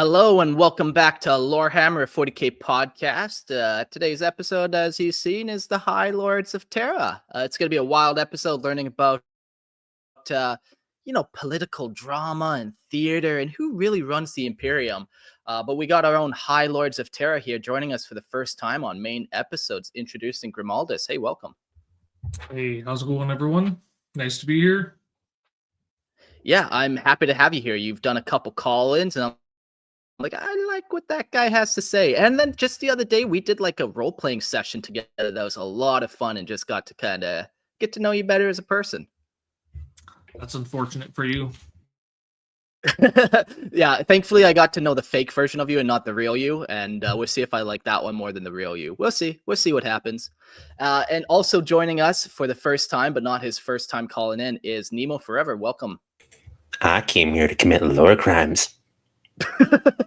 Hello and welcome back to Lorehammer 40K podcast. Today's episode, as you've seen, is the High Lords of Terra. It's going to be a wild episode learning about, political drama and theater and who really runs the Imperium. But we got our own High Lords of Terra here joining us for the first time on main episodes, introducing Grimaldus. Hey, welcome. Hey, how's it going, everyone? Nice to be here. Yeah, I'm happy to have you here. You've done a couple call-ins, and I'm like, I like what that guy has to say. And then just the other day, we did like a role-playing session together. That was a lot of fun and just got to kind of get to know you better as a person. That's unfortunate for you. Yeah, thankfully I got to know the fake version of you and not the real you. And we'll see if I like that one more than the real you. We'll see. We'll see what happens. And also joining us for the first time, but not his first time calling in, is Nemo Forever. Welcome. I came here to commit lore crimes.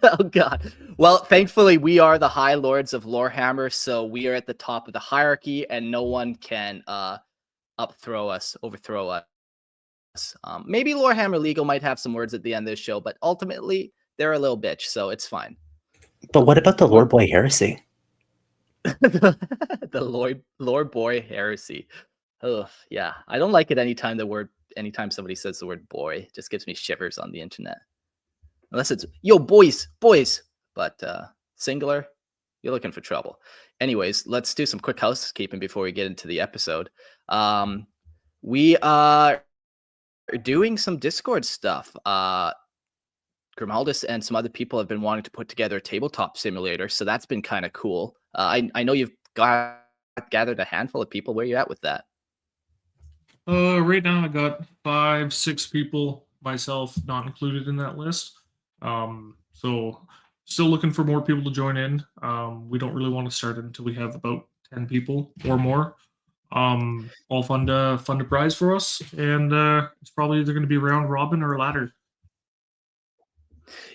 Oh god. Well, thankfully we are the High Lords of Lorehammer, so we are at the top of the hierarchy and no one can overthrow us. Maybe Lorehammer Legal might have some words at the end of this show, but ultimately they're a little bitch, so it's fine. But what about the lore boy heresy? The lore boy heresy. Oh yeah, I don't like it anytime somebody says the word boy. It just gives me shivers on the internet. Unless it's, yo, boys, but singular, you're looking for trouble. Anyways, let's do some quick housekeeping before we get into the episode. We are doing some Discord stuff. Grimaldus and some other people have been wanting to put together a tabletop simulator, so that's been kind of cool. I know you've gathered a handful of people. Where are you at with that? Right now I got 5-6 people, myself not included in that list. So still looking for more people to join in. We don't really want to start it until we have about 10 people or more. All fun to prize for us, and it's probably either going to be round robin or ladder.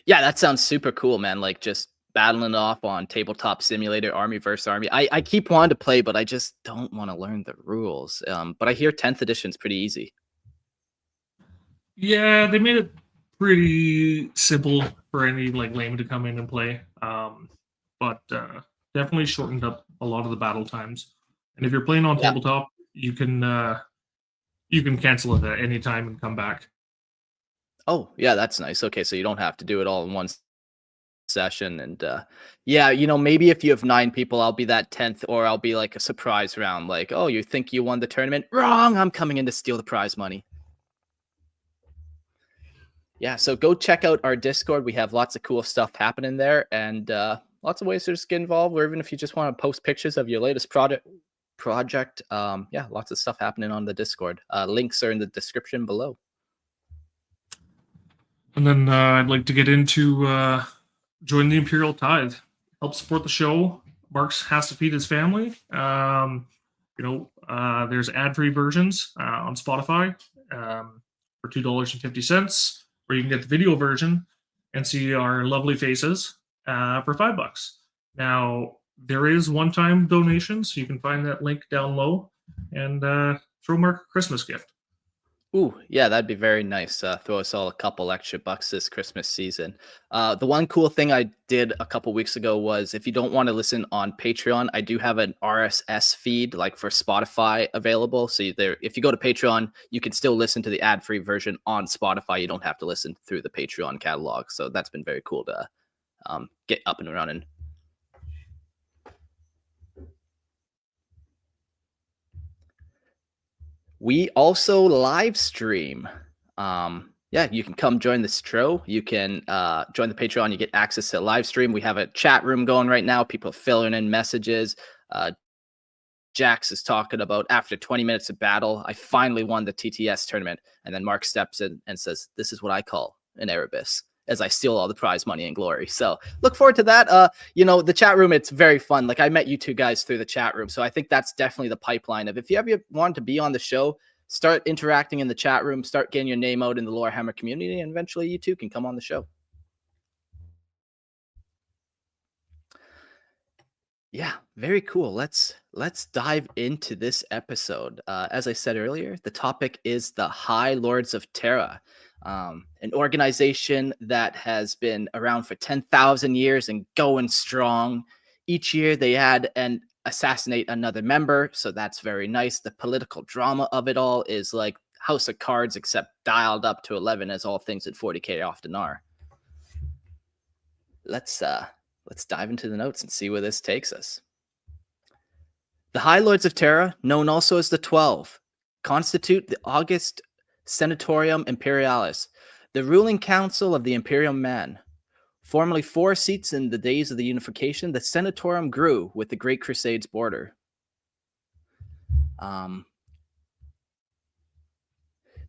Yeah, that sounds super cool, man. Like just battling off on tabletop simulator, army versus army. I keep wanting to play, but I just don't want to learn the rules. But I hear 10th edition's pretty easy. Yeah, they made it pretty simple for any like layman to come in and play. But definitely shortened up a lot of the battle times. And if you're playing on tabletop, you can cancel it at any time and come back. Oh, yeah, that's nice. Okay, so you don't have to do it all in one session. And yeah, maybe if you have 9 people, I'll be that 10th, or I'll be like a surprise round. Like, oh, you think you won the tournament? Wrong! I'm coming in to steal the prize money. Yeah, so go check out our Discord. We have lots of cool stuff happening there, and lots of ways to just get involved, or even if you just want to post pictures of your latest project. Yeah, lots of stuff happening on the Discord. Links are in the description below. And then I'd like to get into join the Imperial Tithe, help support the show. Mark's has to feed his family. There's ad-free versions on Spotify for $2.50, where you can get the video version and see our lovely faces for $5. Now, there is one-time donation, so you can find that link down low and throw Mark a Christmas gift. Ooh, yeah, that'd be very nice. Throw us all a couple extra bucks this Christmas season. The one cool thing I did a couple weeks ago was, if you don't want to listen on Patreon, I do have an RSS feed like for Spotify available. So if you go to Patreon, you can still listen to the ad-free version on Spotify. You don't have to listen through the Patreon catalog. So that's been very cool to get up and running. We also live stream. Yeah, you can come join the show. You can join the Patreon. You get access to live stream. We have a chat room going right now. People filling in messages. Jax is talking about, after 20 minutes of battle, I finally won the TTS tournament. And then Mark steps in and says, this is what I call an Erebus, as I steal all the prize money and glory. So look forward to that. The chat room, it's very fun. Like, I met you two guys through the chat room. So I think that's definitely the pipeline of, if you ever want to be on the show, start interacting in the chat room, start getting your name out in the Lorehammer community, and eventually you too can come on the show. Yeah, very cool. Let's dive into this episode. As I said earlier, the topic is the High Lords of Terra, an organization that has been around for 10,000 years and going strong. Each year they add and assassinate another member, so that's very nice. The political drama of it all is like House of Cards, except dialed up to 11, as all things at 40k often are. Let's dive into the notes and see where this takes us. The High Lords of Terra, known also as the 12, constitute the August Senatorium Imperialis, the ruling council of the Imperium of Man. Formerly 4 seats in the days of the unification, the Senatorium grew with the Great Crusade's border. The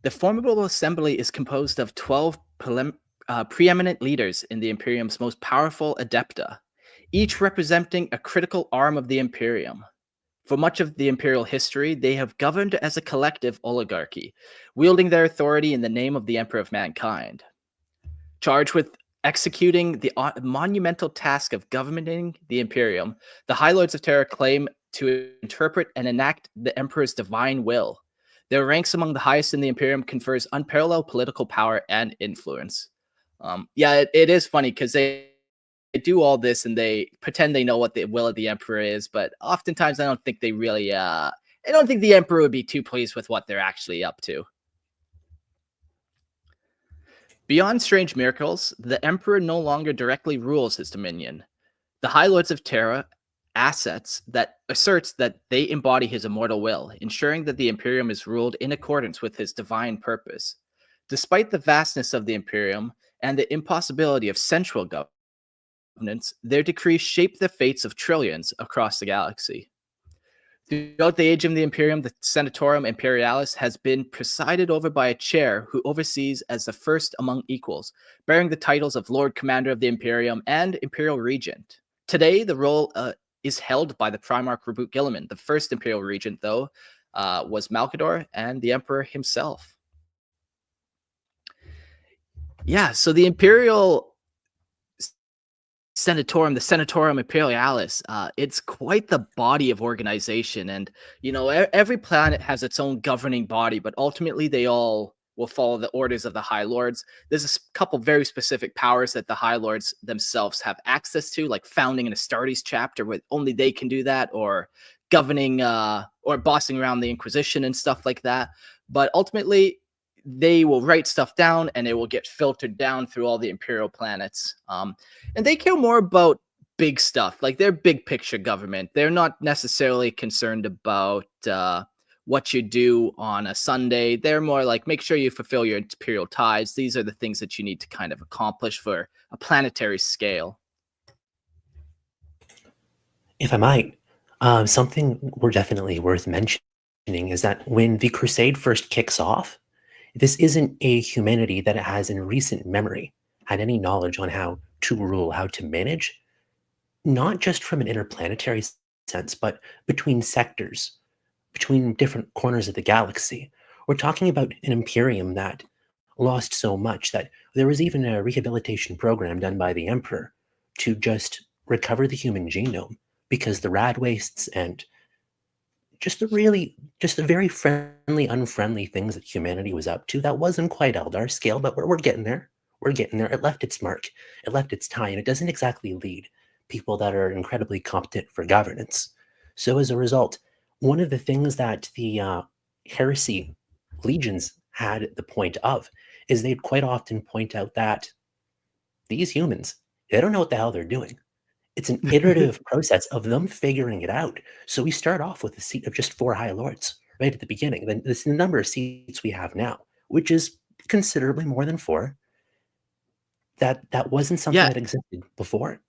formidable assembly is composed of 12 preeminent leaders in the Imperium's most powerful adepta, each representing a critical arm of the Imperium. For much of the imperial history, they have governed as a collective oligarchy, wielding their authority in the name of the Emperor of Mankind. Charged with executing the monumental task of governing the Imperium, the High Lords of Terra claim to interpret and enact the Emperor's divine will. Their ranks among the highest in the Imperium confers unparalleled political power and influence. It is funny because they do all this and they pretend they know what the will of the Emperor is, but oftentimes I don't think they really, I don't think the Emperor would be too pleased with what they're actually up to. Beyond strange miracles, the Emperor no longer directly rules his dominion. The High Lords of Terra asserts that they embody his immortal will, ensuring that the Imperium is ruled in accordance with his divine purpose. Despite the vastness of the Imperium and the impossibility of central governance, their decrees shape the fates of trillions across the galaxy. Throughout the age of the Imperium, the Senatorium Imperialis has been presided over by a chair who oversees as the first among equals, bearing the titles of Lord Commander of the Imperium and Imperial Regent. Today, the role is held by the Primarch Reboot Gilliman. The first Imperial Regent, though, was Malkador and the Emperor himself. Yeah, so the Imperial Senatorium, the Senatorium Imperialis, it's quite the body of organization. And, every planet has its own governing body, but ultimately they all will follow the orders of the High Lords. There's a couple very specific powers that the High Lords themselves have access to, like founding an Astartes chapter where only they can do that, or governing or bossing around the Inquisition and stuff like that. But ultimately, they will write stuff down and it will get filtered down through all the imperial planets. And they care more about big stuff, like their big picture government. They're not necessarily concerned about what you do on a Sunday. They're more like, make sure you fulfill your imperial ties. These are the things that you need to kind of accomplish for a planetary scale. If I might, something we're definitely worth mentioning is that when the Crusade first kicks off, this isn't a humanity that has in recent memory had any knowledge on how to rule, how to manage, not just from an interplanetary sense, but between sectors, between different corners of the galaxy. We're talking about an Imperium that lost so much that there was even a rehabilitation program done by the Emperor to just recover the human genome, because the rad wastes and just the very friendly, unfriendly things that humanity was up to, that wasn't quite Eldar scale, but we're getting there. We're getting there. It left its mark. It left its time. It doesn't exactly lead people that are incredibly competent for governance. So as a result, one of the things that the heresy legions had the point of is they'd quite often point out that these humans, they don't know what the hell they're doing. It's an iterative process of them figuring it out. So we start off with a seat of just 4 High Lords right at the beginning. Then this is the number of seats we have now, which is considerably more than 4. That wasn't something that existed before.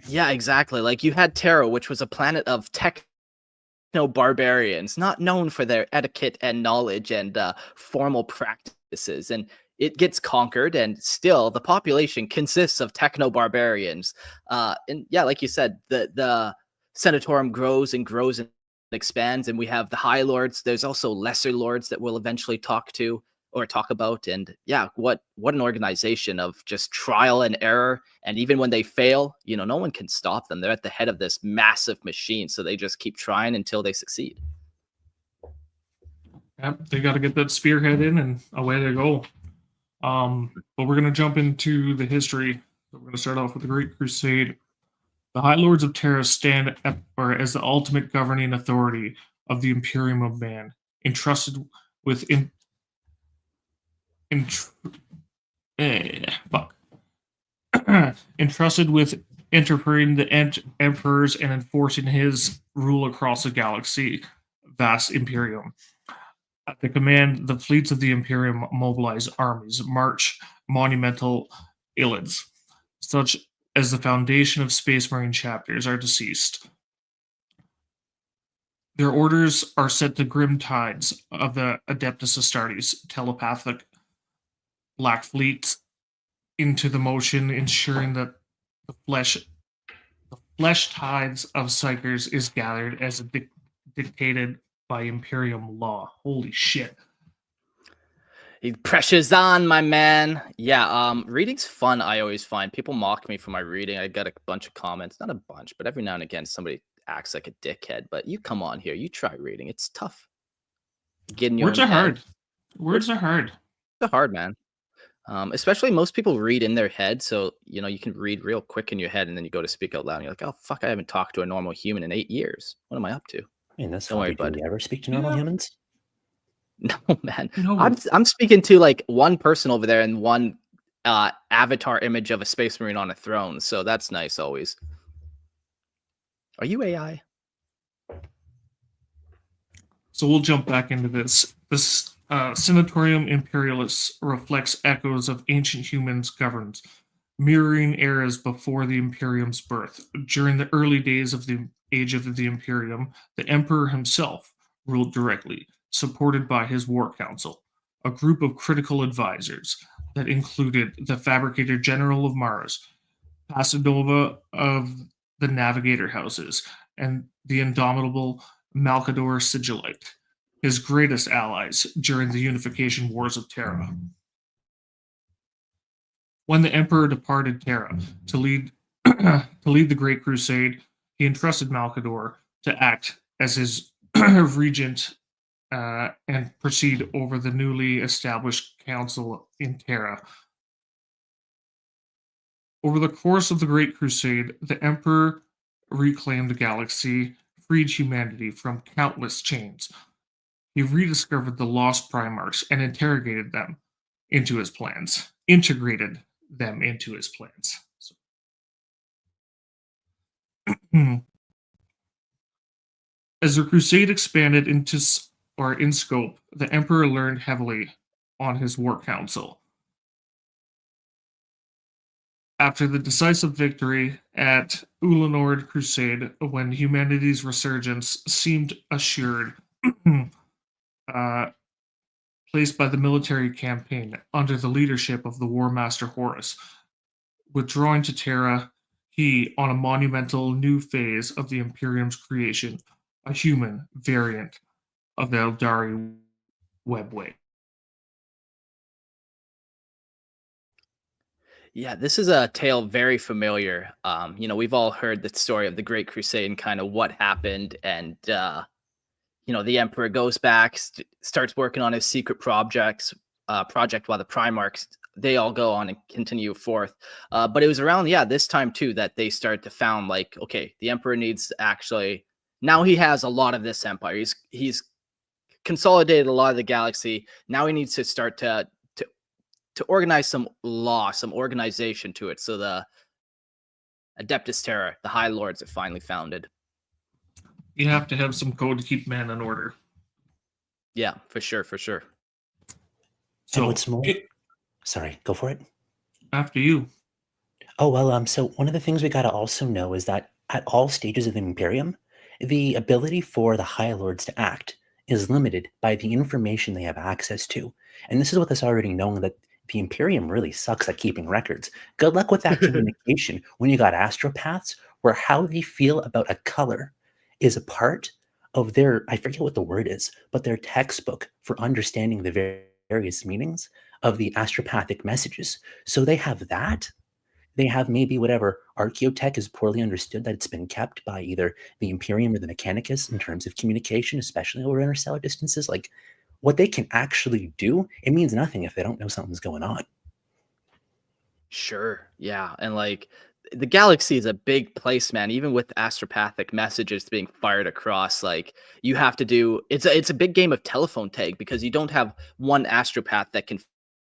Yeah, exactly. Like you had Terra, which was a planet of techno-barbarians, not known for their etiquette and knowledge and formal practices. And it gets conquered, and still the population consists of techno-barbarians. And yeah, like you said, the Senatorium grows and expands, and we have the High Lords. There's also lesser lords that we'll eventually talk to. or talk about. And yeah, what an organization of just trial and error. And even when they fail, you know, no one can stop them. They're at the head of this massive machine, so they just keep trying until they succeed. Yep, they got to get that spearhead in, and away they go. But we're going to jump into the history. So we're going to start off with the Great Crusade. The High Lords of Terra stand as the ultimate governing authority of the Imperium of Man, entrusted with entrusted with interpreting the emperors and enforcing his rule across the galaxy, vast Imperium. At the command, the fleets of the Imperium mobilize armies, march monumental illids, such as the foundation of Space Marine chapters are deceased. Their orders are set to grim tides of the Adeptus Astartes, telepathic black fleet, into the motion, ensuring that the flesh tides of Psychers is gathered as dictated by Imperium law. Holy shit. Pressure's on, my man. Yeah, reading's fun. I always find people mock me for my reading. I got a bunch of comments, not a bunch, but every now and again somebody acts like a dickhead. But you come on here, you try reading. It's tough. Getting your words are hard. Words are hard. It's hard, man. Especially most people read in their head, so you know you can read real quick in your head, and then you go to speak out loud, and you're like, "Oh fuck, I haven't talked to a normal human in 8 years. What am I up to?" In this Don't worry, hobby, do bud. we ever speak to normal humans? No, man. No. I'm speaking to like one person over there and one avatar image of a space marine on a throne, so that's nice always. Are you AI? So we'll jump back into this. This Senatorium Imperialis reflects echoes of ancient humans governed, mirroring eras before the Imperium's birth. During the early days of the age of the Imperium, the Emperor himself ruled directly, supported by his War Council, a group of critical advisors that included the Fabricator General of Mars, Pasadova of the Navigator Houses, and the indomitable Malcador Sigillite, his greatest allies during the Unification Wars of Terra. When the Emperor departed Terra to lead the Great Crusade, he entrusted Malcador to act as his regent and proceed over the newly established council in Terra. Over the course of the Great Crusade, the Emperor reclaimed the galaxy, freed humanity from countless chains. He rediscovered the lost Primarchs and integrated them into his plans. As the crusade expanded in scope, the Emperor leaned heavily on his War Council. After the decisive victory at Ulanord Crusade, when humanity's resurgence seemed assured, placed by the military campaign under the leadership of the War Master Horus, withdrawing to Terra, he, on a monumental new phase of the Imperium's creation, a human variant of the Eldari webway. Yeah, this is a tale very familiar. You know, we've all heard the story of the Great Crusade and kind of what happened, and you know, the Emperor goes back, starts working on his secret project while the Primarchs, they all go on and continue forth. But it was around, this time too that they started to found like, okay, the Emperor needs to actually, now he has a lot of this empire. He's consolidated a lot of the galaxy. Now he needs to start to organize some law, some organization to it. So the Adeptus Terra, the High Lords, are finally founded. You have to have some code to keep man in order. Yeah, for sure. So what's more? Sorry, go for it. After you. Oh, well, so one of the things we got to also know is that at all stages of the Imperium, the ability for the High Lords to act is limited by the information they have access to. And this is with us already knowing that the Imperium really sucks at keeping records. Good luck with that communication when you got astropaths, where how they feel about a color is a part of their, I forget what the word is, but their textbook for understanding the various meanings of the astropathic messages. So they have that. They have maybe whatever archaeotech is poorly understood, that it's been kept by either the Imperium or the Mechanicus in terms of communication, especially over interstellar distances. Like, what they can actually do, it means nothing if they don't know something's going on. Sure. Yeah. And like the galaxy is a big place, man. Even with astropathic messages being fired across, like you have to do it's a big game of telephone tag because you don't have one astropath that can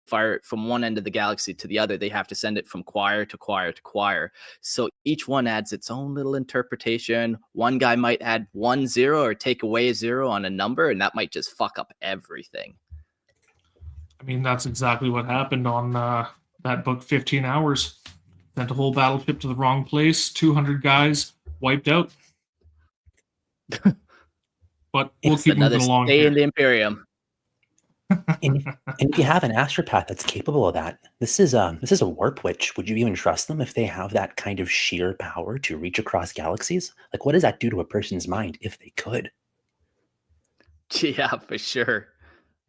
fire it from one end of the galaxy to the other. They have to send it from choir to choir to choir. So each one adds its own little interpretation. One guy might add 1 0 or take away a 0 on a number, and that might just fuck up everything. I mean, that's exactly what happened on that book, 15 Hours. Sent a whole battleship to the wrong place, 200 guys wiped out. But we'll keep Another moving along stay here. in the Imperium. And if you have an astropath that's capable of that, this is a warp witch. Would you even trust them if they have that kind of sheer power to reach across galaxies? Like, what does that do to a person's mind if they could? Yeah, for sure.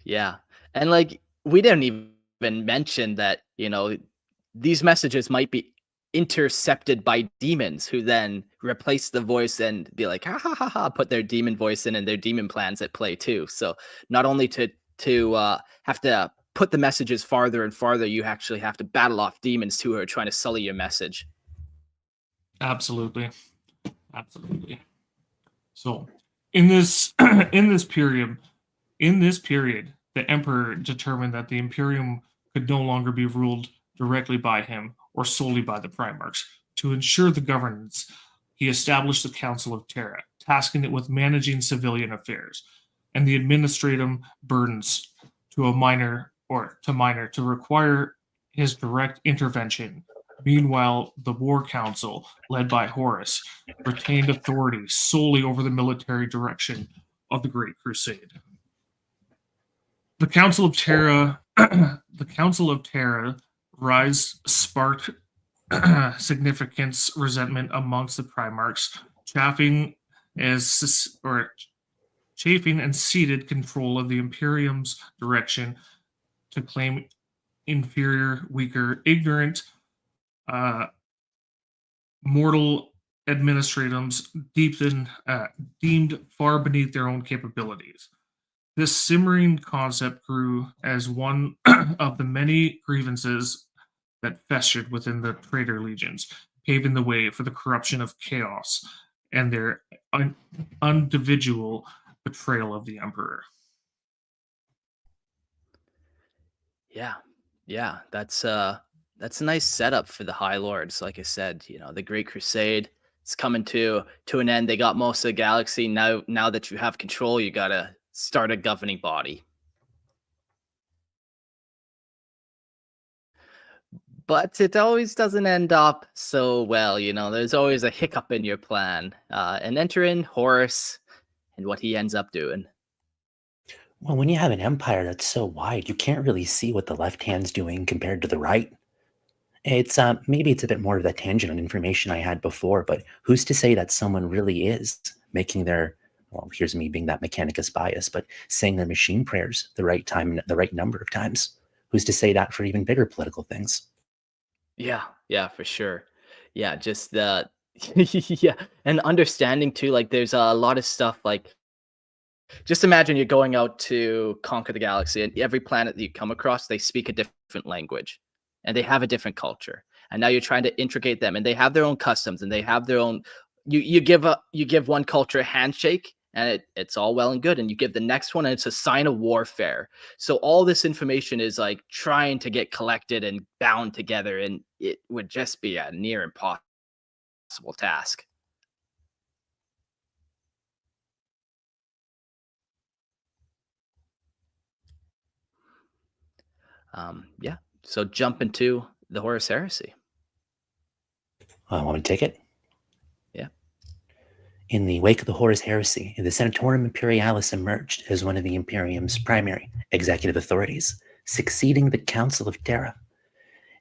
Yeah. And like we didn't even mention that, these messages might be intercepted by demons who then replace the voice and be like, ha ha ha ha, put their demon voice in and their demon plans at play too. So not only to have to put the messages farther and farther, you actually have to battle off demons who are trying to sully your message. Absolutely. So in this in this period, the Emperor determined that the Imperium could no longer be ruled directly by him or solely by the Primarchs. To ensure the governance, he established the Council of Terra, tasking it with managing civilian affairs and the administrative burdens to minor to require his direct intervention. Meanwhile, the War Council, led by Horus, retained authority solely over the military direction of the Great Crusade. The Council of Terra, rise sparked significant resentment amongst the Primarchs, chafing and ceded control of the Imperium's direction to claim inferior, weaker, ignorant, mortal administratums deemed far beneath their own capabilities. This simmering concept grew as one of the many grievances that festered within the traitor legions, paving the way for the corruption of chaos and their individual betrayal of the Emperor. Yeah, that's a nice setup for the High Lords. Like I said, the Great Crusade, it's coming to an end. They got most of the galaxy. Now that you have control, you gotta start a governing body. But it always doesn't end up so well, there's always a hiccup in your plan. And enter in Horus and what he ends up doing. Well, when you have an empire that's so wide, you can't really see what the left hand's doing compared to the right. It's maybe it's a bit more of that tangent on information I had before, but who's to say that someone really is making their, well, here's me being that Mechanicus bias, but saying their machine prayers the right time, the right number of times. Who's to say that for even bigger political things? Yeah, for sure. Yeah, just the yeah, and understanding too, like there's a lot of stuff like just imagine you're going out to conquer the galaxy and every planet that you come across, they speak a different language and they have a different culture. And now you're trying to integrate them and they have their own customs and they have their own you give one culture a handshake and it's all well and good, and you give the next one and it's a sign of warfare. So all this information is like trying to get collected and bound together, and it would just be a near impossible task. Yeah, so jump into the Horus Heresy. I want to take it. Yeah. In the wake of the Horus Heresy, the Senatorium Imperialis emerged as one of the Imperium's primary executive authorities, succeeding the Council of Terra.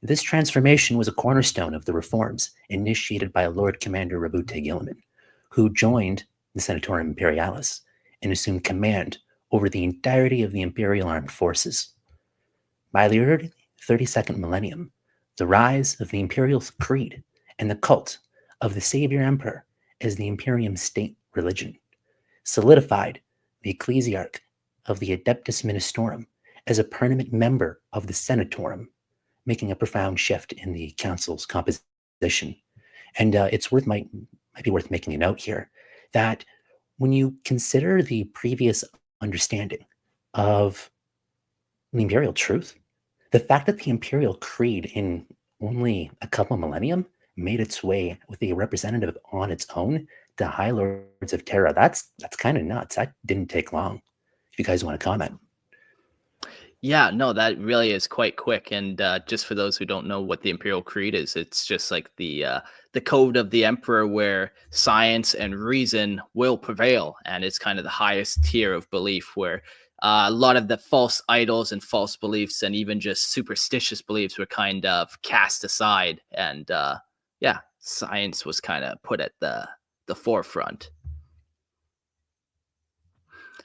This transformation was a cornerstone of the reforms initiated by Lord Commander Rabute Gilliman, who joined the Senatorium Imperialis and assumed command over the entirety of the Imperial Armed Forces. By the early 32nd millennium, the rise of the imperial creed and the cult of the Savior Emperor as the Imperium state religion solidified the Ecclesiarchy of the Adeptus Ministorum as a permanent member of the Senatorum, making a profound shift in the council's composition. And it's might be worth making a note here that when you consider the previous understanding of the imperial truth, the fact that the imperial creed in only a couple millennium made its way with a representative on its own to High Lords of Terra, that's kind of nuts. That didn't take long. If you guys want to comment. Yeah, no, that really is quite quick. And just for those who don't know what the Imperial Creed is, it's just like the code of the Emperor, where science and reason will prevail, and it's kind of the highest tier of belief, where a lot of the false idols and false beliefs, and even just superstitious beliefs, were kind of cast aside, and yeah, science was kind of put at the forefront.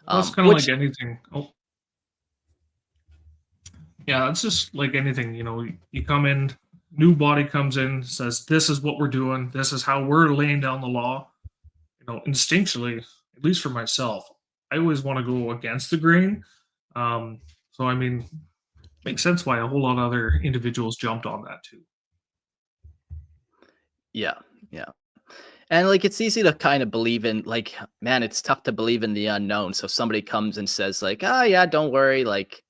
That's kind of Which like anything. Oh, yeah, it's just like anything. You come in, new body comes in, says, "This is what we're doing. This is how we're laying down the law." Instinctually, at least for myself, I always want to go against the grain. So I mean, makes sense why a whole lot of other individuals jumped on that too. Yeah, yeah. And like it's easy to kind of believe in, like, man, it's tough to believe in the unknown. So somebody comes and says like, "Oh yeah, don't worry, like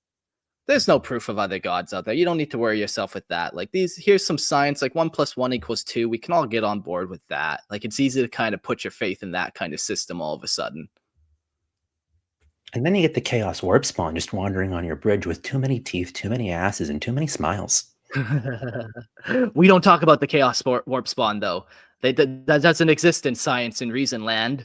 there's no proof of other gods out there. You don't need to worry yourself with that. Like here's some science, like 1+1 = 2. We can all get on board with that." Like it's easy to kind of put your faith in that kind of system all of a sudden. And then you get the Chaos Warp Spawn just wandering on your bridge with too many teeth, too many asses, and too many smiles. We don't talk about the Chaos Warp Spawn though. That doesn't exist in science and reason land.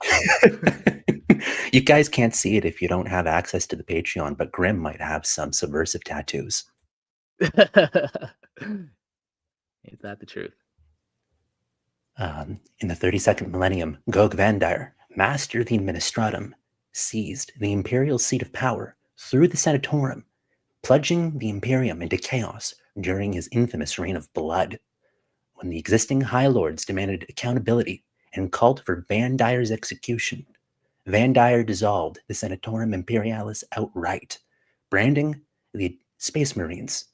You guys can't see it if you don't have access to the Patreon, but Grim might have some subversive tattoos. Ain't that the truth? In the 32nd millennium, Gog Vandire, master of the Administratum, seized the imperial seat of power through the Senatorum, plunging the Imperium into chaos during his infamous reign of blood. When the existing High Lords demanded accountability and called for Vandire's execution, Vandire dissolved the Senatorum Imperialis outright, branding the Space Marines,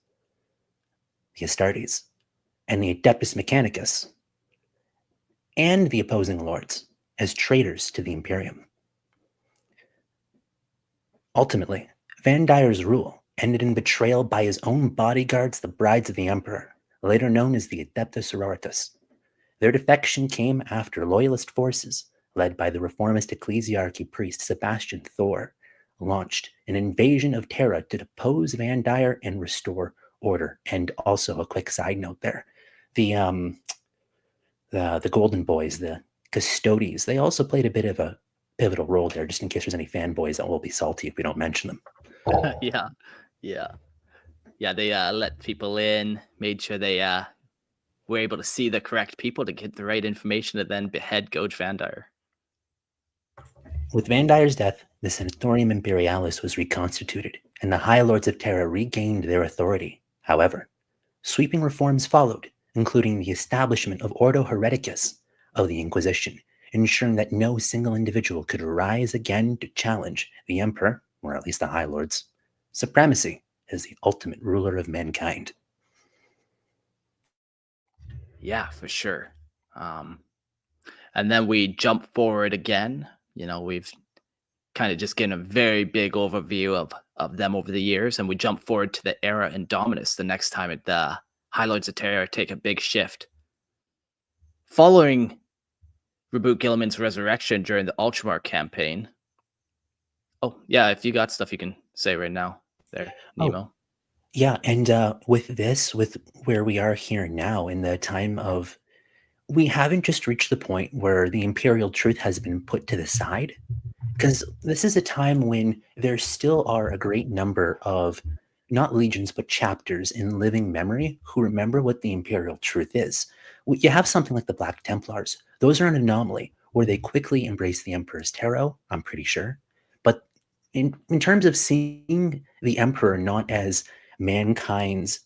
the Astartes, and the Adeptus Mechanicus, and the opposing lords as traitors to the Imperium. Ultimately, Vandire's rule ended in betrayal by his own bodyguards, the Brides of the Emperor, later known as the Adeptus Sororitas. Their defection came after loyalist forces, led by the reformist Ecclesiarchy priest Sebastian Thor, launched an invasion of Terra to depose Vandire and restore order. And also a quick side note there, the Golden Boys, the Custodes, they also played a bit of a pivotal role there, just in case there's any fanboys that will be salty if we don't mention them. Yeah. They let people in, made sure they were able to see the correct people to get the right information to then behead Goj Vandire. With Vandire's death, the Senatorium Imperialis was reconstituted, and the High Lords of Terra regained their authority. However, sweeping reforms followed, including the establishment of Ordo Hereticus of the Inquisition, ensuring that no single individual could rise again to challenge the Emperor, or at least the High Lords, supremacy as the ultimate ruler of mankind. Yeah, for sure. And then we jump forward again. We've kind of just given a very big overview of them over the years, and we jump forward to the era Indominus the next time the High Lords of Terra take a big shift. Following Reboot Gilliman's resurrection during the Ultramar campaign. Oh, yeah, if you got stuff you can say right now there, Nemo. Oh, yeah, and with where we are here now in the time of, we haven't just reached the point where the imperial truth has been put to the side, because this is a time when there still are a great number of, not legions, but chapters in living memory who remember what the imperial truth is. You have something like the Black Templars. Those are an anomaly where they quickly embrace the Emperor's tarot, I'm pretty sure. But in terms of seeing the Emperor not as mankind's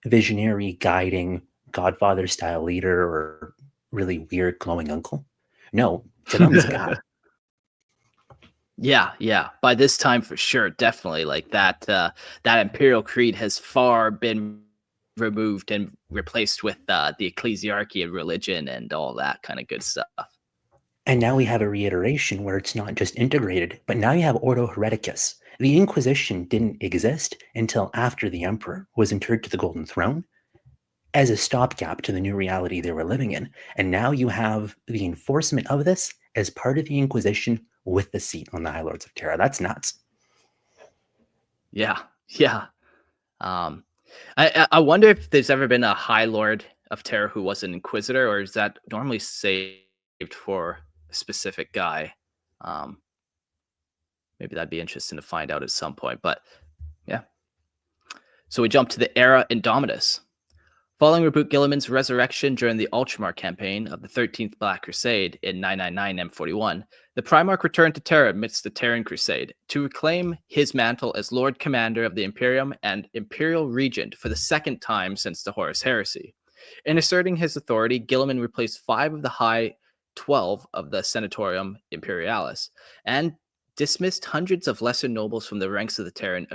visionary, guiding, Godfather style leader or really weird glowing uncle. No, to them it's God. Yeah. By this time, for sure, definitely, like that. That imperial creed has far been removed and replaced with the Ecclesiarchy of religion and all that kind of good stuff. And now we have a reiteration where it's not just integrated, but now you have Ordo Hereticus. The Inquisition didn't exist until after the Emperor was interred to the Golden Throne as a stopgap to the new reality they were living in. And now you have the enforcement of this as part of the Inquisition with the seat on the High Lords of Terra. That's nuts. Yeah. I wonder if there's ever been a High Lord of Terra who was an Inquisitor, or is that normally saved for a specific guy? Maybe that'd be interesting to find out at some point. But yeah. So we jump to the era Indomitus. Following Reboot Guilliman's resurrection during the Ultramar campaign of the 13th Black Crusade in 999 M41, the Primarch returned to Terra amidst the Terran Crusade to reclaim his mantle as Lord Commander of the Imperium and Imperial Regent for the second time since the Horus Heresy. In asserting his authority, Guilliman replaced 5 of the High 12 of the Senatorium Imperialis and dismissed hundreds of lesser nobles from the ranks of the Terran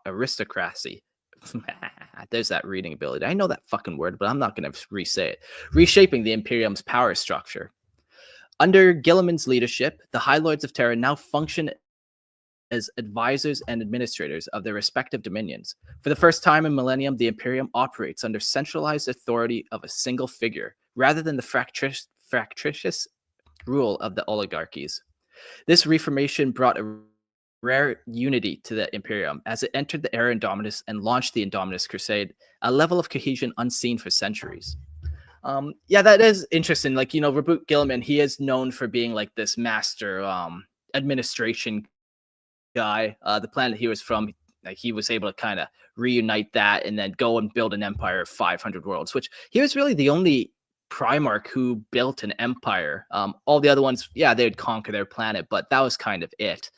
aristocracy. There's that reading ability. I know that fucking word, but I'm not going to re-say it. Reshaping the Imperium's power structure. Under Guilliman's leadership, the High Lords of Terra now function as advisors and administrators of their respective dominions. For the first time in millennium, the Imperium operates under centralized authority of a single figure, rather than the fractious rule of the oligarchies. This reformation brought a rare unity to the Imperium as it entered the era Indomitus and launched the Indomitus Crusade, a level of cohesion unseen for centuries. Yeah, that is interesting. Like, Reboot Guilliman, he is known for being like this master administration guy. The planet he was from, like, he was able to kind of reunite that and then go and build an empire of 500 worlds, which he was really the only Primarch who built an empire. All the other ones, yeah, they would conquer their planet, but that was kind of it.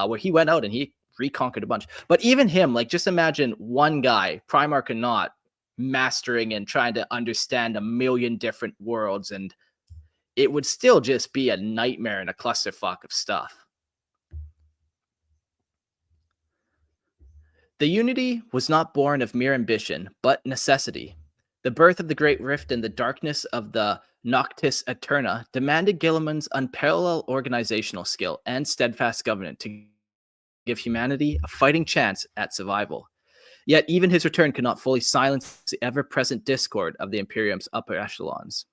Where he went out and he reconquered a bunch. But even him, like, just imagine one guy, Primarch or not, mastering and trying to understand a million different worlds, and it would still just be a nightmare and a clusterfuck of stuff. The unity was not born of mere ambition, but necessity. The birth of the Great Rift and the darkness of the Noctis Eterna demanded Guilliman's unparalleled organizational skill and steadfast governance to give humanity a fighting chance at survival. Yet even his return could not fully silence the ever-present discord of the Imperium's upper echelons.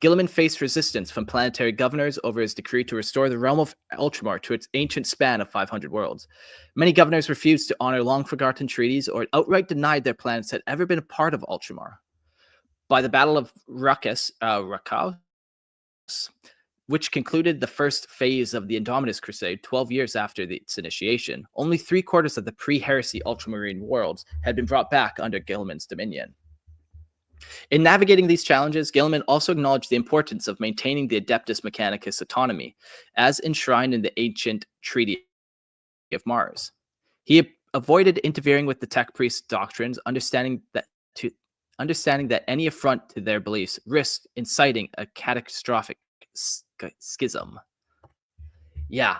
Guilliman faced resistance from planetary governors over his decree to restore the realm of Ultramar to its ancient span of 500 worlds. Many governors refused to honor long-forgotten treaties or outright denied their planets had ever been a part of Ultramar. By the Battle of Ruckus, which concluded the first phase of the Indomitus Crusade 12 years after its initiation, only 3/4 of the pre-heresy ultramarine worlds had been brought back under Guilliman's dominion. In navigating these challenges, Guilliman also acknowledged the importance of maintaining the Adeptus Mechanicus autonomy, as enshrined in the ancient Treaty of Mars. He avoided interfering with the tech priest doctrines, understanding that any affront to their beliefs risked inciting a catastrophic schism. Yeah,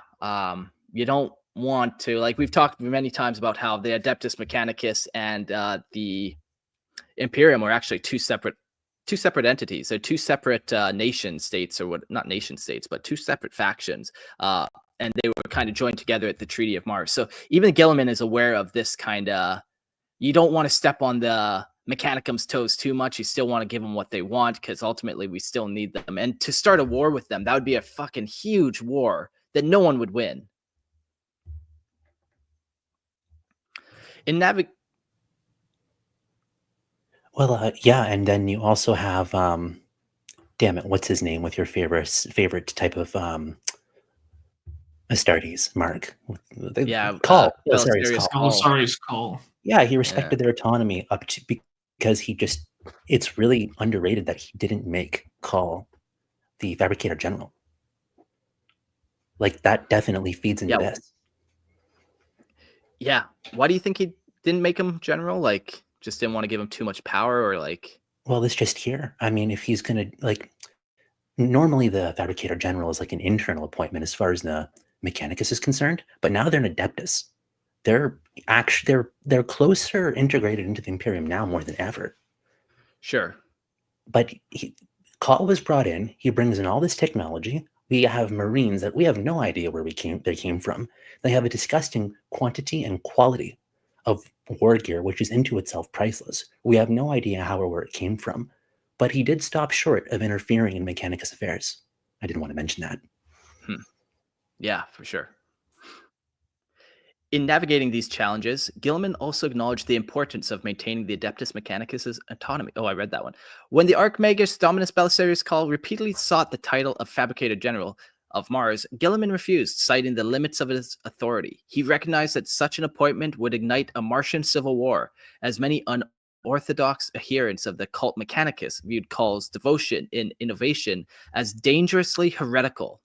you don't want to, like, we've talked many times about how the Adeptus Mechanicus and the Imperium are actually two separate entities. They're two separate nation states, or what? Not nation states, but two separate factions. And they were kind of joined together at the Treaty of Mars. So even Guilliman is aware of this kind of. You don't want to step on the Mechanicum's toes too much. You still want to give them what they want, because ultimately we still need them. And to start a war with them, that would be a fucking huge war that no one would win. Yeah, and then you also have, damn it, what's his name with your favorite type of Astartes, Mark? Yeah, Call. Belisarius Call. Belisarius Call. Yeah, he respected their autonomy up to because it's really underrated that he didn't make Call the Fabricator General. Like, that definitely feeds into this. Yeah. Why do you think he didn't make him general? Like, just didn't want to give him too much power, or like? Well, it's just here. I mean, if he's gonna like, normally the Fabricator General is like an internal appointment as far as the Mechanicus is concerned, but now they're an Adeptus. They're actually they're closer integrated into the Imperium now more than ever. Sure. But Call was brought in. He brings in all this technology. We have Marines that we have no idea where they came from. They have a disgusting quantity and quality of war gear, which is into itself priceless. We have no idea how or where it came from. But he did stop short of interfering in Mechanicus affairs. I didn't want to mention that. Yeah, for sure. In navigating these challenges, Gilliman also acknowledged the importance of maintaining the Adeptus Mechanicus' autonomy. Oh, I read that one. When the Archmagus Dominus Belisarius Call repeatedly sought the title of Fabricator General of Mars, Gilliman refused, citing the limits of his authority. He recognized that such an appointment would ignite a Martian civil war, as many unorthodox adherents of the cult Mechanicus viewed Call's devotion in innovation as dangerously heretical.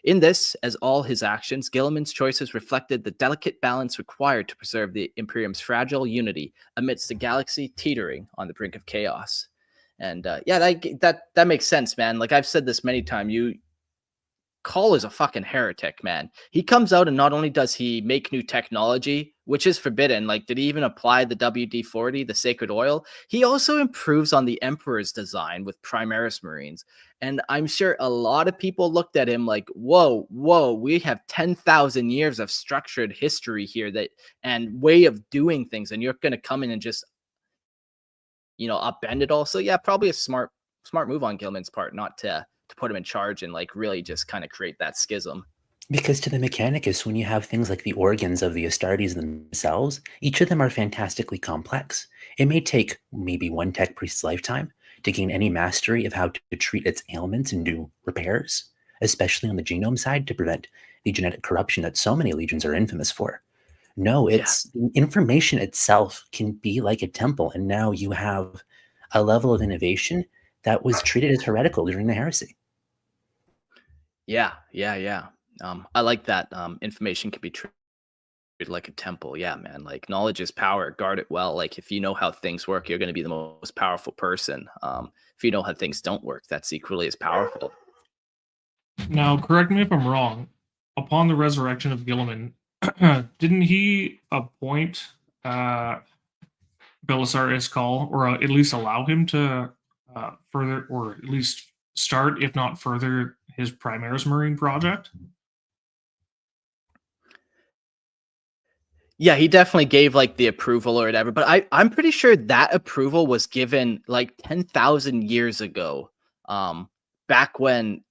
In this, as all his actions, Gilliman's choices reflected the delicate balance required to preserve the Imperium's fragile unity amidst the galaxy teetering on the brink of chaos. And yeah, that makes sense, man. Like I've said this many times, Call is a fucking heretic, man. He comes out and not only does he make new technology, which is forbidden, like did he even apply the WD-40, the sacred oil? He also improves on the Emperor's design with Primaris Marines. And I'm sure a lot of people looked at him like, whoa, we have 10,000 years of structured history here and way of doing things. And you're going to come in and just, upend it all. So yeah, probably a smart move on Gilliman's part, not to put him in charge and like really just kind of create that schism. Because to the Mechanicus, when you have things like the organs of the Astartes themselves, each of them are fantastically complex. It may take maybe one tech priest's lifetime to gain any mastery of how to treat its ailments and do repairs, especially on the genome side to prevent the genetic corruption that so many legions are infamous for. No, it's information itself can be like a temple, and now you have a level of innovation that was treated as heretical during the heresy. Yeah. I like that. Information can be treated like a temple. Yeah, man. Like knowledge is power. Guard it well. Like if you know how things work, you're going to be the most powerful person. If you know how things don't work, that's equally as powerful. Now, correct me if I'm wrong. Upon the resurrection of Gilliman, didn't he appoint Belisarius Call, or at least allow him to further, or at least start, if not further, his Primaris Marine project? Yeah, he definitely gave like the approval or whatever, but I'm pretty sure that approval was given like 10,000 years ago. Back when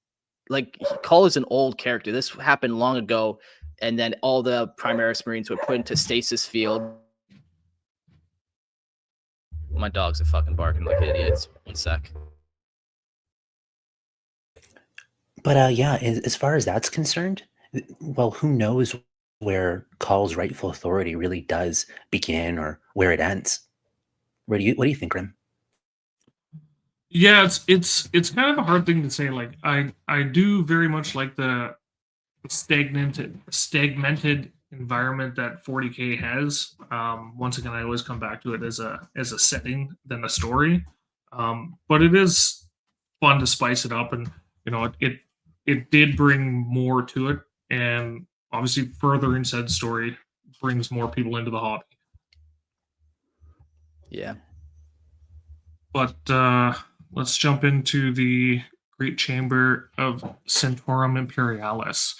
like Call is an old character. This happened long ago, and then all the Primaris Marines were put into stasis field. My dogs are fucking barking like idiots. One sec. But yeah, as far as that's concerned, well, who knows where Call's rightful authority really does begin or where it ends? What do you think, Grim? Yeah, it's kind of a hard thing to say. Like I do very much like the stagmented environment that 40K has. Once again, I always come back to it as a setting than a story. But it is fun to spice it up, and it did bring more to it, and obviously furthering said story brings more people into the hobby. Yeah. But let's jump into the Great Chamber of Centaurum Imperialis.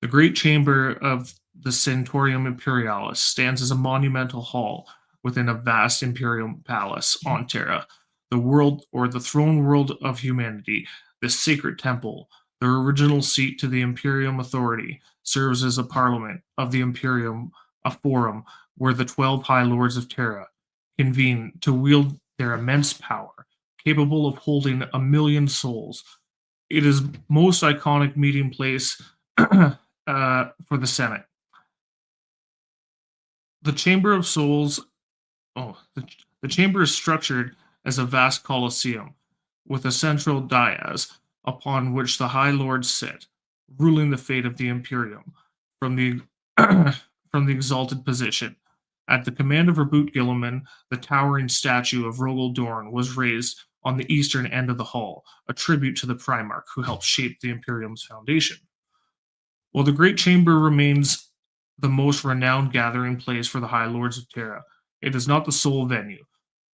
The Great Chamber of the Centaurum Imperialis stands as a monumental hall within a vast imperial palace on Terra, the world or the throne world of humanity. The sacred temple, the original seat to the Imperium authority, serves as a parliament of the Imperium, a forum where the 12 High Lords of Terra convene to wield their immense power, capable of holding 1 million souls. It is most iconic meeting place for the Senate. The Chamber of Souls. The chamber is structured as a vast coliseum with a central dais upon which the High Lords sit, ruling the fate of the Imperium from the from the exalted position. At the command of Reboot Gilliman, the towering statue of Rogel Dorn was raised on the eastern end of the hall, a tribute to the Primarch who helped shape the Imperium's foundation. While the Great Chamber remains the most renowned gathering place for the High Lords of Terra, it is not the sole venue.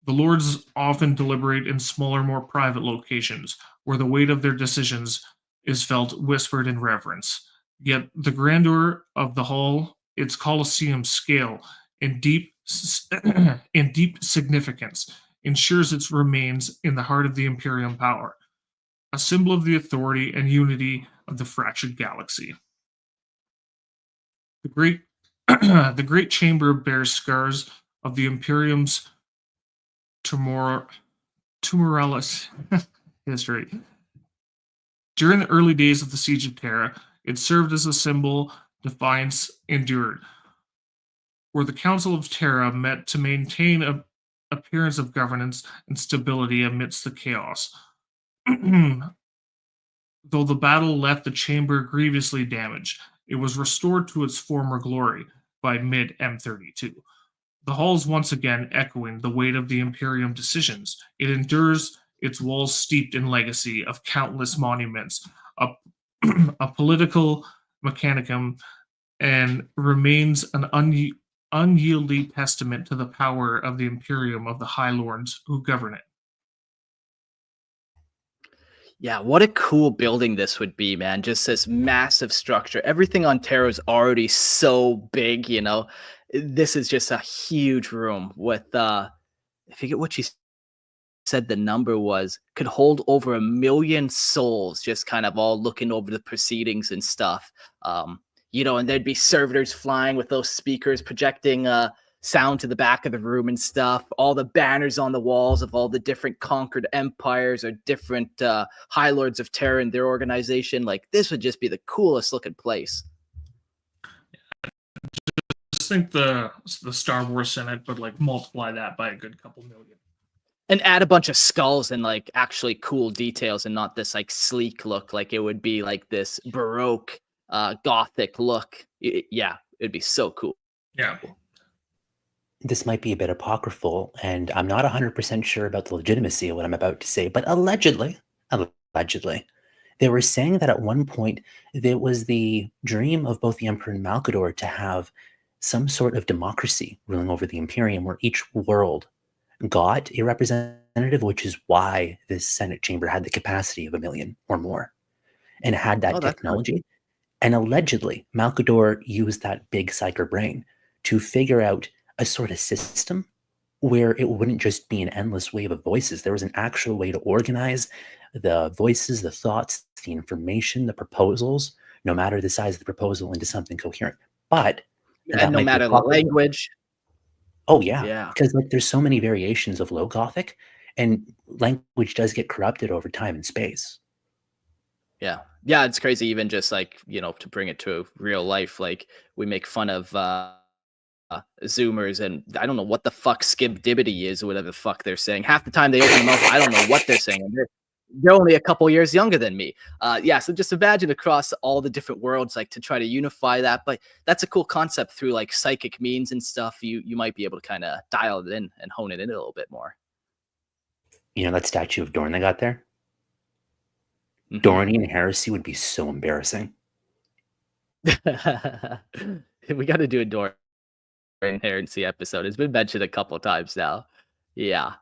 The Lords often deliberate in smaller, more private locations, where the weight of their decisions is felt whispered in reverence. Yet the grandeur of the hall, its Colosseum scale, and deep significance, ensures it remains in the heart of the Imperium power, a symbol of the authority and unity of the fractured galaxy. The Great Chamber bears scars of the Imperium's tumorous history. During the early days of the Siege of Terra, it served as a symbol defiance endured, where the Council of Terra met to maintain an appearance of governance and stability amidst the chaos. Though the battle left the chamber grievously damaged, it was restored to its former glory by mid-M32. The hall is once again echoing the weight of the Imperium decisions. It endures its walls steeped in legacy of countless monuments, a political mechanicum, and remains an unyielding testament to the power of the Imperium of the High Lords who govern it. Yeah, what a cool building this would be, man. Just this massive structure. Everything on Terra is already so big, you know. This is just a huge room with I forget what she said the number was, could hold over 1 million souls, just kind of all looking over the proceedings and stuff. You know, and there'd be servitors flying with those speakers projecting sound to the back of the room and stuff. All the banners on the walls of all the different conquered empires or different High Lords of Terra and their organization. Like, this would just be the coolest looking place. Just think the Star Wars Senate, but like multiply that by a good couple million. And add a bunch of skulls and like actually cool details and not this like sleek look. Like it would be like this Baroque, Gothic look. Yeah, it'd be so cool. Yeah. This might be a bit apocryphal, and I'm not 100% sure about the legitimacy of what I'm about to say, but allegedly, they were saying that at one point there was the dream of both the Emperor and Malkador to have some sort of democracy ruling over the Imperium, where each world got a representative, which is why this Senate chamber had the capacity of 1 million or more and had that technology. And allegedly, Malkador used that big psyker brain to figure out a sort of system where it wouldn't just be an endless wave of voices. There was an actual way to organize the voices, the thoughts, the information, the proposals, no matter the size of the proposal, into something coherent. But and no matter the language. Oh yeah, because like there's so many variations of Low Gothic, and language does get corrupted over time and space. Yeah, it's crazy. Even just like, you know, to bring it to real life, like we make fun of Zoomers, and I don't know what the fuck skibdibbity is or whatever the fuck they're saying. Half the time they open their mouth, I don't know what they're saying. They're only a couple years younger than me. So just imagine across all the different worlds, like to try to unify that. But that's a cool concept through like psychic means and stuff. You might be able to kind of dial it in and hone it in a little bit more. You know that statue of Dorn they got there? Mm-hmm. Dornian heresy would be so embarrassing. We got to do a Dornian heresy episode. It's been mentioned a couple times now. Yeah.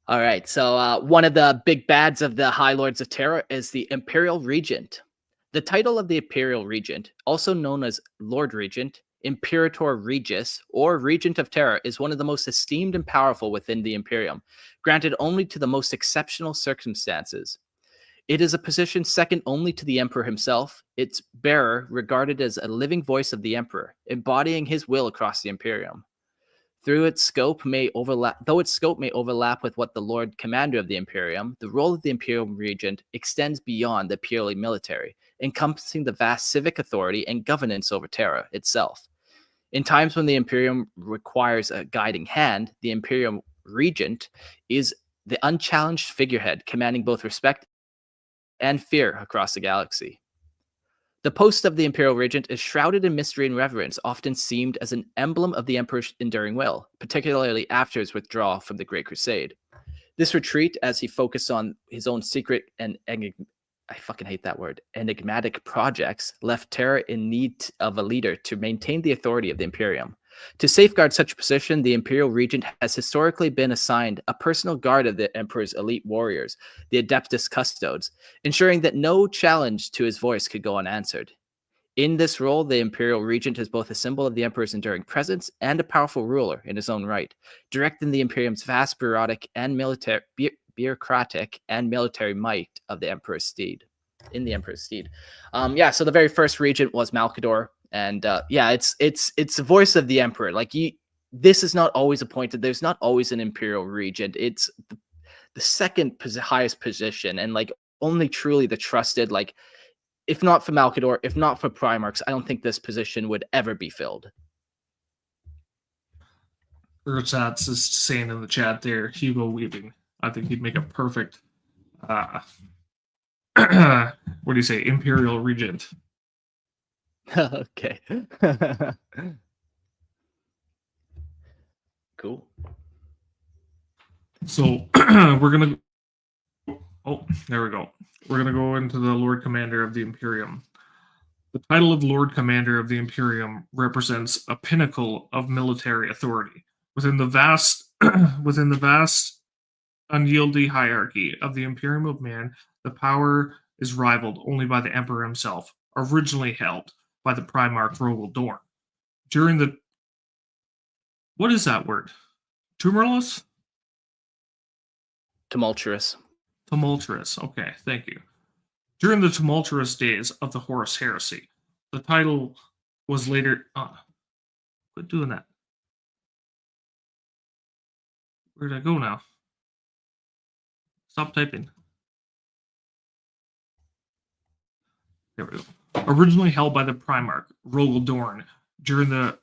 All right, so one of the big bads of the High Lords of Terra is the Imperial Regent. The title of the Imperial Regent, also known as Lord Regent, Imperator Regis, or Regent of Terra, is one of the most esteemed and powerful within the Imperium, granted only to the most exceptional circumstances. It is a position second only to the Emperor himself, its bearer regarded as a living voice of the Emperor, embodying his will across the Imperium. Though its scope may overlap with what the Lord Commander of the Imperium, the role of the Imperial Regent extends beyond the purely military, encompassing the vast civic authority and governance over Terra itself. In times when the Imperium requires a guiding hand, the Imperial Regent is the unchallenged figurehead commanding both respect and fear across the galaxy. The post of the Imperial Regent is shrouded in mystery and reverence, often seemed as an emblem of the Emperor's enduring will, particularly after his withdrawal from the Great Crusade. This retreat, as he focused on his own secret and I fucking hate that word, enigmatic projects, left Terra in need of a leader to maintain the authority of the Imperium. To safeguard such a position, the Imperial Regent has historically been assigned a personal guard of the Emperor's elite warriors, the Adeptus Custodes, ensuring that no challenge to his voice could go unanswered. In this role, the Imperial Regent is both a symbol of the Emperor's enduring presence and a powerful ruler in his own right, directing the Imperium's vast bureaucratic and military might of the Emperor's steed. In the Emperor's steed. So the very first regent was Malcador. And it's the voice of the Emperor. Like, this is not always appointed. There's not always an Imperial Regent. It's the second highest position, and like only truly the trusted. Like, if not for Malcador, if not for Primarchs, I don't think this position would ever be filled. Ersatz is saying in the chat there, Hugo Weaving. I think he'd make a perfect, what do you say, Imperial Regent. Okay. Cool. So we're gonna. Oh, there we go. We're gonna go into the Lord Commander of the Imperium. The title of Lord Commander of the Imperium represents a pinnacle of military authority within the vast, unyielding hierarchy of the Imperium of Man. The power is rivaled only by the Emperor himself, originally held by the Primarch Rogel Dorn. During the... What is that word? Tumultuous? Tumultuous. Tumultuous. Okay, thank you. During the tumultuous days of the Horus Heresy, the title was later... quit doing that. Where did I go now? Stop typing. There we go. Originally held by the Primarch Rogel Dorn during the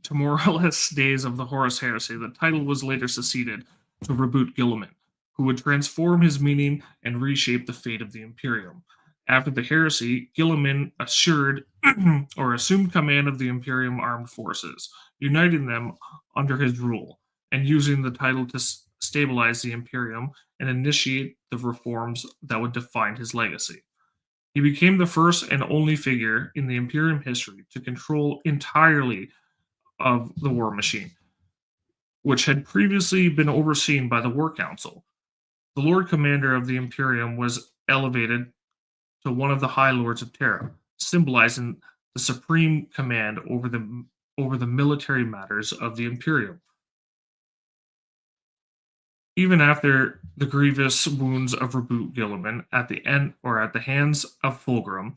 tumultuous days of the Horus Heresy, the title was later succeeded to Reboot Guilliman, who would transform his meaning and reshape the fate of the Imperium. After the heresy, Guilliman assumed command of the Imperium armed forces, uniting them under his rule, and using the title to stabilize the Imperium and initiate the reforms that would define his legacy. He became the first and only figure in the Imperium history to control entirely of the war machine, which had previously been overseen by the War Council. The Lord Commander of the Imperium was elevated to one of the High Lords of Terra, symbolizing the supreme command over the military matters of the Imperium. Even after the grievous wounds of Reboot Guilliman at the hands of Fulgrim,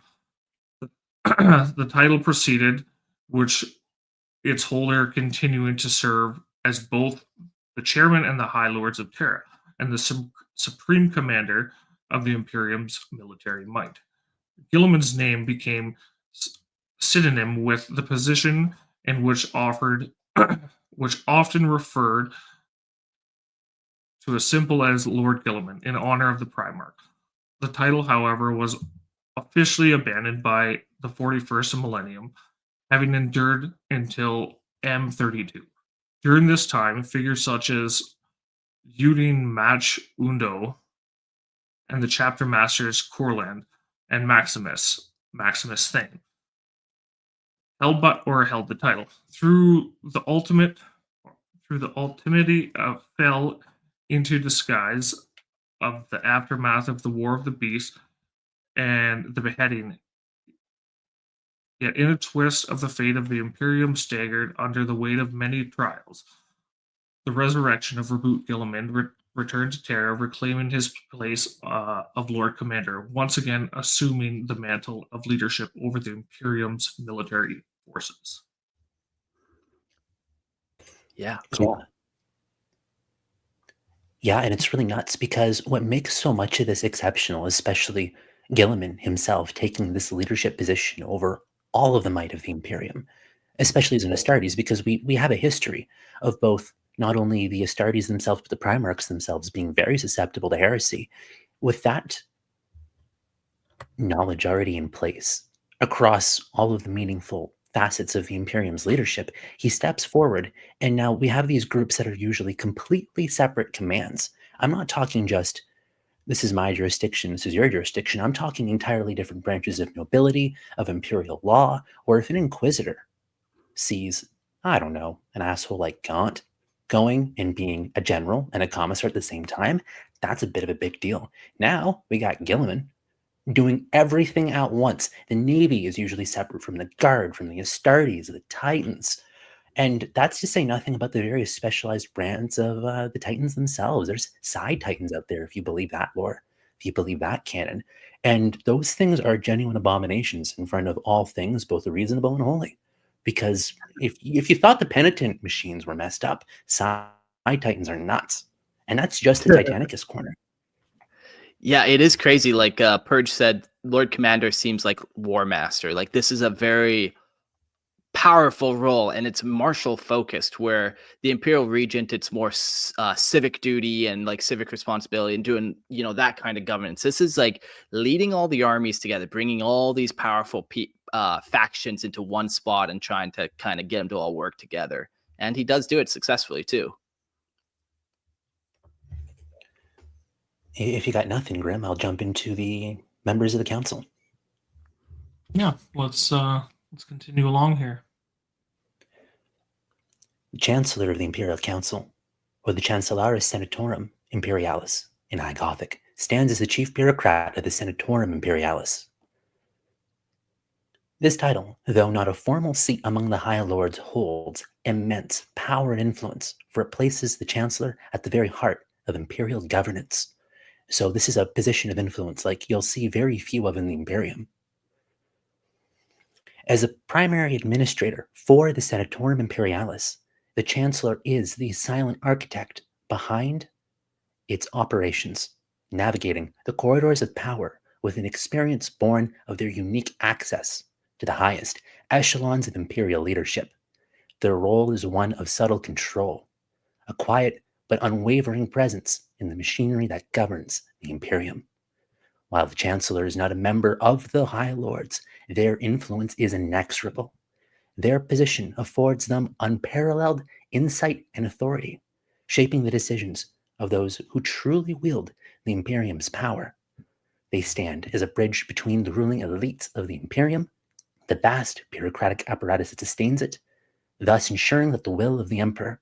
the title proceeded, which its holder continuing to serve as both the chairman and the High Lords of Terra, and the supreme commander of the Imperium's military might. Guilliman's name became synonym with the position in which often referred to as simple as Lord Guilliman in honor of the Primarch. The title, however, was officially abandoned by the 41st millennium, having endured until M32. During this time, figures such as Udine Mach Undo and the chapter masters Corland and Maximus Thane held the title. Through the ultimate fell into disguise of the aftermath of the War of the Beast and the beheading. Yet in a twist of the fate of the Imperium staggered under the weight of many trials, the resurrection of Reboot Guilliman returned to Terra, reclaiming his place of Lord Commander, once again assuming the mantle of leadership over the Imperium's military forces. Yeah, cool. Yeah, and it's really nuts because what makes so much of this exceptional, especially Guilliman himself taking this leadership position over all of the might of the Imperium, especially as an Astartes, because we have a history of both not only the Astartes themselves, but the Primarchs themselves being very susceptible to heresy. With that knowledge already in place across all of the meaningful facets of the Imperium's leadership, he steps forward, and now we have these groups that are usually completely separate commands. I'm not talking just, this is my jurisdiction, this is your jurisdiction. I'm talking entirely different branches of nobility, of imperial law, or if an inquisitor sees, I don't know, an asshole like Gaunt going and being a general and a commissar at the same time, that's a bit of a big deal. Now we got Gilliman doing everything at once. The Navy is usually separate from the Guard, from the Astartes, the Titans. And that's to say nothing about the various specialized brands of the Titans themselves. There's side Titans out there, if you believe that lore, if you believe that canon. And those things are genuine abominations in front of all things, both reasonable and holy. Because if you thought the penitent machines were messed up, side Titans are nuts. And that's just the Titanicus corner. Yeah, it is crazy. Like Purge said, Lord Commander seems like War Master. Like this is a very powerful role, and it's martial focused, where the Imperial Regent, it's more civic duty and like civic responsibility and doing, that kind of governance. This is like leading all the armies together, bringing all these powerful factions into one spot and trying to kind of get them to all work together. And he does do it successfully too. If you got nothing, Grim, I'll jump into the members of the council. Yeah, let's continue along here. The Chancellor of the Imperial Council, or the Chancellaris Senatorum Imperialis in High Gothic, stands as the chief bureaucrat of the Senatorum Imperialis. This title, though not a formal seat among the High Lords, holds immense power and influence, for it places the Chancellor at the very heart of imperial governance. So this is a position of influence like you'll see very few of in the Imperium. As a primary administrator for the Senatorum Imperialis, the Chancellor is the silent architect behind its operations, navigating the corridors of power with an experience born of their unique access to the highest echelons of imperial leadership. Their role is one of subtle control, a quiet but unwavering presence in the machinery that governs the Imperium. While the Chancellor is not a member of the High Lords, their influence is inexorable. Their position affords them unparalleled insight and authority, shaping the decisions of those who truly wield the Imperium's power. They stand as a bridge between the ruling elites of the Imperium, the vast bureaucratic apparatus that sustains it, thus ensuring that the will of the Emperor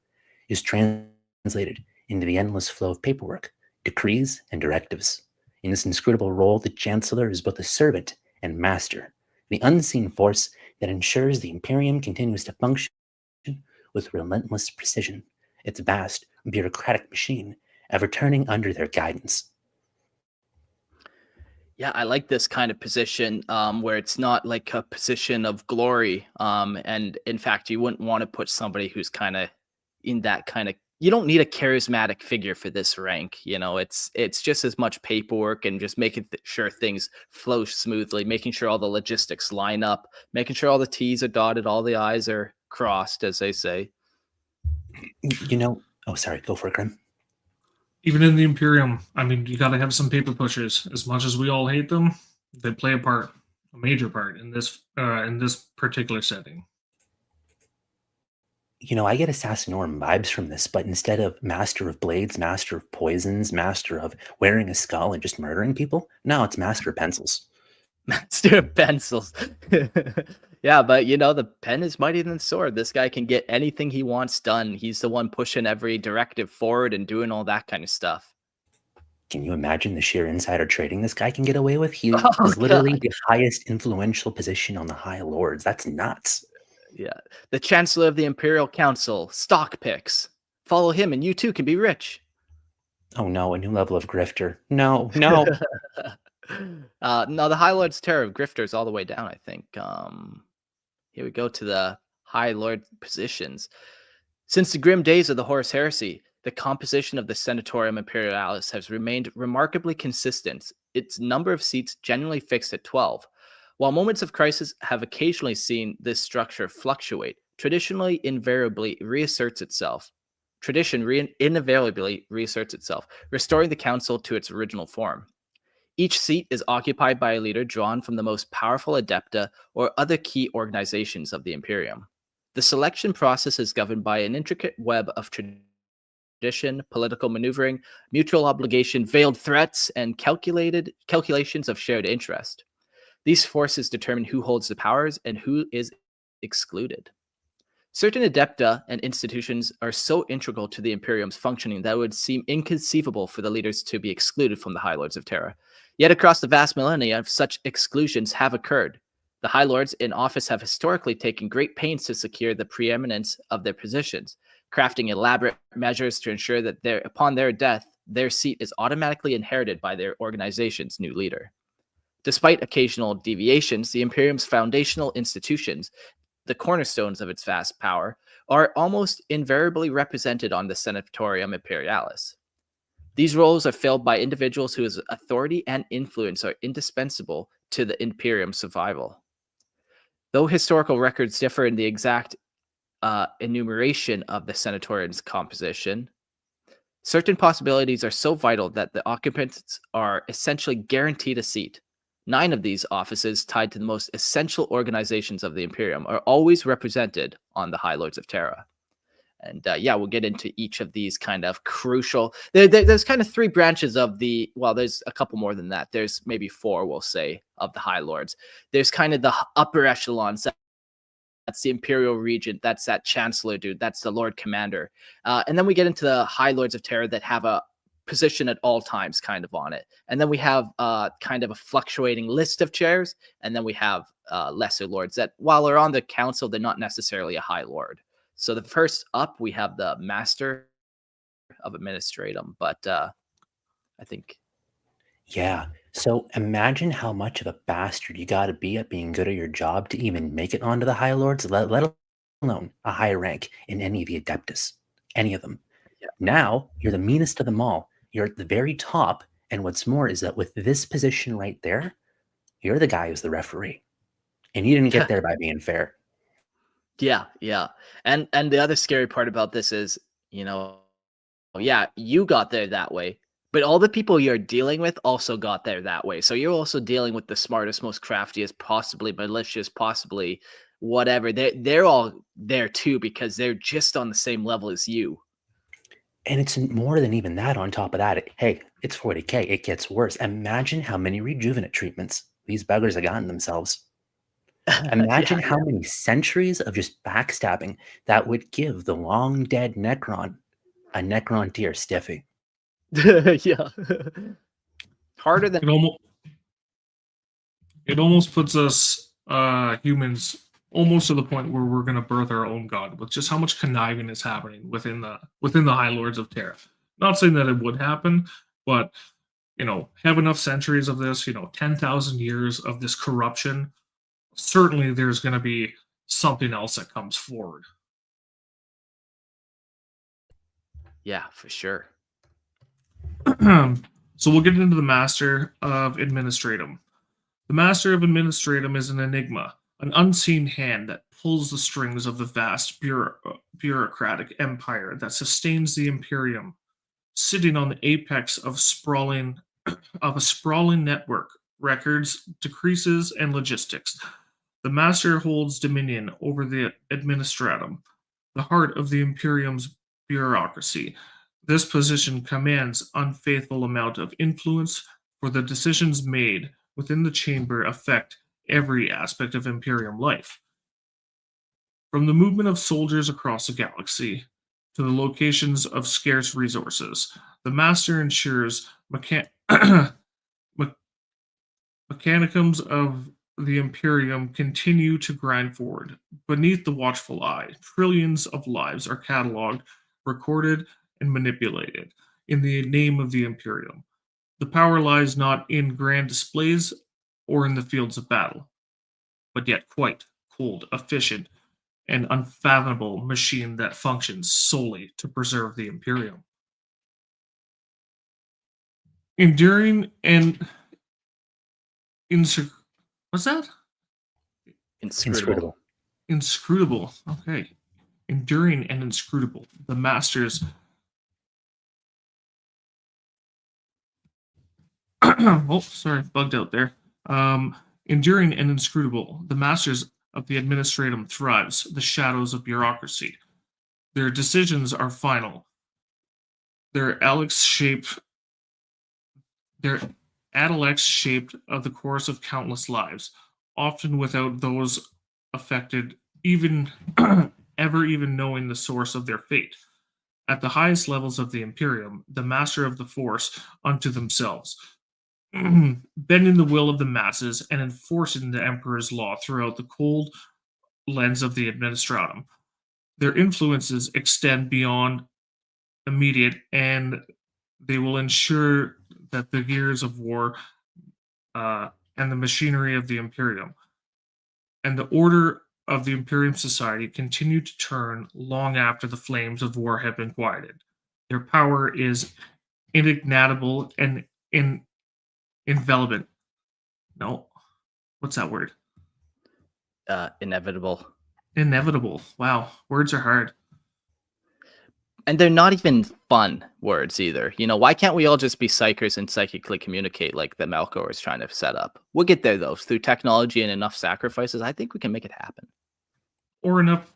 is translated into the endless flow of paperwork, decrees, and directives. In this inscrutable role, the Chancellor is both a servant and master, the unseen force that ensures the Imperium continues to function with relentless precision, its vast bureaucratic machine ever turning under their guidance. Yeah, I like this kind of position where it's not like a position of glory. And in fact, you wouldn't want to put somebody who's kind of in that kind of, you don't need a charismatic figure for this rank. It's just as much paperwork and just making sure things flow smoothly, making sure all the logistics line up, making sure all the T's are dotted, all the I's are crossed, as they say. Oh, sorry, go for it, Grim. Even in the Imperium, I mean, you got to have some paper pushers. As much as we all hate them, they play a part, a major part in this particular setting. I get Assassinorum vibes from this, but instead of master of blades, master of poisons, master of wearing a skull and just murdering people, no, it's master of pencils. Master of pencils. Yeah, but the pen is mightier than the sword. This guy can get anything he wants done. He's the one pushing every directive forward and doing all that kind of stuff. Can you imagine the sheer insider trading this guy can get away with? He is literally God. the highest influential position on the High Lords. That's nuts. Yeah. The Chancellor of the Imperial Council, stock picks. Follow him and you too can be rich. Oh no, a new level of grifter. No. No, the High Lords of Terra grifters all the way down, I think. Here we go to the High Lord positions. Since the grim days of the Horus Heresy, the composition of the Senatorium Imperialis has remained remarkably consistent, its number of seats generally fixed at 12. While moments of crisis have occasionally seen this structure fluctuate, tradition invariably reasserts itself, restoring the council to its original form. Each seat is occupied by a leader drawn from the most powerful adepta or other key organizations of the Imperium. The selection process is governed by an intricate web of tradition, political maneuvering, mutual obligation, veiled threats, and calculations of shared interest. These forces determine who holds the powers and who is excluded. Certain adepta and institutions are so integral to the Imperium's functioning that it would seem inconceivable for the leaders to be excluded from the High Lords of Terra. Yet across the vast millennia, such exclusions have occurred. The High Lords in office have historically taken great pains to secure the preeminence of their positions, crafting elaborate measures to ensure that upon their death, their seat is automatically inherited by their organization's new leader. Despite occasional deviations, the Imperium's foundational institutions, the cornerstones of its vast power, are almost invariably represented on the Senatorium Imperialis. These roles are filled by individuals whose authority and influence are indispensable to the Imperium's survival. Though historical records differ in the exact enumeration of the Senatorium's composition, certain possibilities are so vital that the occupants are essentially guaranteed a seat. 9 of these offices, tied to the most essential organizations of the Imperium, are always represented on the High Lords of Terra. And yeah, we'll get into each of these kind of crucial. There's kind of 3 branches of the. Well, there's a couple more than that. There's maybe 4, we'll say, of the High Lords. There's kind of the upper echelons. That's the Imperial Regent. That's that Chancellor dude. That's the Lord Commander. And then we get into the High Lords of Terra that have a position at all times kind of on it. And then we have kind of a fluctuating list of chairs. And then we have lesser lords that, while they're on the council, they're not necessarily a High Lord. So the first up, we have the Master of Administratum. But I think... Yeah. So imagine how much of a bastard you got to be at being good at your job to even make it onto the High Lords, let alone a higher rank in any of the Adeptus, any of them. Yeah. Now, you're the meanest of them all. You're at the very top. And what's more is that with this position right there, you're the guy who's the referee. And you didn't get there by being fair. Yeah. And the other scary part about this is, yeah, you got there that way, but all the people you're dealing with also got there that way. So you're also dealing with the smartest, most craftiest, possibly malicious, possibly whatever. They're all there too, because they're just on the same level as you. And it's more than even that on top of that. Hey, it's 40K. It gets worse. Imagine how many rejuvenate treatments these buggers have gotten themselves. Imagine how many centuries of just backstabbing that would give the long dead Necron a Necron tier stiffy. Yeah. Harder than... It almost puts us humans almost to the point where we're going to birth our own god, with just how much conniving is happening within the High Lords of Terra. Not saying that it would happen, but have enough centuries of this, 10,000 years of this corruption. Certainly, there's going to be something else that comes forward. Yeah, for sure. So we'll get into the Master of Administratum. The Master of Administratum is an enigma, an unseen hand that pulls the strings of the vast bureaucratic empire that sustains the Imperium, sitting on the apex of a sprawling network, records, decreases, and logistics. The Master holds dominion over the Administratum, the heart of the Imperium's bureaucracy. This position commands unfaithful amount of influence, for the decisions made within the chamber affect every aspect of Imperium life. From the movement of soldiers across the galaxy to the locations of scarce resources, the Master ensures mechanicums of the Imperium continue to grind forward. Beneath the watchful eye, trillions of lives are cataloged, recorded, and manipulated in the name of the Imperium. The power lies not in grand displays or in the fields of battle, but yet quite cold, efficient, and unfathomable machine that functions solely to preserve the Imperium. Enduring and what's that? Inscrutable. Inscrutable. Okay. Enduring and inscrutable. The Masters oh, sorry, bugged out there. Enduring and inscrutable, the masters of the administratum thrives, the shadows of bureaucracy. Their decisions are final. Their their adalects shaped of the course of countless lives, often without those affected even ever even knowing the source of their fate. At the highest levels of the Imperium, the master of the force unto themselves, bending the will of the masses and enforcing the emperor's law throughout the cold lens of the administratum. Their influences extend beyond immediate, and they will ensure that the gears of war and the machinery of the Imperium and the order of the Imperium society continue to turn long after the flames of war have been quieted. Their power is enigmatical and inviolable. No, what's that word? Inevitable. Inevitable. Wow, words are hard. And they're not even fun words either. You know, why can't we all just be psychers and psychically communicate like the Melkor is trying to set up? We'll get there, though. Through technology and enough sacrifices, I think we can make it happen. Or enough,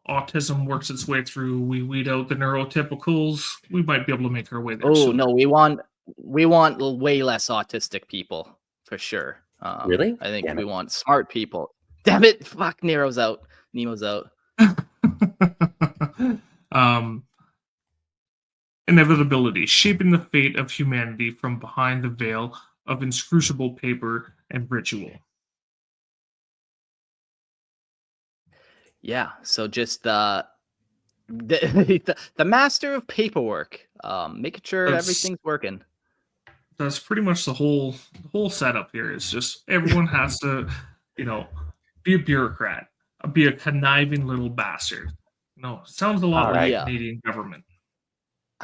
autism works its way through. We weed out the neurotypicals. We might be able to make our way there. Oh, no, we want way less autistic people, for sure. Really? I think Damn we it. want smart people. Damn it! Fuck, Nero's out. Nemo's out. Inevitability, shaping the fate of humanity from behind the veil of inscrutable paper and ritual. Yeah, so just the master of paperwork, making sure everything's working. That's pretty much the whole setup here. Is just everyone has to, be a bureaucrat, be a conniving little bastard. Sounds a lot All like right. the Yeah. Canadian government.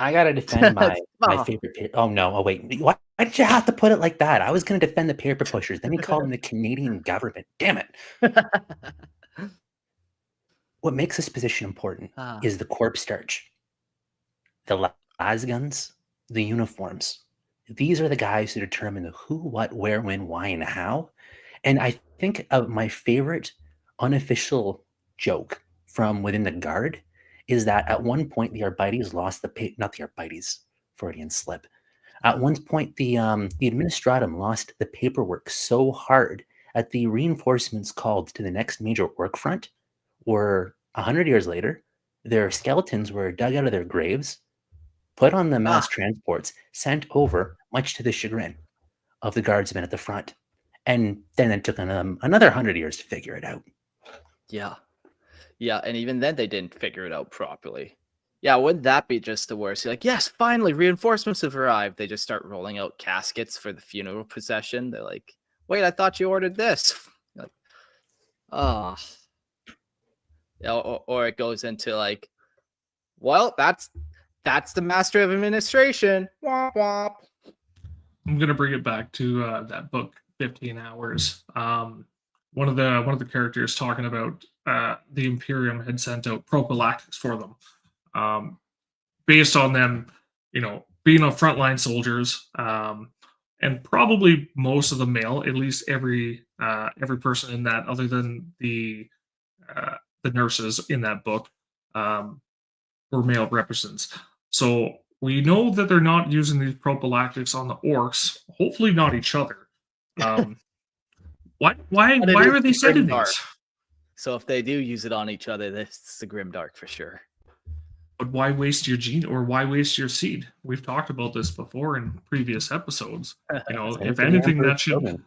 I gotta defend my Oh. favorite. Oh no! Oh wait! Why did you have to put it like that? I was gonna defend the paper pushers. Then you called them the Canadian government. Damn it! What makes this position important Ah. is the corpse starch, the lasguns, the uniforms. These are the guys who determine the who, what, where, when, why, and how. And I think of my favorite unofficial joke from within the guard is that at one point the Arbites lost not the Arbites, Freudian slip. At one point the administratum lost the paperwork so hard that the reinforcements called to the next major work front were 100 years later. Their skeletons were dug out of their graves, put on the mass transports, sent over, much to the chagrin of the guardsmen at the front. And then it took another 100 years to figure it out. Yeah. Yeah, and even then they didn't figure it out properly. Yeah, wouldn't that be just the worst? You're like, yes, finally, reinforcements have arrived. They just start rolling out caskets for the funeral procession. They're like, wait, I thought you ordered this. You're like, oh. Yeah, or it goes into like, well, that's the master of administration. Womp womp. I'm gonna bring it back to that book, 15 Hours. One of the characters talking about the Imperium had sent out prophylactics for them, based on them, being on frontline soldiers, and probably most of the male, at least every person in that, other than the nurses in that book, were male representatives. So we know that they're not using these prophylactics on the orcs. Hopefully, not each other. Why are they sending these? So if they do use it on each other, this is the grimdark for sure. But why waste your gene or why waste your seed? We've talked about this before in previous episodes. If anything, that should.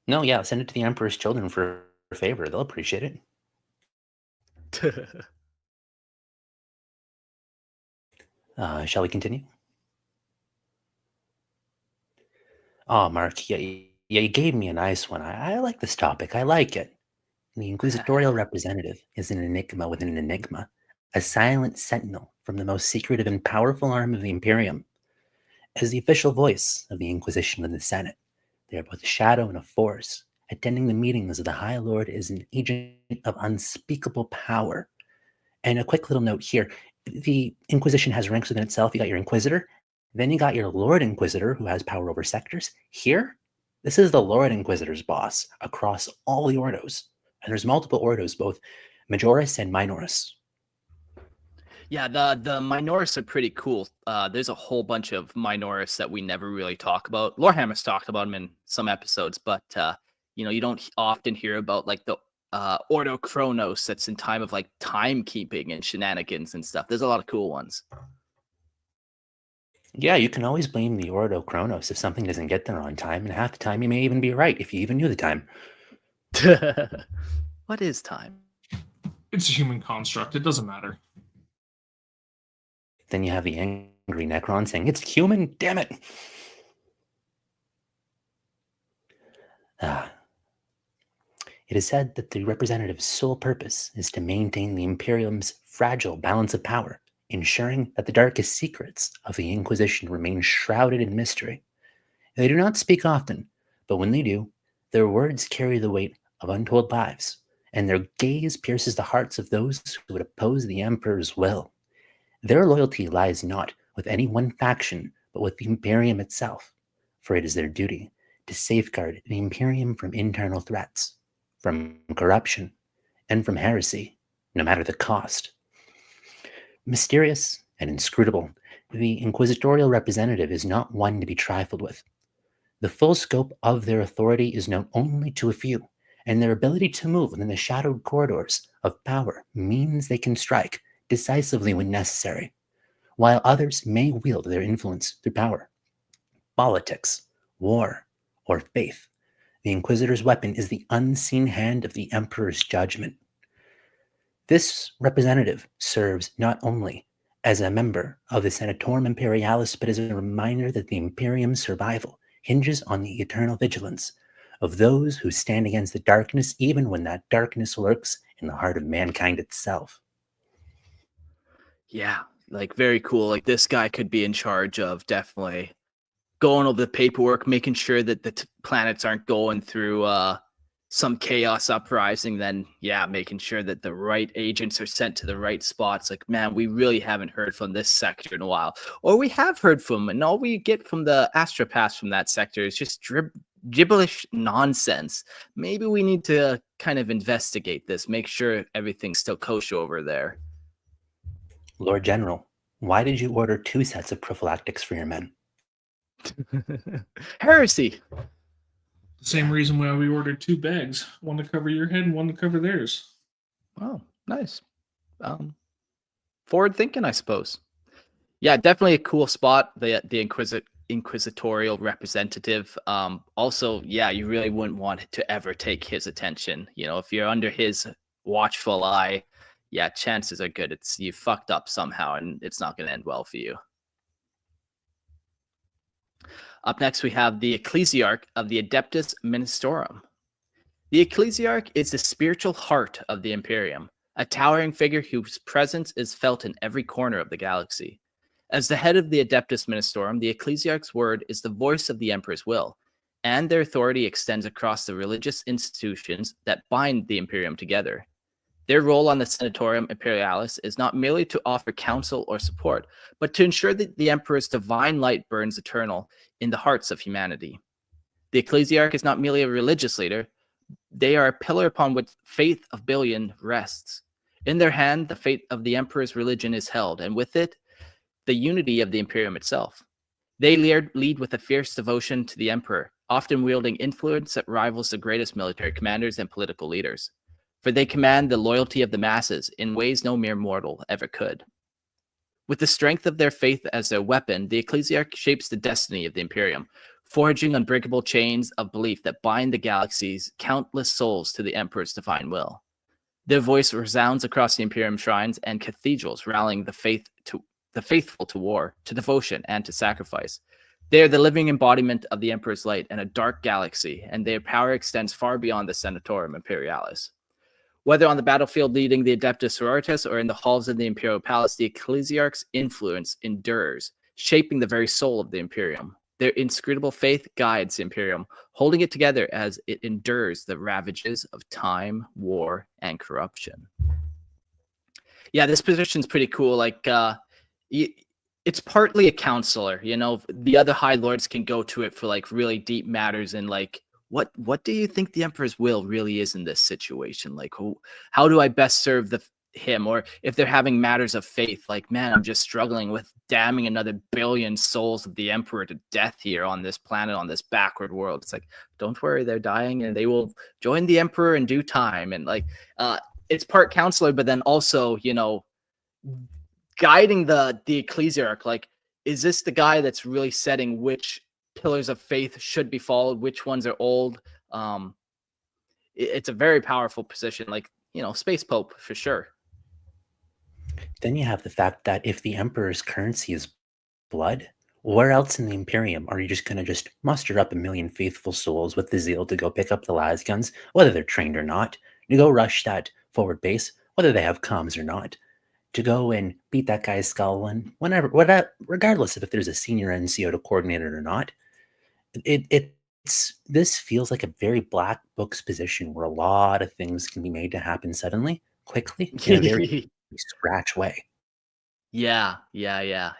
No, yeah, send it to the Emperor's children for a favor. They'll appreciate it. Shall we continue? Oh, Mark, yeah, you gave me a nice one. I like this topic. I like it. The inquisitorial representative is an enigma within an enigma, a silent sentinel from the most secretive and powerful arm of the Imperium. As the official voice of the Inquisition and the Senate, they are both a shadow and a force. Attending the meetings of the High Lord is an agent of unspeakable power. And a quick little note here, the Inquisition has ranks within itself. You got your Inquisitor, then you got your Lord Inquisitor, who has power over sectors. Here, this is the Lord Inquisitor's boss across all the Ordos. And there's multiple Ordos, both Majoris and Minoris. Yeah, the Minoris are pretty cool. There's a whole bunch of Minoris that we never really talk about. Lorehammer's talked about them in some episodes, but you don't often hear about like the Ordo Chronos that's in time of like timekeeping and shenanigans and stuff. There's a lot of cool ones. Yeah, you can always blame the Ordo Chronos if something doesn't get there on time, and half the time you may even be right if you even knew the time. What is time? It's a human construct. It doesn't matter. Then you have the angry Necron saying, "It's human, damn it!" It is said that the representative's sole purpose is to maintain the Imperium's fragile balance of power, ensuring that the darkest secrets of the Inquisition remain shrouded in mystery. They do not speak often, but when they do, their words carry the weight of untold lives, and their gaze pierces the hearts of those who would oppose the Emperor's will. Their loyalty lies not with any one faction, but with the Imperium itself, for it is their duty to safeguard the Imperium from internal threats, from corruption, and from heresy, no matter the cost. Mysterious and inscrutable, the inquisitorial representative is not one to be trifled with. The full scope of their authority is known only to a few, and their ability to move within the shadowed corridors of power means they can strike decisively when necessary, while others may wield their influence through power, politics, war, or faith. The Inquisitor's weapon is the unseen hand of the Emperor's judgment. This representative serves not only as a member of the Senatorum Imperialis, but as a reminder that the Imperium's survival hinges on the eternal vigilance of those who stand against the darkness, even when that darkness lurks in the heart of mankind itself. Yeah, like very cool. Like this guy could be in charge of definitely going over the paperwork, making sure that the planets aren't going through some chaos uprising. Then, yeah, making sure that the right agents are sent to the right spots. Like, man, we really haven't heard from this sector in a while. Or we have heard from them, and all we get from the astropaths from that sector is just gibberish nonsense. Maybe we need to kind of investigate this, make sure everything's still kosher over there. Lord General, why did you order 2 sets of prophylactics for your men? Heresy. The same reason why we ordered 2 bags, one to cover your head and one to cover theirs. Oh, nice. Forward thinking, I suppose. Yeah, definitely a cool spot. The inquisitorial representative. Also, yeah, you really wouldn't want to ever take his attention. If you're under his watchful eye, yeah, chances are good you fucked up somehow, and it's not going to end well for you. Up next, we have the Ecclesiarch of the Adeptus Mechanicus. The Ecclesiarch is the spiritual heart of the Imperium, a towering figure whose presence is felt in every corner of the galaxy. As the head of the Adeptus Mechanicus, the Ecclesiarch's word is the voice of the Emperor's will, and their authority extends across the religious institutions that bind the Imperium together. Their role on the Senatorum Imperialis is not merely to offer counsel or support, but to ensure that the Emperor's divine light burns eternal in the hearts of humanity. The Ecclesiarch is not merely a religious leader. They are a pillar upon which faith of billion rests. In their hand, the fate of the Emperor's religion is held, and with it, the unity of the Imperium itself. They lead with a fierce devotion to the Emperor, often wielding influence that rivals the greatest military commanders and political leaders. For they command the loyalty of the masses in ways no mere mortal ever could. With the strength of their faith as their weapon, the Ecclesiarch shapes the destiny of the Imperium, forging unbreakable chains of belief that bind the galaxy's countless souls to the Emperor's divine will. Their voice resounds across the Imperium shrines and cathedrals, rallying the faithful to war, to devotion, and to sacrifice. They are the living embodiment of the Emperor's light in a dark galaxy, and their power extends far beyond the Senatorum Imperialis. Whether on the battlefield leading the Adeptus Sororitas or in the halls of the Imperial Palace, the Ecclesiarch's influence endures, shaping the very soul of the Imperium. Their inscrutable faith guides the Imperium, holding it together as it endures the ravages of time, war, and corruption. Yeah, this position's pretty cool. Like, it's partly a counselor. You know, the other High Lords can go to it for like really deep matters and like, what do you think the Emperor's will really is in this situation? Like, how do I best serve him? Or if they're having matters of faith, like, man, I'm just struggling with damning another billion souls of the Emperor to death here on this planet, on this backward world. It's like, don't worry, they're dying and they will join the Emperor in due time. And like, it's part counselor, but then also, you know, guiding the ecclesiarch. Like, is this the guy that's really setting which pillars of faith should be followed, which ones are old? It's a very powerful position, like, you know, space pope for sure. Then you have the fact that if the Emperor's currency is blood, where else in the Imperium are you just going to just muster up a million faithful souls with the zeal to go pick up the las guns, whether they're trained or not, to go rush that forward base, whether they have comms or not, to go and beat that guy's skull, and whatever, regardless of if there's a senior NCO to coordinate it or not. This feels like a very black book's position where a lot of things can be made to happen suddenly, quickly, in a very scratch way. Yeah,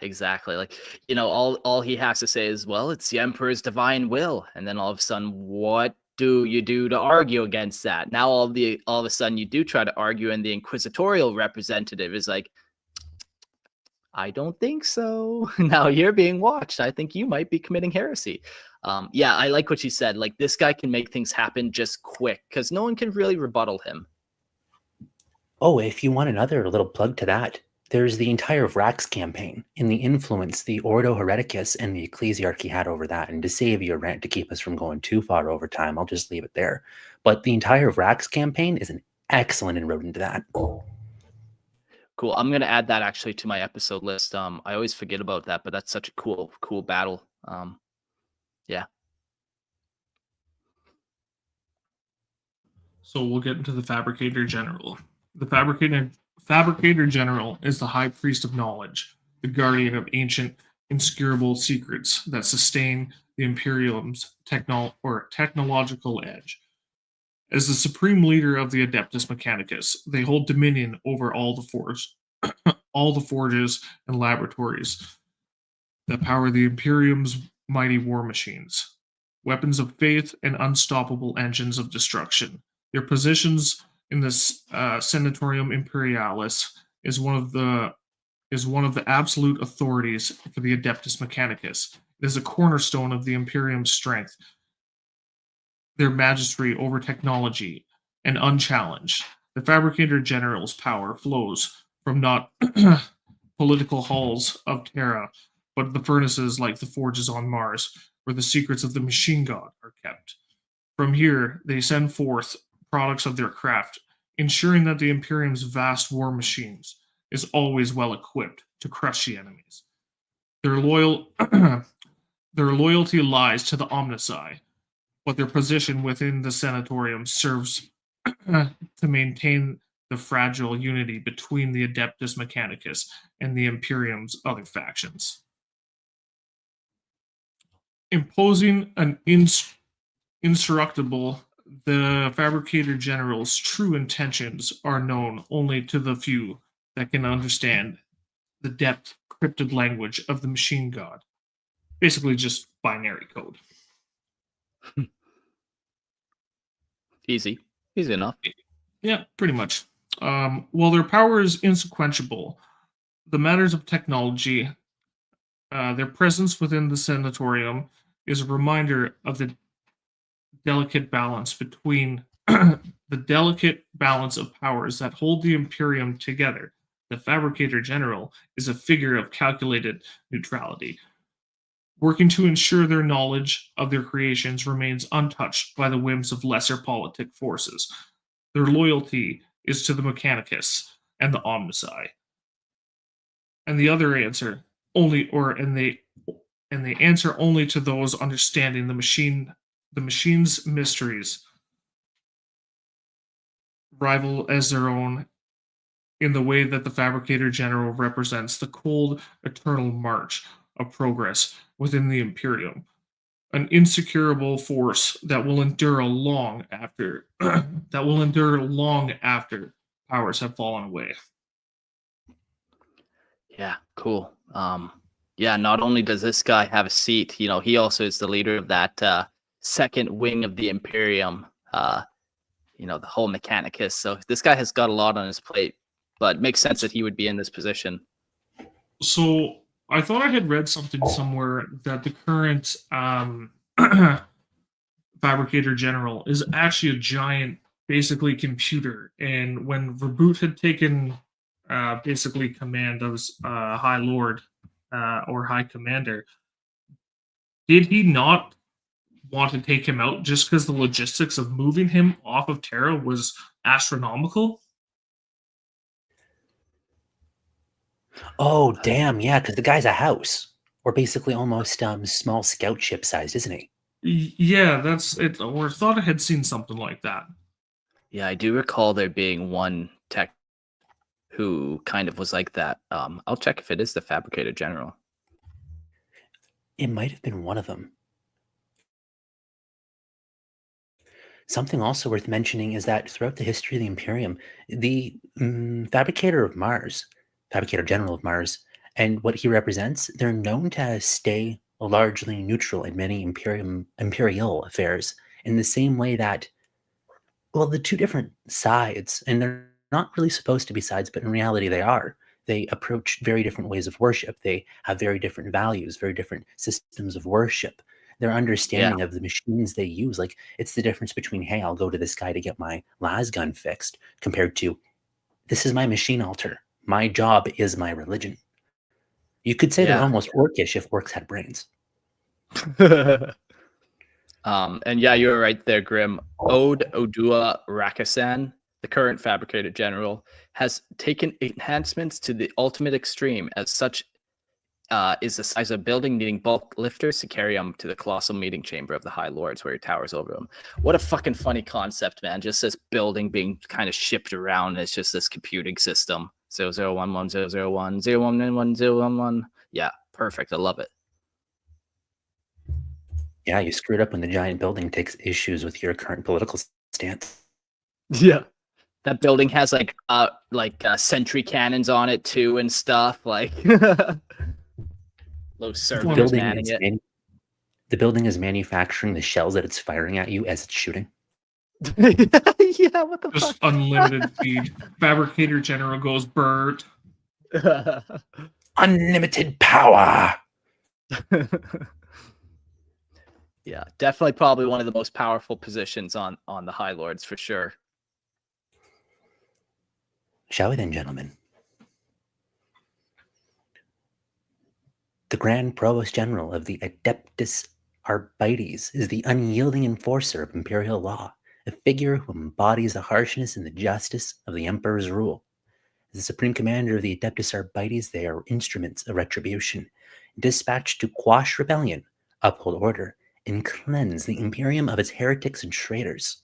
exactly. Like, you know, all he has to say is, well, it's the Emperor's divine will. And then all of a sudden, what do you do to argue against that? Now all of a sudden you do try to argue, and the inquisitorial representative is like, I don't think so. Now you're being watched. I think you might be committing heresy. Yeah, I like what you said. Like, this guy can make things happen just quick because no one can really rebuttal him. Oh, if you want another little plug to that, there's the entire Vrax campaign and the influence the Ordo Hereticus and the Ecclesiarchy had over that. And to save you a rant to keep us from going too far over time, I'll just leave it there. But the entire Vrax campaign is an excellent inroad into that. Cool. I'm gonna add that actually to my episode list. I always forget about that, but that's such a cool battle. Yeah. So we'll get into the Fabricator General. The Fabricator General is the High Priest of Knowledge, the guardian of ancient, inscrutable secrets that sustain the Imperium's technological edge. As the supreme leader of the Adeptus Mechanicus, they hold dominion over all the forges and laboratories that power the Imperium's mighty war machines, weapons of faith and unstoppable engines of destruction. Their positions in this Senatorium Imperialis is one of the absolute authorities for the Adeptus Mechanicus. It is a cornerstone of the Imperium's strength, their mastery over technology, and unchallenged. The Fabricator General's power flows from not political halls of Terra, but the furnaces like the forges on Mars, where the secrets of the machine god are kept. From here, they send forth products of their craft, ensuring that the Imperium's vast war machines is always well equipped to crush the enemies. Their loyalty lies to the Omnici, but their position within the Senatorium serves to maintain the fragile unity between the Adeptus Mechanicus and the Imperium's other factions. Imposing an insurrectable, the Fabricator General's true intentions are known only to the few that can understand the depth cryptid language of the machine god. Basically just binary code. Easy enough. Yeah, pretty much. While their power is insequential, the matters of technology, their presence within the Senatorium is a reminder of the delicate balance between the delicate balance of powers that hold the Imperium together. The Fabricator General is a figure of calculated neutrality, working to ensure their knowledge of their creations remains untouched by the whims of lesser politic forces. Their loyalty is to the Mechanicus and the Omnici. And the other answer they answer only to those understanding the machine's mysteries, rival as their own in the way that the Fabricator General represents the cold, eternal march of progress within the Imperium, an insecurable force that will endure long after powers have fallen away. Yeah, cool. Yeah, not only does this guy have a seat, he also is the leader of that second wing of the Imperium, the whole Mechanicus. So this guy has got a lot on his plate, but it makes sense that he would be in this position. So I thought I had read something somewhere that the current fabricator general is actually a giant, basically computer. And when Verboot had taken basically command of High Lord or High Commander, did he not want to take him out just because the logistics of moving him off of Terra was astronomical? Oh, damn, yeah, because the guy's a house, or basically almost small scout ship sized, isn't he? Yeah, that's it. Or thought I had seen something like that. Yeah, I do recall there being one tech who kind of was like that. I'll check if it is the Fabricator General. It might have been one of them. Something also worth mentioning is that throughout the history of the Imperium, the Fabricator of Mars, Fabricator General of Mars, and what he represents, they're known to stay largely neutral in many imperial affairs, in the same way that, well, the two different sides, and they're not really supposed to be sides, but in reality they are. They approach very different ways of worship. They have very different values, very different systems of worship. Their understanding of the machines they use, like it's the difference between, hey, I'll go to this guy to get my las gun fixed, compared to, this is my machine altar. My job is my religion. You could say they're Yeah. almost orcish if orcs had brains. And yeah, you were right there, Grim. Ode Odua Rakasan, the current Fabricator General, has taken enhancements to the ultimate extreme. As such, is the size of a building needing bulk lifters to carry them to the colossal meeting chamber of the High Lords, where he towers over them. What a fucking funny concept, man. Just this building being kind of shipped around. It's just this computing system. 0011001, 0111011. Yeah, perfect. I love it. Yeah, you screwed up when the giant building takes issues with your current political stance. Yeah. That building has like sentry cannons on it too and stuff. Like low servers manning it. The building is manufacturing the shells that it's firing at you as it's shooting. Yeah, what the Just fuck? unlimited feed. Fabricator General goes Bert. Unlimited power. Yeah, definitely probably one of the most powerful positions on the High Lords for sure. Shall we then, gentlemen? The Grand Provost General of the Adeptus Arbites is the unyielding enforcer of imperial law, a figure who embodies the harshness and the justice of the Emperor's rule. As the Supreme Commander of the Adeptus Arbites, they are instruments of retribution, dispatched to quash rebellion, uphold order, and cleanse the Imperium of its heretics and traitors.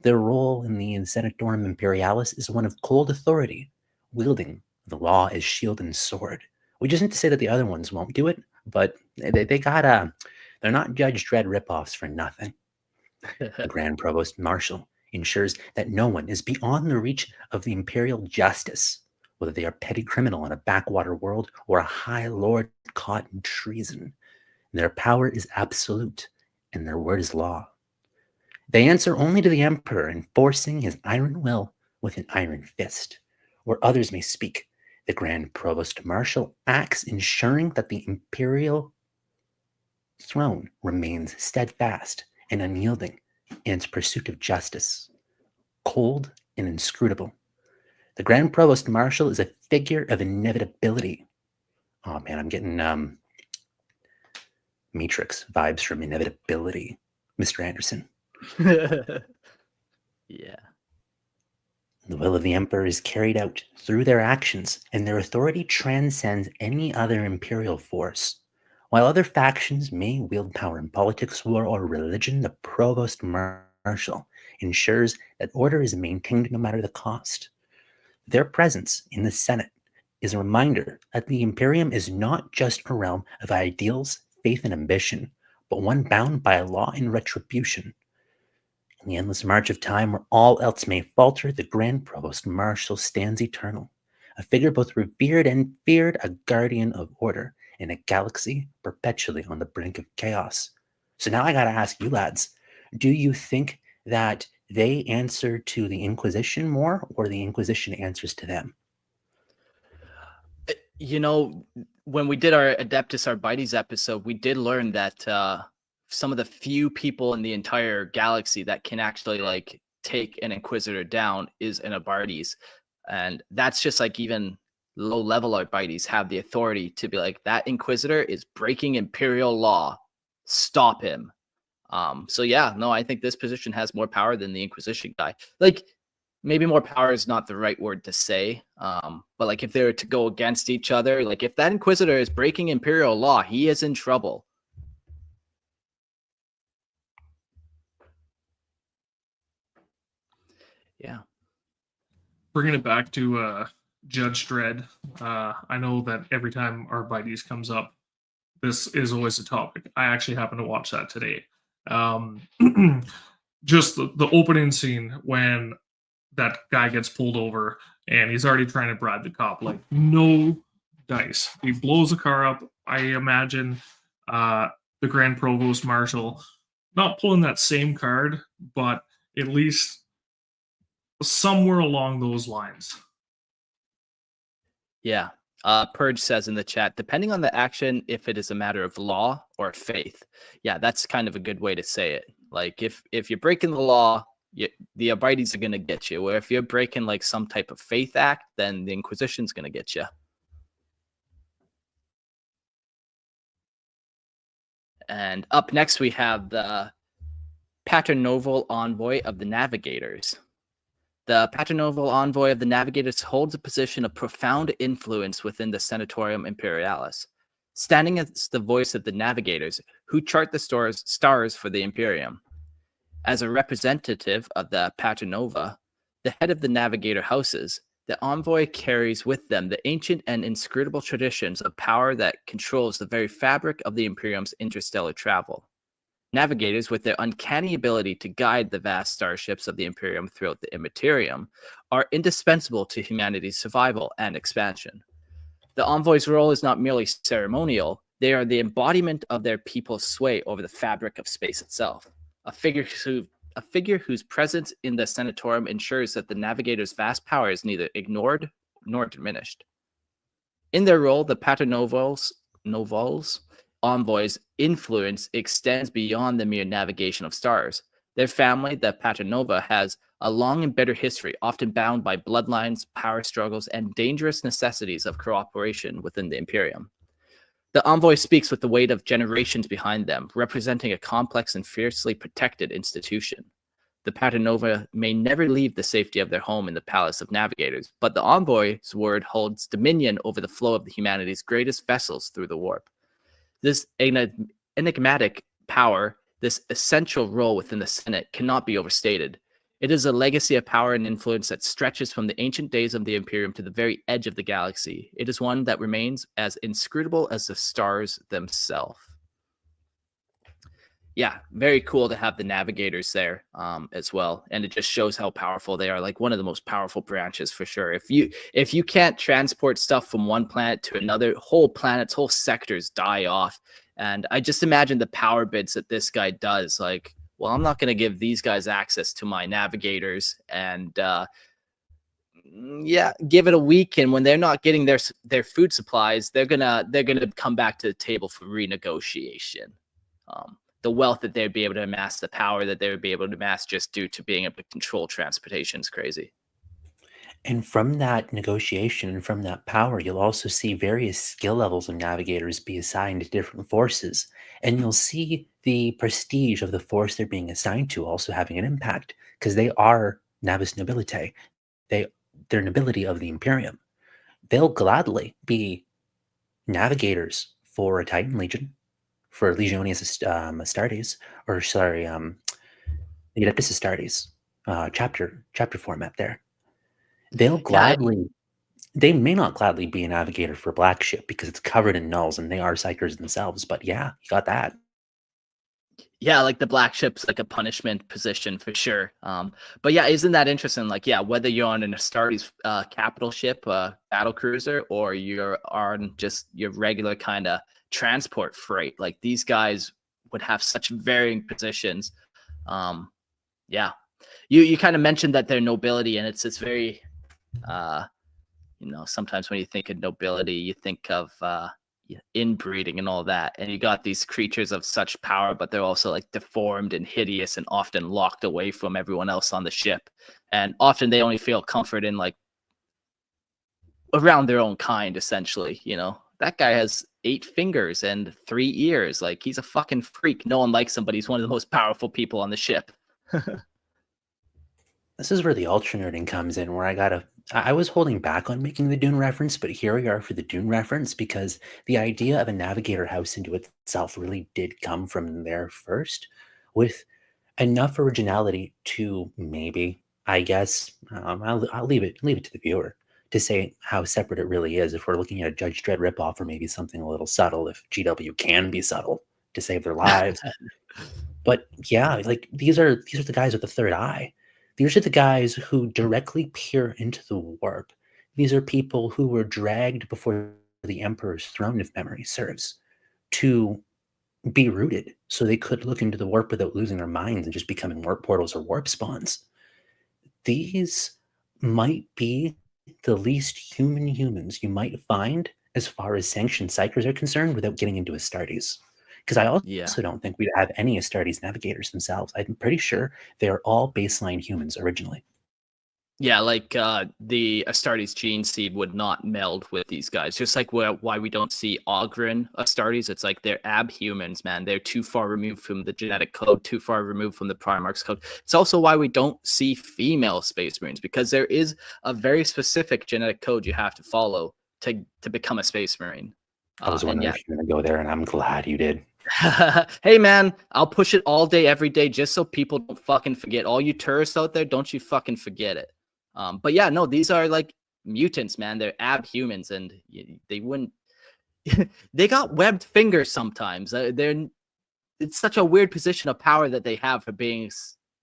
Their role in the Senatorum Imperialis is one of cold authority, wielding the law as shield and sword. Which isn't to say that the other ones won't do it, but they got they're not Judge Dredd ripoffs for nothing. The Grand Provost Marshal ensures that no one is beyond the reach of the imperial justice, whether they are petty criminal in a backwater world or a high lord caught in treason. Their power is absolute, and their word is law. They answer only to the Emperor, enforcing his iron will with an iron fist. Where others may speak, the Grand Provost Marshal acts ensuring that the imperial throne remains steadfast and unyielding in its pursuit of justice, cold and inscrutable. The Grand Provost Marshal is a figure of inevitability. Oh man, I'm getting Matrix vibes from inevitability, Mr. Anderson. Yeah. The will of the Emperor is carried out through their actions, and their authority transcends any other imperial force. While other factions may wield power in politics, war, or religion, the Provost Marshal ensures that order is maintained no matter the cost. Their presence in the Senate is a reminder that the Imperium is not just a realm of ideals, faith, and ambition, but one bound by law and retribution. In the endless march of time where all else may falter, the Grand Provost Marshal stands eternal, a figure both revered and feared, a guardian of order in a galaxy perpetually on the brink of chaos. So now I gotta ask you lads, do you think that they answer to the Inquisition more, or the Inquisition answers to them? You know, when we did our Adeptus Arbites episode, we did learn that some of the few people in the entire galaxy that can actually like take an Inquisitor down is an Arbites, and that's just like even low level Arbites have the authority to be like, that Inquisitor is breaking Imperial law, stop him. So yeah, no, I think this position has more power than the Inquisition guy. Like, maybe more power is not the right word to say. But like if they were to go against each other, like if that Inquisitor is breaking Imperial law, he is in trouble. Yeah. Bringing it back to Judge Dredd, I know that every time Arbites comes up, this is always a topic. I actually happened to watch that today. Just the opening scene when that guy gets pulled over and he's already trying to bribe the cop, like no dice. He blows the car up. I imagine the Grand Provost Marshal not pulling that same card, but at least somewhere along those lines. Yeah. Purge says in the chat, depending on the action, if it is a matter of law or faith. Yeah, that's kind of a good way to say it. Like if you're breaking the law, the Arbites are going to get you. Where if you're breaking like some type of faith act, then the Inquisition's going to get you. And up next, we have the Paternoval Envoy of the Navigators. The Paternoval Envoy of the Navigators holds a position of profound influence within the Senatorium Imperialis, standing as the voice of the Navigators, who chart the stars for the Imperium. As a representative of the Paternova, the head of the Navigator houses, the envoy carries with them the ancient and inscrutable traditions of power that controls the very fabric of the Imperium's interstellar travel. Navigators, with their uncanny ability to guide the vast starships of the Imperium throughout the immaterium, are indispensable to humanity's survival and expansion. The envoy's role is not merely ceremonial, they are the embodiment of their people's sway over the fabric of space itself. A figure whose presence in the Senatorium ensures that the Navigator's vast power is neither ignored nor diminished. In their role, the Paternovals envoys' influence extends beyond the mere navigation of stars. Their family, the Paternova, has a long and bitter history, often bound by bloodlines, power struggles, and dangerous necessities of cooperation within the Imperium. The envoy speaks with the weight of generations behind them, representing a complex and fiercely protected institution. The Paternova may never leave the safety of their home in the Palace of Navigators, but the envoy's word holds dominion over the flow of humanity's greatest vessels through the warp. This enigmatic power, this essential role within the Senate, cannot be overstated. It is a legacy of power and influence that stretches from the ancient days of the Imperium to the very edge of the galaxy. It is one that remains as inscrutable as the stars themselves. Yeah, very cool to have the Navigators there as well, and it just shows how powerful they are. Like one of the most powerful branches for sure. If you can't transport stuff from one planet to another, whole planets, whole sectors die off. And I just imagine the power bids that this guy does. Like, well, I'm not going to give these guys access to my Navigators, and yeah, give it a week, and when they're not getting their food supplies, they're gonna come back to the table for renegotiation. The wealth that they'd be able to amass, the power that they would be able to amass just due to being able to control transportation is crazy. And from that negotiation and from that power, you'll also see various skill levels of navigators be assigned to different forces. And you'll see the prestige of the force they're being assigned to also having an impact, because they are Navis Nobilitae. They're nobility of the Imperium. They'll gladly be navigators for a Titan Legion, for Legiones Astartes, or sorry, the Adeptus Astartes chapter format there. They'll gladly, they may not gladly be a navigator for Black Ship because it's covered in nulls and they are psychers themselves, but yeah, you got that. Yeah, like the black ship's like a punishment position for sure. But yeah, isn't that interesting? Like, yeah, whether you're on an Astartes capital ship, battle cruiser, or you're on just your regular kind of transport freight, like these guys would have such varying positions. Um, yeah, you kind of mentioned that they're nobility, and it's very, uh, sometimes when you think of nobility, you think of inbreeding and all that, and you got these creatures of such power, but they're also like deformed and hideous and often locked away from everyone else on the ship, and often they only feel comfort in like around their own kind, essentially. That guy has 8 fingers and 3 ears, like he's a fucking freak. No one likes him, but he's one of the most powerful people on the ship. This is where the ultra nerding comes in, where I was holding back on making the Dune reference, but here we are for the Dune reference, because the idea of a navigator house into itself really did come from there first, with enough originality to maybe, I guess, I'll leave it to the viewer to say how separate it really is, if we're looking at a Judge Dredd ripoff, or maybe something a little subtle, if GW can be subtle to save their lives. But yeah, like these are the guys with the third eye. These are the guys who directly peer into the warp. These are people who were dragged before the Emperor's throne, if memory serves, to be rooted so they could look into the warp without losing their minds and just becoming warp portals or warp spawns. These might be the least human humans you might find as far as sanctioned psychers are concerned, without getting into Astartes. Because I also don't think we'd have any Astartes navigators themselves. I'm pretty sure they are all baseline humans originally. Yeah, like the Astartes gene seed would not meld with these guys. Just like why we don't see Ogren Astartes. It's like they're abhumans, man. They're too far removed from the genetic code, too far removed from the Primarch's code. It's also why we don't see female Space Marines, because there is a very specific genetic code you have to follow to become a Space Marine. I was wondering if you were going to go there, and I'm glad you did. Hey, man, I'll push it all day, every day, just so people don't fucking forget. All you tourists out there, don't you fucking forget it. But yeah, no, these are like mutants, man. They're abhumans, and they wouldn't. They got webbed fingers sometimes. It's such a weird position of power that they have for being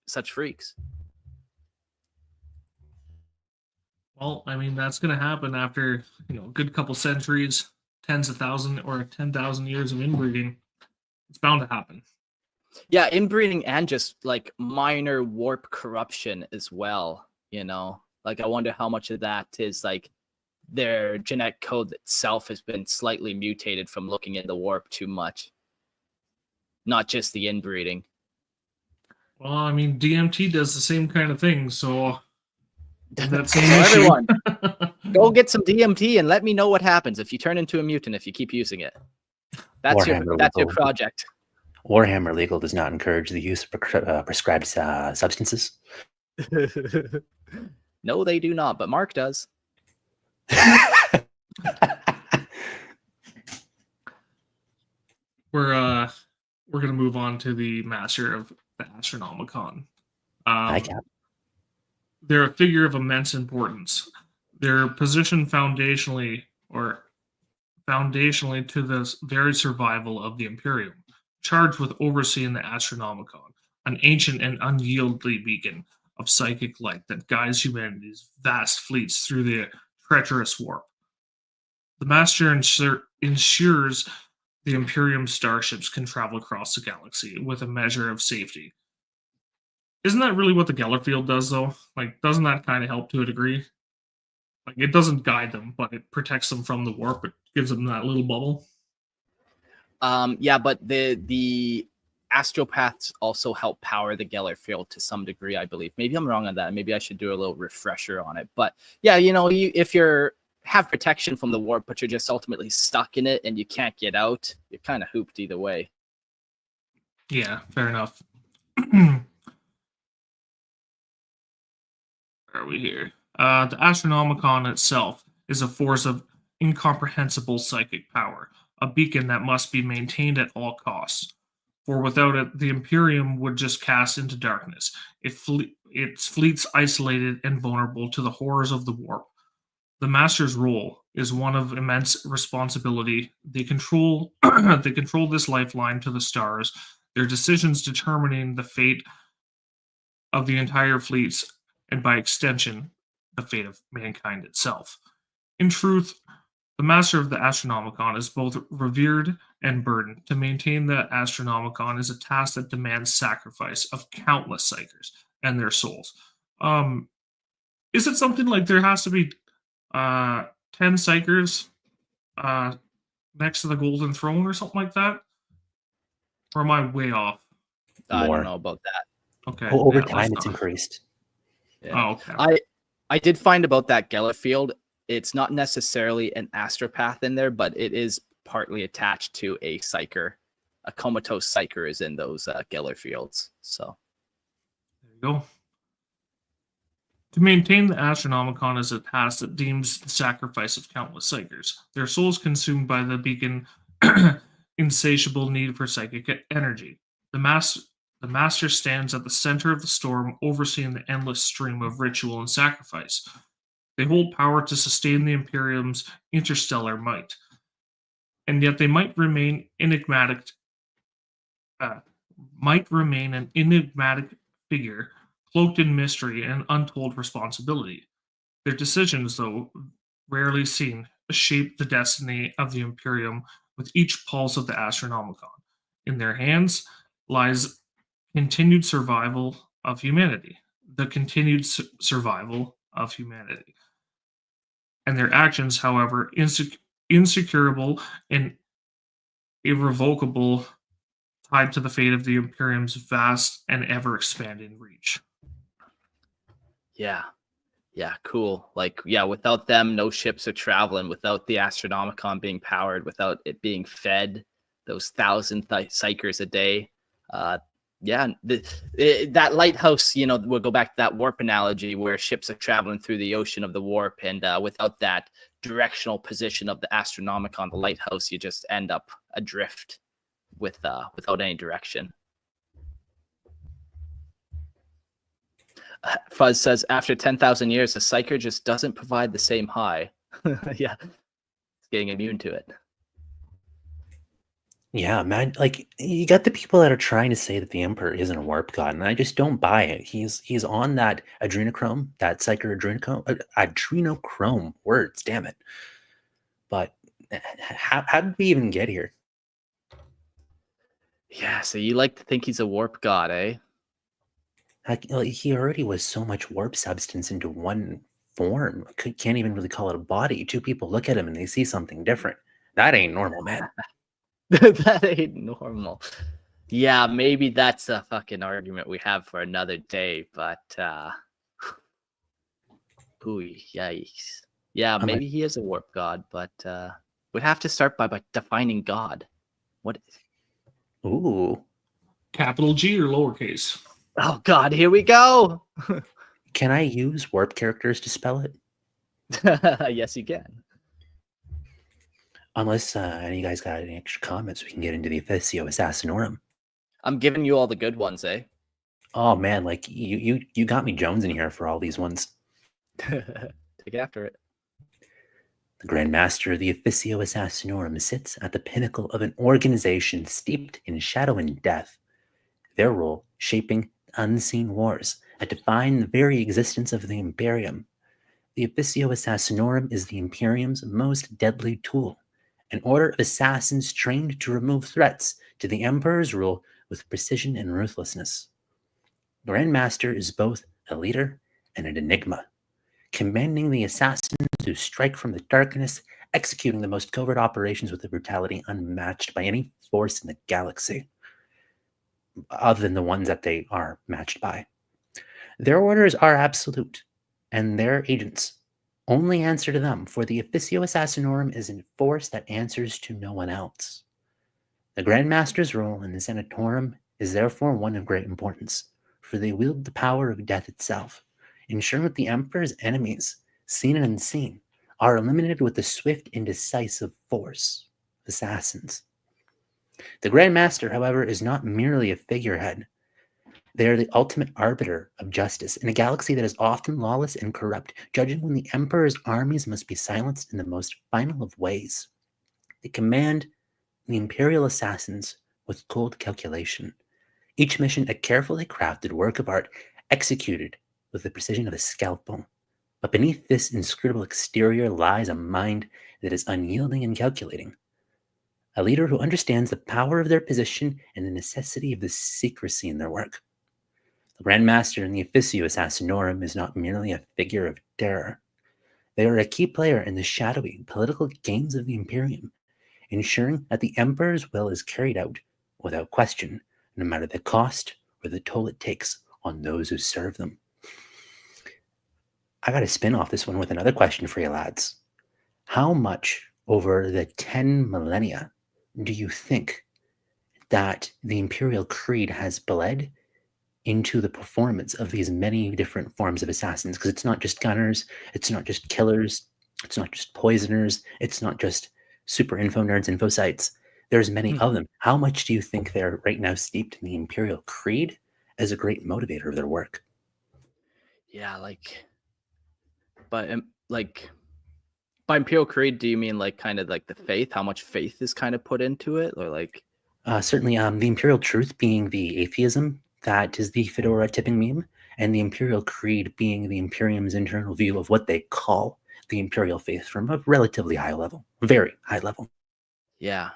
such freaks. Well, I mean, that's going to happen after a good couple centuries, tens of thousands or 10,000 years of inbreeding. It's bound to happen. Yeah, inbreeding and just like minor warp corruption as well. Like I wonder how much of that is like their genetic code itself has been slightly mutated from looking in the warp too much, not just the inbreeding. Well, I mean, DMT does the same kind of thing, so that's so everyone, go get some DMT and let me know what happens if you turn into a mutant if you keep using it. That's your project. Warhammer Legal does not encourage the use of prescribed substances. No, they do not, but Mark does. We're gonna move on to the Master of the Astronomicon. Hi, Cap. They're a figure of immense importance. They're positioned foundationally to the very survival of the Imperium, charged with overseeing the Astronomicon, an ancient and unyieldly beacon of psychic light that guides humanity's vast fleets through the treacherous warp. The Master ensures the Imperium starships can travel across the galaxy with a measure of safety. Isn't that really what the Gellerfield does, though? Like, doesn't that kind of help to a degree? Like, it doesn't guide them, but it protects them from the warp. It gives them that little bubble. Yeah, but the astropaths also help power the Geller field to some degree, I believe. Maybe I'm wrong on that. Maybe I should do a little refresher on it. But yeah, if you're have protection from the warp, but you're just ultimately stuck in it and you can't get out, you're kind of hooped either way. Yeah, fair enough. Where are we here? The Astronomicon itself is a force of incomprehensible psychic power, a beacon that must be maintained at all costs. For without it, the Imperium would just cast into darkness, its fleets isolated and vulnerable to the horrors of the warp. The Master's role is one of immense responsibility. They control this lifeline to the stars their decisions determining the fate of the entire fleets and by extension, the fate of mankind itself. In truth, the master of the Astronomicon is both revered and burdened. To maintain the Astronomicon is a task that demands sacrifice of countless psychers and their souls. Is it something like there has to be 10 psychers next to the golden throne or something like that? Or am I way off? I More. don't know about that. Okay. Over yeah, time, it's increased. Yeah. Oh, okay. I did find about that Geller field. It's not necessarily an astropath in there, but it is partly attached to a psyker. A comatose psyker is in those Geller fields. So There you go. To maintain the Astronomicon is a task that deems the sacrifice of countless psychers, their souls consumed by the beacon insatiable need for psychic energy. The master stands at the center of the storm, overseeing the endless stream of ritual and sacrifice. They hold power to sustain the Imperium's interstellar might, and yet they might remain enigmatic. An enigmatic figure, cloaked in mystery and untold responsibility. Their decisions, though rarely seen, shape the destiny of the Imperium with each pulse of the Astronomicon. In their hands lies continued survival of humanity, the continued survival of humanity. And their actions, however, insecurable and irrevocable, tied to the fate of the Imperium's vast and ever-expanding reach. yeah. Yeah, cool. Like, yeah, without them, no ships are traveling. Without the Astronomicon being powered, without it being fed, those 1,000 psychers a day. That lighthouse, we'll go back to that warp analogy where ships are traveling through the ocean of the warp, and without that directional position of the Astronomicon, the lighthouse, you just end up adrift without any direction. Fuzz says, after 10,000 years, the psyker just doesn't provide the same high. Yeah, it's getting immune to it. Yeah, man. Like, you got the people that are trying to say that the Emperor isn't a warp god, and I just don't buy it. He's on that adrenochrome, that psyker adrenochrome words. Damn it! But how did we even get here? Yeah, so you like to think he's a warp god, eh? Like, he already was so much warp substance into one form. Can't even really call it a body. Two people look at him and they see something different. That ain't normal, man. That ain't normal. Yeah, maybe that's a fucking argument we have for another day, but ooh, yikes. Yeah, maybe he is a warp god, but we'd have to start by defining God. What is it? Ooh. Capital G or lowercase? Oh god, here we go. Can I use warp characters to spell it? Yes, you can. Unless any of you guys got any extra comments, we can get into the Officio Assassinorum. I'm giving you all the good ones, eh? Oh man, like you got me Jones in here for all these ones. Take after it. The Grand Master of the Officio Assassinorum sits at the pinnacle of an organization steeped in shadow and death. Their role shaping unseen wars that define the very existence of the Imperium. The Officio Assassinorum is the Imperium's most deadly tool, an order of assassins trained to remove threats to the Emperor's rule with precision and ruthlessness. Grand Master is both a leader and an enigma, commanding the assassins who strike from the darkness, executing the most covert operations with a brutality unmatched by any force in the galaxy, other than the ones that they are matched by. Their orders are absolute, and their agents only answer to them, for the Officio Assassinorum is a force that answers to no one else. The Grand Master's role in the Senatorum is therefore one of great importance, for they wield the power of death itself, ensuring that the Emperor's enemies, seen and unseen, are eliminated with the swift and decisive force of assassins. The Grand Master, however, is not merely a figurehead. They are the ultimate arbiter of justice in a galaxy that is often lawless and corrupt, judging when the Emperor's armies must be silenced in the most final of ways. They command the Imperial assassins with cold calculation, Each mission a carefully crafted work of art executed with the precision of a scalpel. But beneath this inscrutable exterior lies a mind that is unyielding and calculating. A leader who understands the power of their position and the necessity of the secrecy in their work. The Grand Master in the Officio Assassinorum is not merely a figure of terror. They are a key player in the shadowy political games of the Imperium, ensuring that the Emperor's will is carried out without question, no matter the cost or the toll it takes on those who serve them. I got to spin off this one with another question for you lads. How much over the 10 millennia do you think that the Imperial Creed has bled into the performance of these many different forms of assassins? Because it's not just gunners, it's not just killers, it's not just poisoners, it's not just super info nerds, info sites. There's many of them. How much do you think they're right now steeped in the Imperial Creed as a great motivator of their work? Yeah, but by Imperial Creed, do you mean like kind of like the faith? How much faith is kind of put into it, or like? Certainly, the Imperial Truth being the atheism that is the fedora tipping meme, and the Imperial Creed being the Imperium's internal view of what they call the Imperial faith from a relatively high level, very high level. Yeah.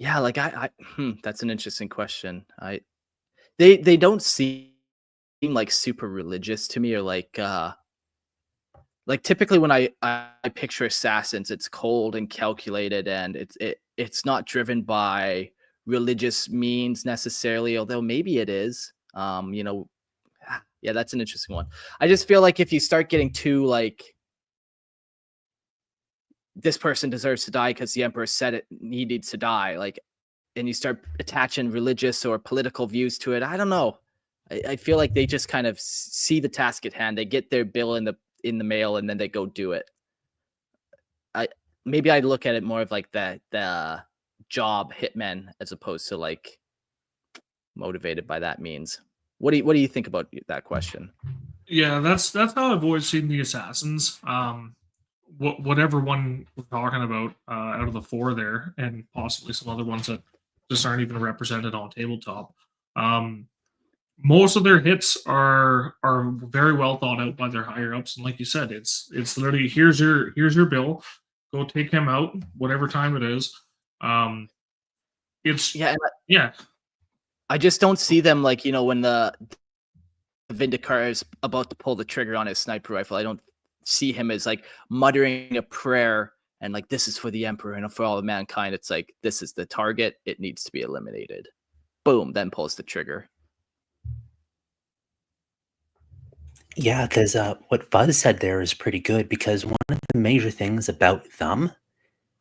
Like that's an interesting question. They don't seem like super religious to me, or like typically when I picture assassins, it's cold and calculated, and it's not driven by religious means necessarily, although maybe it is. Yeah, that's an interesting one. I just feel like if you start getting too like, this person deserves to die because the emperor said it, he needs to die, like, and you start attaching religious or political views to it, I don't know. I feel like they just kind of see the task at hand. They get their bill in the mail, and then they go do it. Maybe I'd look at it more of like the job hitmen, as opposed to like motivated by that means. What do you think about that question? Yeah, that's how I've always seen the assassins. Whatever one we're talking about out of the four there, and possibly some other ones that just aren't even represented on tabletop. Most of their hits are very well thought out by their higher ups, and like you said, it's literally here's your bill, go take him out, whatever time it is. It's yeah. I just don't see them like, when the Vindicator is about to pull the trigger on his sniper rifle. I don't see him as like muttering a prayer and like, this is for the Emperor and for all of mankind. It's like, this is the target, it needs to be eliminated. Boom, then pulls the trigger. Yeah, because what Fuzz said there is pretty good, because one of the major things about them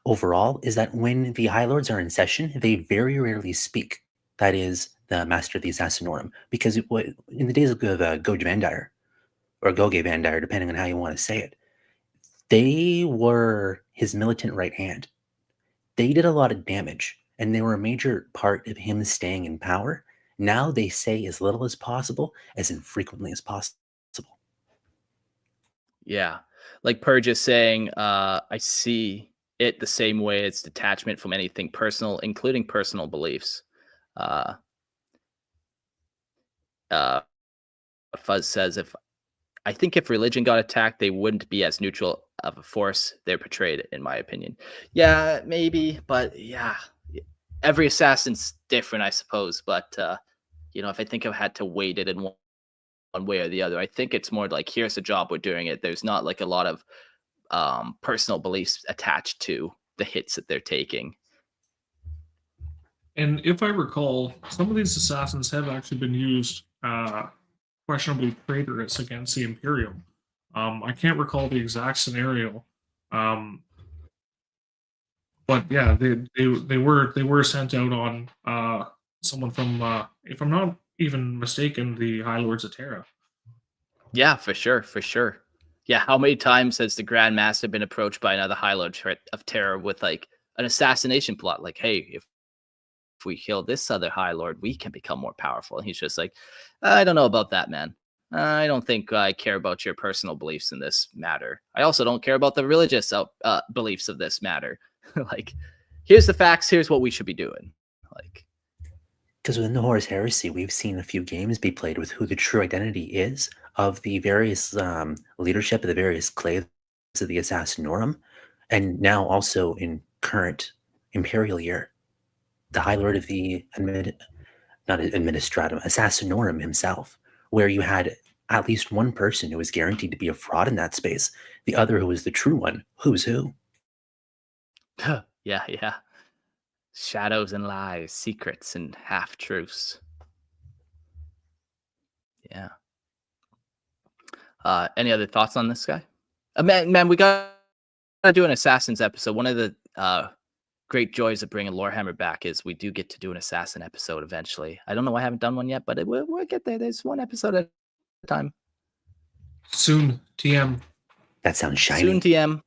overall is that when the High Lords are in session, they very rarely speak. That is the Master of the Assassinorum, because in the days of Goge Vandire, or Goge Vandire, depending on how you want to say it, they were his militant right hand. They did a lot of damage, and they were a major part of him staying in power. Now they say as little as possible, as infrequently as possible. Yeah. Like Purge is saying, I see it the same way as detachment from anything personal, including personal beliefs. Fuzz says, I think if religion got attacked, they wouldn't be as neutral of a force they're portrayed, in my opinion. Yeah, maybe, but yeah, every assassin's different, I suppose. But if I think I had to weight it in one way or the other, I think it's more like, here's the job, we're doing it. There's not like a lot of personal beliefs attached to the hits that they're taking. And if I recall, some of these assassins have actually been used questionably traitorous against the Imperium. I can't recall the exact scenario, but yeah, they were sent out on someone from, if I'm not even mistaken, the High Lords of Terra. Yeah, for sure. Yeah, how many times has the Grand Master been approached by another High Lord of Terror with like an assassination plot? Like, hey, if we kill this other High Lord, we can become more powerful. And he's just like, I don't know about that, man. I don't think I care about your personal beliefs in this matter. I also don't care about the religious beliefs of this matter. Like, here's the facts. Here's what we should be doing. Like, Because within the Horus Heresy, we've seen a few games be played with who the true identity is of the various leadership of the various clades of the Assassinorum, and now also in current Imperial year, the High Lord of the not Administratum, Assassinorum himself, where you had at least one person who was guaranteed to be a fraud in that space, the other who was the true one. Who's who? Yeah. Shadows and lies, secrets and half truths. Yeah. Any other thoughts on this guy? Man, we got to do an Assassins episode. One of the great joys of bringing Lorehammer back is we do get to do an Assassin episode eventually. I don't know why I haven't done one yet, but we'll get there. There's one episode at a time. Soon, TM. That sounds shiny. Soon, TM.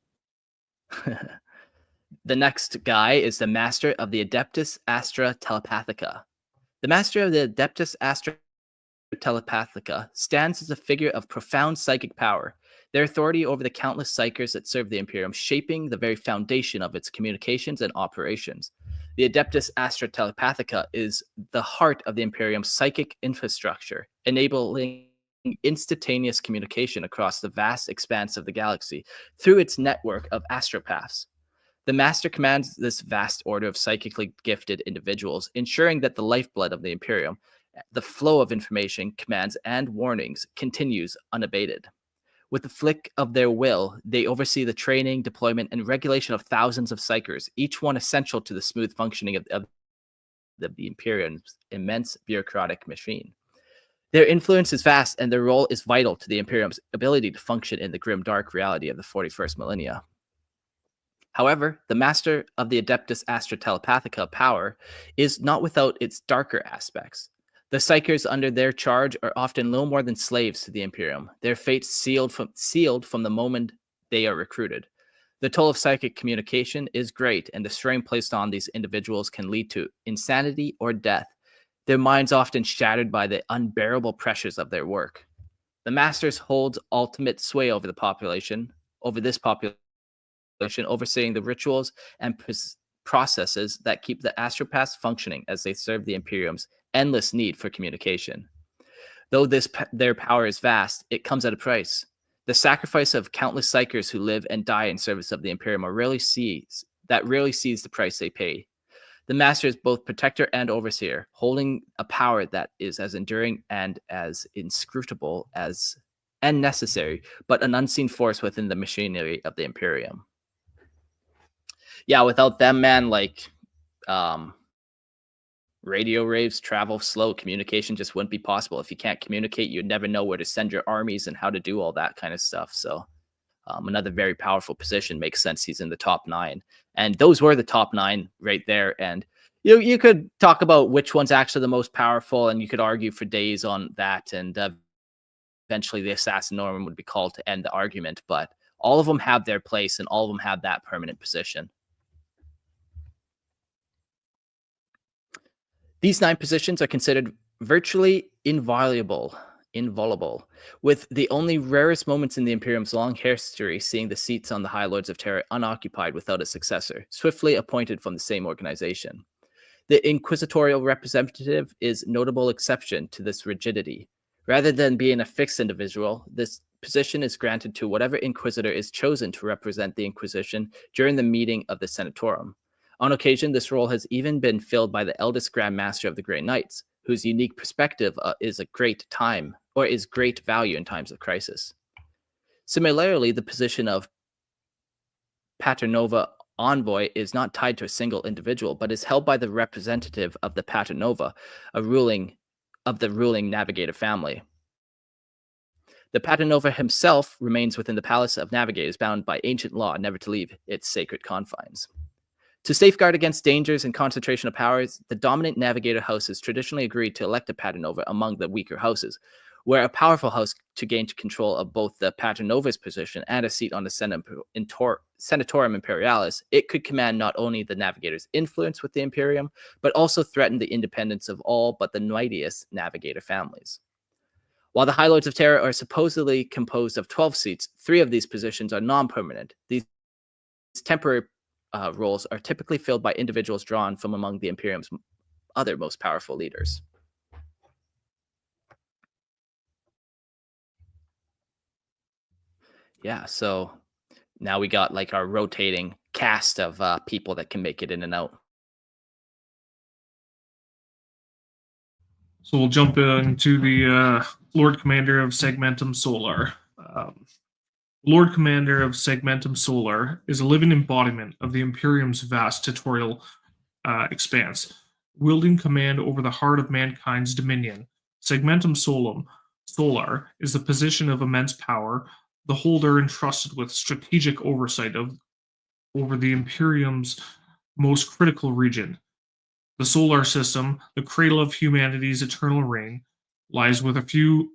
The next guy is the Master of the Adeptus Astra Telepathica. The Master of the Adeptus Astra Telepathica stands as a figure of profound psychic power, their authority over the countless psychers that serve the Imperium, shaping the very foundation of its communications and operations. The Adeptus Astra Telepathica is the heart of the Imperium's psychic infrastructure, enabling instantaneous communication across the vast expanse of the galaxy through its network of astropaths. The Master commands this vast order of psychically gifted individuals, ensuring that the lifeblood of the Imperium, the flow of information, commands, and warnings continues unabated. With the flick of their will, they oversee the training, deployment, and regulation of thousands of psychers, each one essential to the smooth functioning of the Imperium's immense bureaucratic machine. Their influence is vast, and their role is vital to the Imperium's ability to function in the grim dark reality of the 41st millennia. However, the Master of the Adeptus Astra Telepathica power is not without its darker aspects. The psychers under their charge are often no more than slaves to the Imperium, their fates sealed from the moment they are recruited. The toll of psychic communication is great, and the strain placed on these individuals can lead to insanity or death, their minds often shattered by the unbearable pressures of their work. The Masters hold ultimate sway over this population, overseeing the rituals and processes that keep the astropaths functioning as they serve the Imperium's endless need for communication. Though their power is vast, it comes at a price. The sacrifice of countless psychers who live and die in service of the Imperium rarely sees the price they pay. The Master is both protector and overseer, holding a power that is as enduring and as inscrutable as and necessary, but an unseen force within the machinery of the Imperium. Yeah, without them, man, like radio waves travel slow. Communication just wouldn't be possible. If you can't communicate, you'd never know where to send your armies and how to do all that kind of stuff. So another very powerful position. Makes sense he's in the top 9. And those were the top 9 right there. And you could talk about which one's actually the most powerful, and you could argue for days on that. And eventually the Assassinorum would be called to end the argument. But all of them have their place, and all of them have that permanent position. These 9 positions are considered virtually inviolable, with the only rarest moments in the Imperium's long history seeing the seats on the High Lords of Terra unoccupied without a successor, swiftly appointed from the same organization. The inquisitorial representative is a notable exception to this rigidity. Rather than being a fixed individual, this position is granted to whatever inquisitor is chosen to represent the Inquisition during the meeting of the Senatorum. On occasion, this role has even been filled by the eldest Grand Master of the Grey Knights, whose unique perspective is great value in times of crisis. Similarly, the position of Paternova Envoy is not tied to a single individual, but is held by the representative of the Paternova, of the ruling Navigator family. The Paternova himself remains within the Palace of Navigators, bound by ancient law never to leave its sacred confines. To safeguard against dangers and concentration of powers, the dominant Navigator house has traditionally agreed to elect a Paternova among the weaker houses, where a powerful house to gain control of both the Paternova's position and a seat on the Senatorum Imperialis, it could command not only the Navigator's influence with the Imperium, but also threaten the independence of all but the mightiest Navigator families. While the High Lords of Terra are supposedly composed of 12 seats, 3 of these positions are non-permanent. These temporary roles are typically filled by individuals drawn from among the Imperium's other most powerful leaders. Yeah, so now we got like our rotating cast of people that can make it in and out. So we'll jump into the Lord Commander of Segmentum Solar. Lord Commander of Segmentum Solar is a living embodiment of the Imperium's vast tutorial expanse, wielding command over the heart of mankind's dominion. Segmentum Solar is the position of immense power, the holder entrusted with strategic oversight over the Imperium's most critical region. The solar system, the cradle of humanity's eternal reign, lies with a few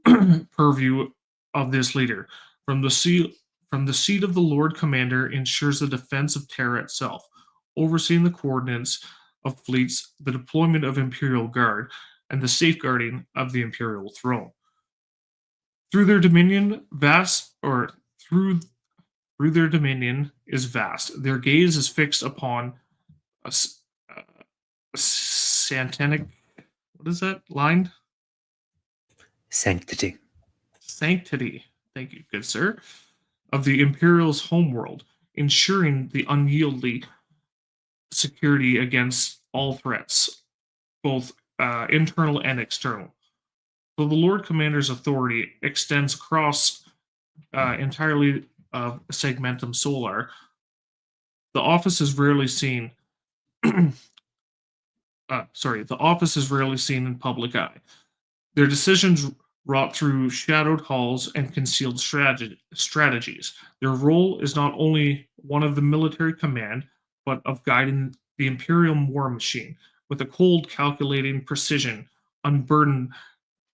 purview of this leader. From the seat of the Lord Commander ensures the defense of Terra itself, overseeing the coordinates of fleets, the deployment of Imperial Guard, and the safeguarding of the Imperial throne. Through their dominion, through their dominion is vast. Their gaze is fixed upon a satanic. What is that line? Sanctity. Sanctity. Thank you, good sir. Of the Imperial's homeworld, ensuring the unyieldly security against all threats, both internal and external. So the Lord Commander's authority extends across entirely of Segmentum Solar. The office is rarely seen. The office is rarely seen in public eye. Their decisions wrought through shadowed halls and concealed strategies. Their role is not only one of the military command, but of guiding the Imperial war machine with a cold, calculating precision, unburdened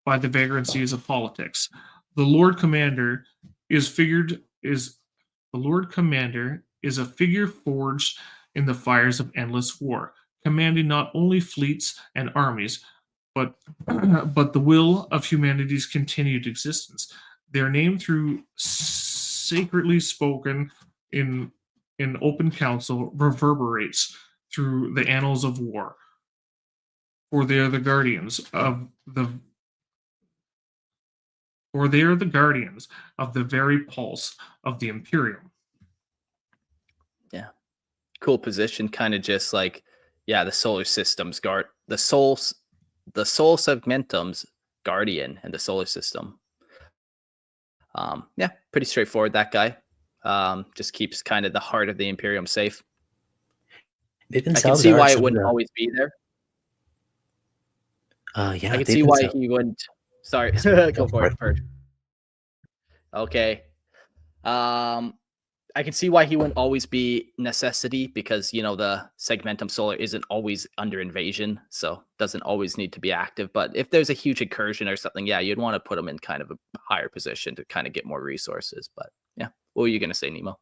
by the vagrancies of politics. The Lord Commander is a figure forged in the fires of endless war, commanding not only fleets and armies, but the will of humanity's continued existence. Their name, through sacredly spoken in open council, reverberates through the annals of war. For they are the guardians of the very pulse of the Imperium. Yeah, cool position. Kind of just like, yeah, the solar system's guard, the soul segmentum's guardian and the solar system. Yeah, pretty straightforward. That guy just keeps kind of the heart of the Imperium safe. They I can themselves see are why it some of wouldn't the always be there. yeah, I can they see why themselves. he wouldn't. Sorry, Go go for for it, Purge. Okay. I can see why he wouldn't always be necessity, because, you know, the segmentum solar isn't always under invasion, so doesn't always need to be active. But if there's a huge incursion or something, yeah, you'd want to put him in kind of a higher position to kind of get more resources. But yeah, what were you going to say, Nemo?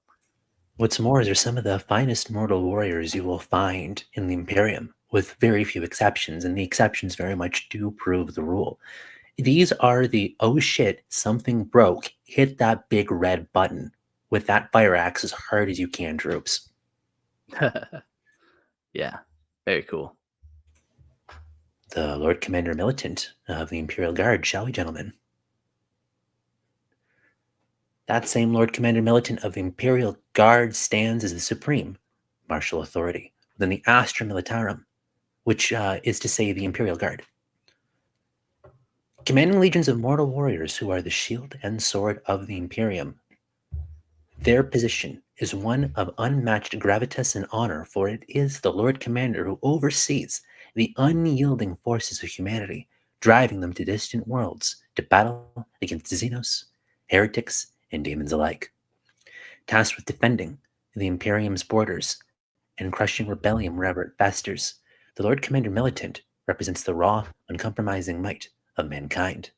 What's more is they're some of the finest mortal warriors you will find in the Imperium, with very few exceptions, and the exceptions very much do prove the rule. These are the, oh shit, something broke, hit that big red button with that fire axe as hard as you can, troops. Yeah, very cool. The Lord Commander Militant of the Imperial Guard, shall we, gentlemen? That same Lord Commander Militant of the Imperial Guard stands as the supreme martial authority within the Astra Militarum, which is to say the Imperial Guard. Commanding legions of mortal warriors who are the shield and sword of the Imperium. Their position is one of unmatched gravitas and honor, for it is the Lord Commander who oversees the unyielding forces of humanity, driving them to distant worlds to battle against Xenos, heretics, and demons alike. Tasked with defending the Imperium's borders and crushing rebellion wherever it festers, the Lord Commander Militant represents the raw, uncompromising might of mankind.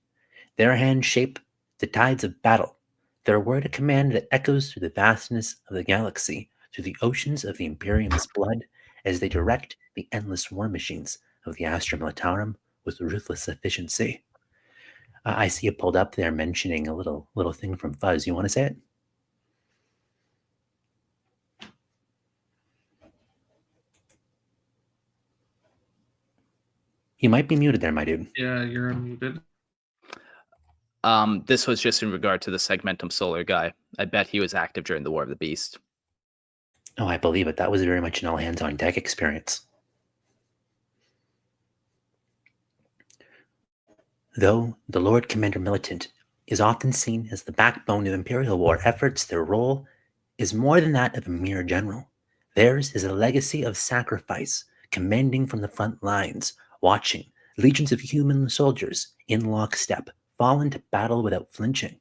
Their hands shape the tides of battle, their word a command that echoes through the vastness of the galaxy, through the oceans of the Imperium's blood, as they direct the endless war machines of the Astra Militarum with ruthless efficiency. I see it pulled up there mentioning a little thing from Fuzz. You want to say it? You might be muted there, my dude. Yeah, you're unmuted. This was just in regard to the Segmentum Solar guy. I bet he was active during the War of the Beast. Oh, I believe it. That was very much an all hands on deck experience. Though the Lord Commander Militant is often seen as the backbone of Imperial war efforts, their role is more than that of a mere general. Theirs is a legacy of sacrifice, commanding from the front lines, watching legions of human soldiers in lockstep fall into battle without flinching.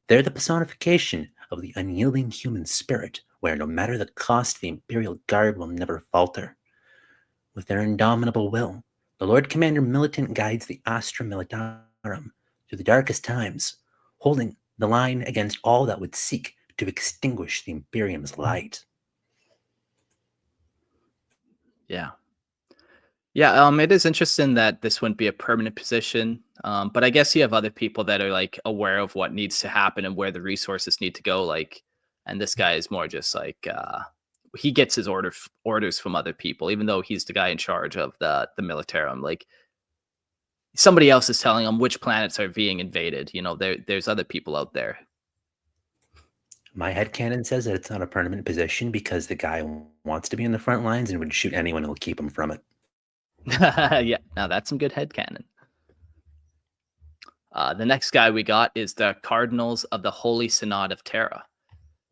They're the personification of the unyielding human spirit, where no matter the cost, the Imperial Guard will never falter. With their indomitable will, the Lord Commander Militant guides the Astra Militarum through the darkest times, holding the line against all that would seek to extinguish the Imperium's light. Yeah. Yeah, it is interesting that this wouldn't be a permanent position, but I guess you have other people that are like aware of what needs to happen and where the resources need to go. Like, and this guy is more just like he gets his orders from other people, even though he's the guy in charge of the militarum. Like, somebody else is telling him which planets are being invaded. You know, there's other people out there. My headcanon says that it's not a permanent position because the guy wants to be in the front lines and would shoot anyone who'll keep him from it. Yeah, now that's some good headcanon. The next guy we got is the Cardinals of the Holy Synod of Terra.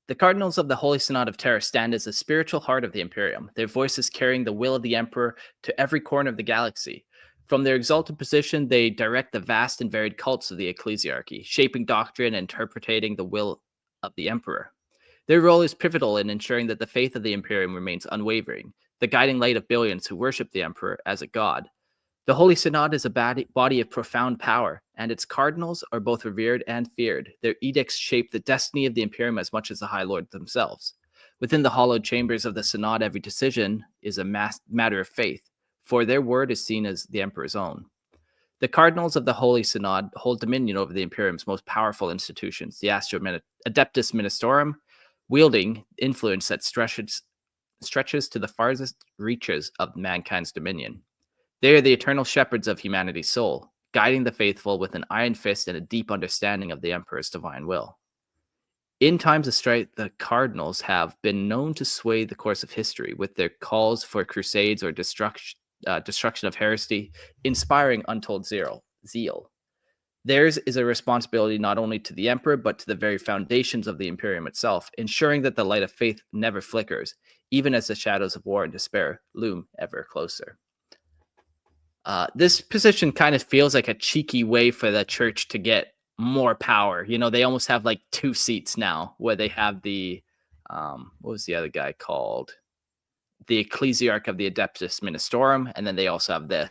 The Cardinals of the Holy Synod of Terra stand as the spiritual heart of the Imperium, their voices carrying the will of the Emperor to every corner of the galaxy. From their exalted position, they direct the vast and varied cults of the Ecclesiarchy, shaping doctrine and interpreting the will of the Emperor. Their role is pivotal in ensuring that the faith of the Imperium remains unwavering, the guiding light of billions who worship the Emperor as a god. The Holy Synod is a body of profound power, and its cardinals are both revered and feared. Their edicts shape the destiny of the Imperium as much as the High Lords themselves. Within the hallowed chambers of the Synod, every decision is a matter of faith, for their word is seen as the Emperor's own. The Cardinals of the Holy Synod hold dominion over the Imperium's most powerful institutions, the Adeptus Mechanicus, wielding influence that stretches to the farthest reaches of mankind's dominion. They are the eternal shepherds of humanity's soul, guiding the faithful with an iron fist and a deep understanding of the Emperor's divine will. In times of strife, the Cardinals have been known to sway the course of history with their calls for crusades or destruction of heresy, inspiring untold zeal. Theirs is a responsibility not only to the Emperor, but to the very foundations of the Imperium itself, ensuring that the light of faith never flickers, even as the shadows of war and despair loom ever closer. This position kind of feels like a cheeky way for the church to get more power. You know, they almost have like 2 seats now, where they have the, what was the other guy called? The Ecclesiarchy of the Adeptus Mechanicus, and then they also have this.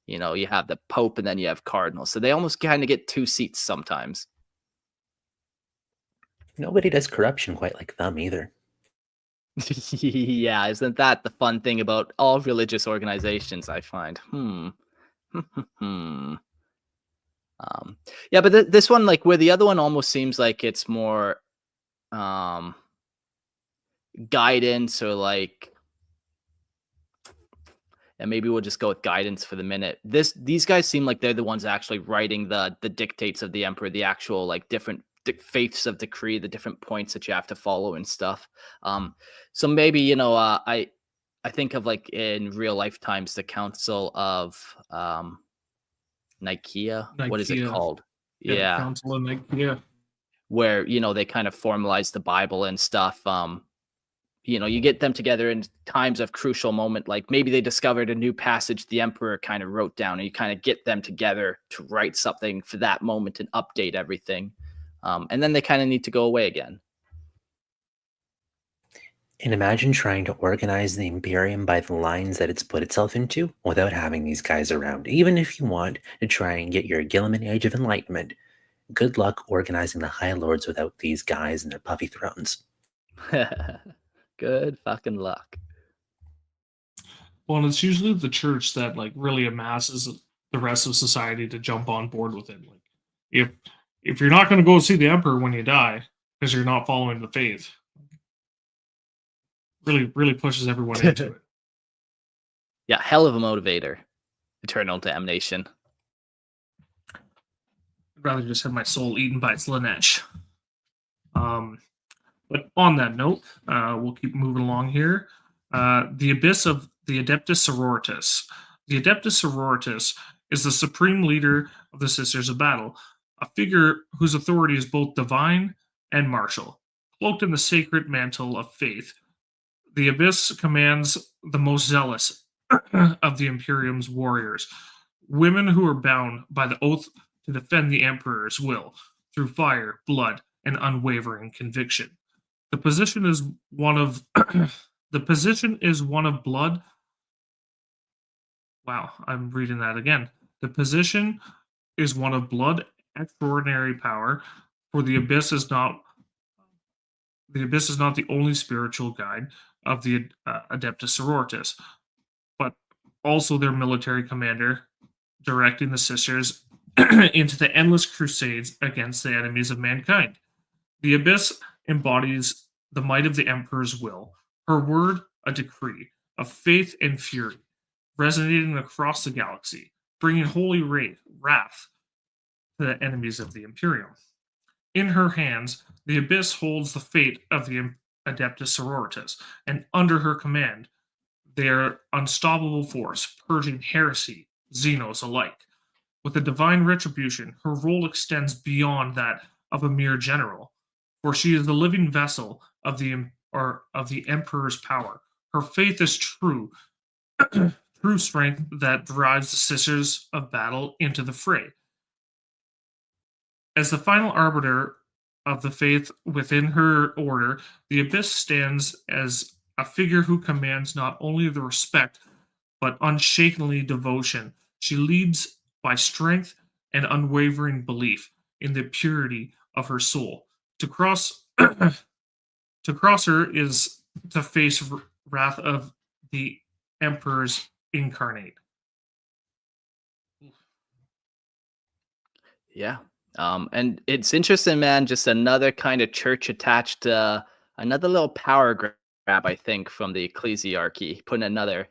You know, you have the Pope and then you have Cardinals. So they almost kind of get 2 seats sometimes. Nobody does corruption quite like them either. Yeah, isn't that the fun thing about all religious organizations, I find? Yeah, but this one, like, where the other one almost seems like it's more guidance, or like, and maybe we'll just go with guidance for the minute. These guys seem like they're the ones actually writing the dictates of the Emperor, the actual like different faiths of decree, the different points that you have to follow and stuff. So maybe, you know, I think of like in real life times the Council of Nicaea. What is it called? Yeah. Council of Nicaea. Where, you know, they kind of formalize the Bible and stuff. You know, you get them together in times of crucial moment, like maybe they discovered a new passage the Emperor kind of wrote down, and you kind of get them together to write something for that moment and update everything. And then they kind of need to go away again. And imagine trying to organize the Imperium by the lines that it's put itself into without having these guys around. Even if you want to try and get your Gilliman Age of Enlightenment, good luck organizing the High Lords without these guys and their puffy thrones. Good fucking luck. Well, and it's usually the church that like really amasses the rest of society to jump on board with it. Like, if you're not going to go see the Emperor when you die because you're not following the faith, really pushes everyone into it. Yeah, hell of a motivator. Eternal damnation. I'd rather just have my soul eaten by Slanesh. But on that note, we'll keep moving along here. The Abyss of the Adeptus Sororitas. The Adeptus Sororitas is the supreme leader of the Sisters of Battle, a figure whose authority is both divine and martial. Cloaked in the sacred mantle of faith, the Abyss commands the most zealous of the Imperium's warriors, women who are bound by the oath to defend the Emperor's will through fire, blood, and unwavering conviction. The position is one of the position is one of blood. Wow, I'm reading that again. The position is one of blood, extraordinary power, for the abyss is not the only spiritual guide of the Adeptus Sororitas, but also their military commander, directing the sisters into the endless crusades against the enemies of mankind. The abyss embodies the might of the Emperor's will, her word a decree of faith and fury, resonating across the galaxy, bringing holy wrath to the enemies of the Imperium. In her hands, the abyss holds the fate of the Adeptus Sororitas, and under her command, their unstoppable force, purging heresy, Xenos alike. With a divine retribution, her role extends beyond that of a mere general, for she is the living vessel of the Emperor's power. Her faith is true, true strength that drives the Sisters of Battle into the fray. As the final arbiter of the faith within her order, the Abyss stands as a figure who commands not only the respect but unshakenly devotion. She leads by strength and unwavering belief in the purity of her soul. To cross to cross her is to face wrath of the Emperor's incarnate. Yeah. And it's interesting, man. Just another kind of church attached, another little power grab, I think, from the Ecclesiarchy, putting another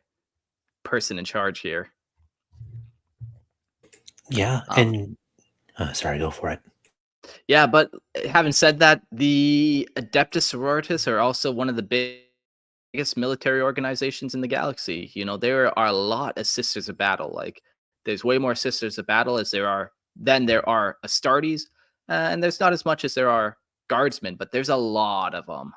person in charge here. Yeah, and sorry, go for it. Yeah, but having said that, the Adeptus Sororitas are also one of the biggest military organizations in the galaxy. You know, there are a lot of Sisters of Battle. Like, there's way more Sisters of Battle as there are Astartes, and there's not as much as there are Guardsmen, but there's a lot of them.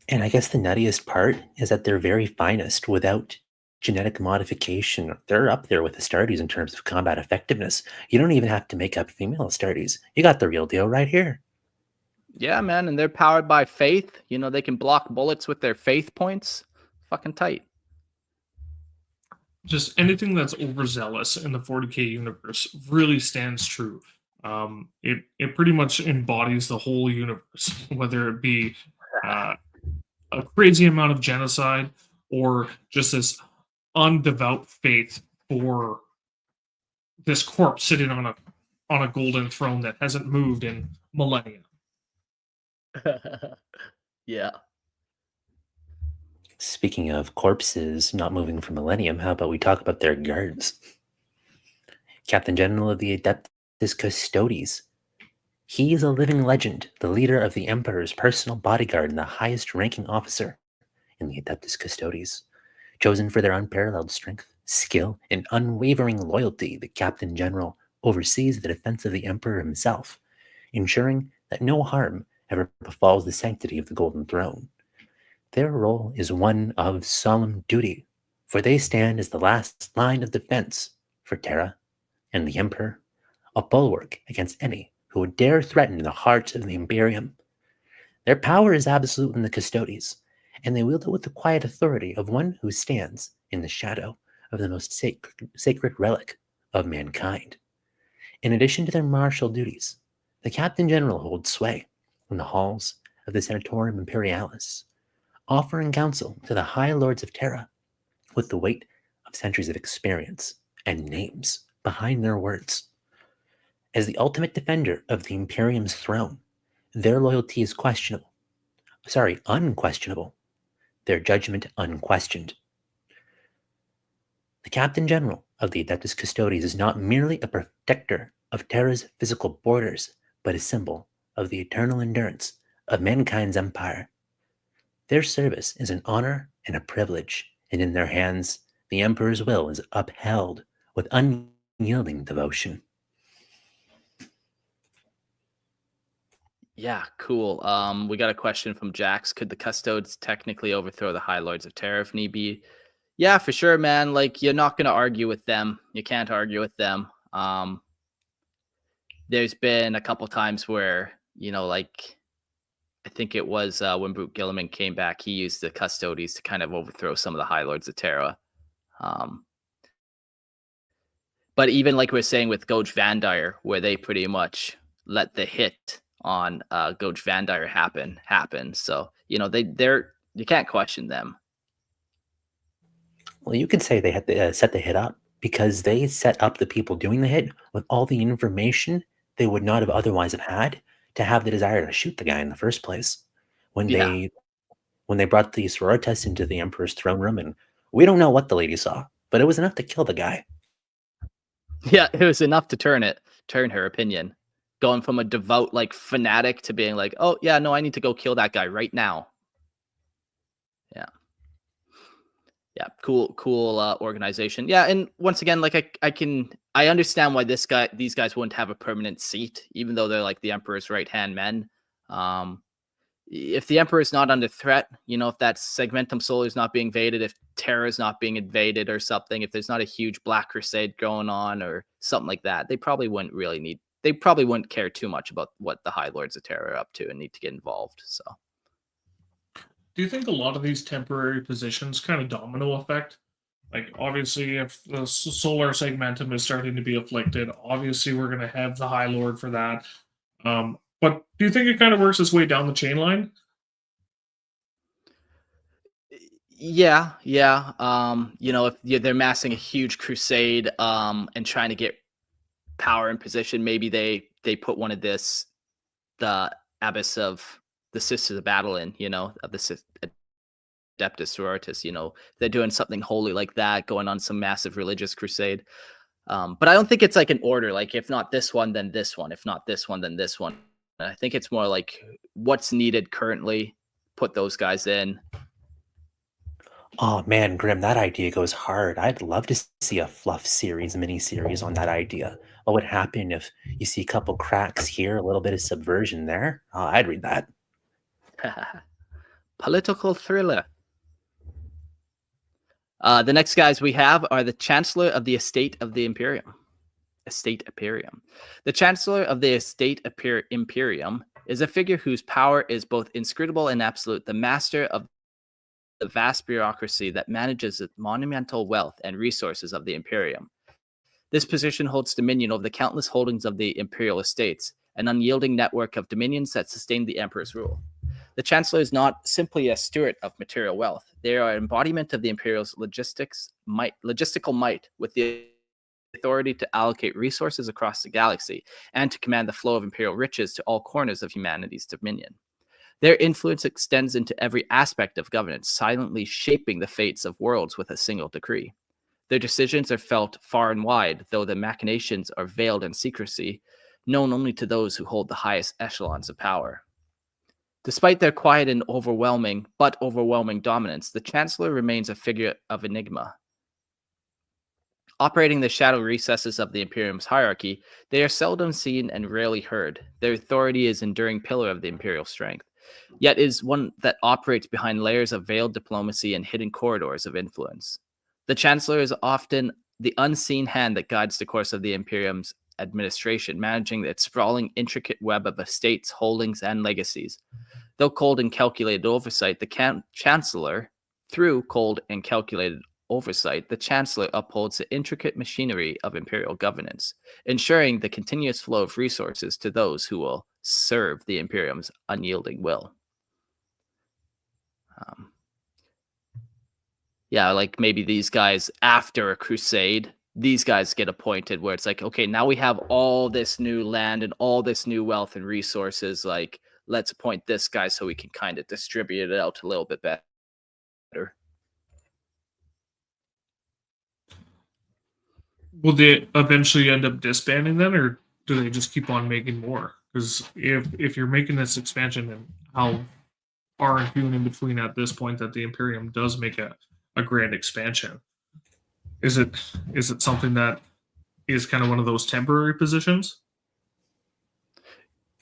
And I guess the nuttiest part is that they're very finest without genetic modification. They're up there with Astartes in terms of combat effectiveness. You don't even have to make up female Astartes. You got the real deal right here. Yeah, man, and they're powered by faith. You know, they can block bullets with their faith points. Fucking tight. Just anything that's overzealous in the 40k universe really stands true. It pretty much embodies the whole universe, whether it be a crazy amount of genocide or just this undevout faith for this corpse sitting on a golden throne that hasn't moved in millennia. Yeah. Speaking of corpses not moving for millennium, how about we talk about their guards? Captain General of the Adeptus Custodes. He is a living legend, the leader of the Emperor's personal bodyguard and the highest ranking officer in the Adeptus Custodes. Chosen for their unparalleled strength, skill, and unwavering loyalty, the Captain General oversees the defense of the Emperor himself, ensuring that no harm ever befalls the sanctity of the Golden Throne. Their role is one of solemn duty, for they stand as the last line of defense for Terra and the Emperor, a bulwark against any who would dare threaten the heart of the Imperium. Their power is absolute in the Custodes, and they wield it with the quiet authority of one who stands in the shadow of the most sacred relic of mankind. In addition to their martial duties, the Captain General holds sway in the halls of the Senatorium Imperialis, offering counsel to the High Lords of Terra with the weight of centuries of experience and names behind their words. As the ultimate defender of the Imperium's throne, their loyalty is unquestionable. Their judgment unquestioned. Captain General of the Adeptus Custodes is not merely a protector of Terra's physical borders, but a symbol of the eternal endurance of mankind's empire. Their service is an honor and a privilege, and in their hands, the Emperor's will is upheld with unyielding devotion. Yeah, cool. We got a question from Jax. Could the Custodes technically overthrow the High Lords of Terra if need be? Yeah, for sure, man. Like, you're not going to argue with them. You can't argue with them. There's been a couple times where, like, I think it was when Brute Gilliman came back, he used the Custodes to kind of overthrow some of the High Lords of Terra. But even like we're saying with Goge Vandire, where they pretty much let the hit on Goge Vandire happen. So, they're you can't question them. Well, you could say they had to set the hit up because they set up the people doing the hit with all the information they would not have otherwise have had to have the desire to shoot the guy in the first place. When Yeah. they brought the Sororitas into the Emperor's throne room, and we don't know what the lady saw, but it was enough to kill the guy. Yeah, it was enough to turn her opinion. Going from a devout, like, fanatic to being like, oh, yeah, no, I need to go kill that guy right now. Yeah. Yeah, cool organization. Yeah, and once again, like, I understand why these guys wouldn't have a permanent seat, even though they're like the Emperor's right-hand men. If the Emperor is not under threat, if that Segmentum Solar is not being invaded, if Terra is not being invaded or something, if there's not a huge Black Crusade going on or something like that, they probably wouldn't care too much about what the High Lords of Terra are up to and need to get involved. So, Do you think a lot of these temporary positions kind of domino effect? Like, obviously, if the solar segmentum is starting to be afflicted, obviously we're going to have the High Lord for that. But do you think it kind of works its way down the chain line? yeah. If they're massing a huge crusade and trying to get power and position, maybe they put one of the Abbess of the Sisters of Battle in, of the Adeptus Sororitas, they're doing something holy like that, going on some massive religious crusade. But I don't think it's like an order, like if not this one, then this one. If not this one, then this one. I think it's more like what's needed currently, put those guys in. Oh man, Grim, that idea goes hard. I'd love to see a fluff series, mini series on that idea. What would happen if you see a couple cracks here, a little bit of subversion there? I'd read that. Political thriller. The next guys we have are the Chancellor of the Estate of the Imperium. The Chancellor of the Estate Imperium is a figure whose power is both inscrutable and absolute, the master of the vast bureaucracy that manages the monumental wealth and resources of the Imperium. This position holds dominion over the countless holdings of the imperial estates, an unyielding network of dominions that sustain the Emperor's rule. The Chancellor is not simply a steward of material wealth. They are an embodiment of the Imperial's logistical might, with the authority to allocate resources across the galaxy and to command the flow of imperial riches to all corners of humanity's dominion. Their influence extends into every aspect of governance, silently shaping the fates of worlds with a single decree. Their decisions are felt far and wide, though the machinations are veiled in secrecy, known only to those who hold the highest echelons of power. Despite their quiet and overwhelming dominance, the Chancellor remains a figure of enigma. Operating the shadow recesses of the Imperium's hierarchy, they are seldom seen and rarely heard. Their authority is an enduring pillar of the Imperial strength, yet is one that operates behind layers of veiled diplomacy and hidden corridors of influence. The Chancellor is often the unseen hand that guides the course of the Imperium's administration, managing its sprawling, intricate web of estates, holdings, and legacies. Though cold and calculated oversight, the Chancellor, through cold and calculated oversight, the Chancellor upholds the intricate machinery of imperial governance, ensuring the continuous flow of resources to those who will serve the Imperium's unyielding will. Yeah, like maybe these guys, after a crusade, these guys get appointed where it's like, okay, now we have all this new land and all this new wealth and resources. Like, let's appoint this guy so we can kind of distribute it out a little bit better. Will they eventually end up disbanding then, or do they just keep on making more? Because if you're making this expansion, and how far and few in between at this point that the Imperium does make a grand expansion, is it something that is kind of one of those temporary positions?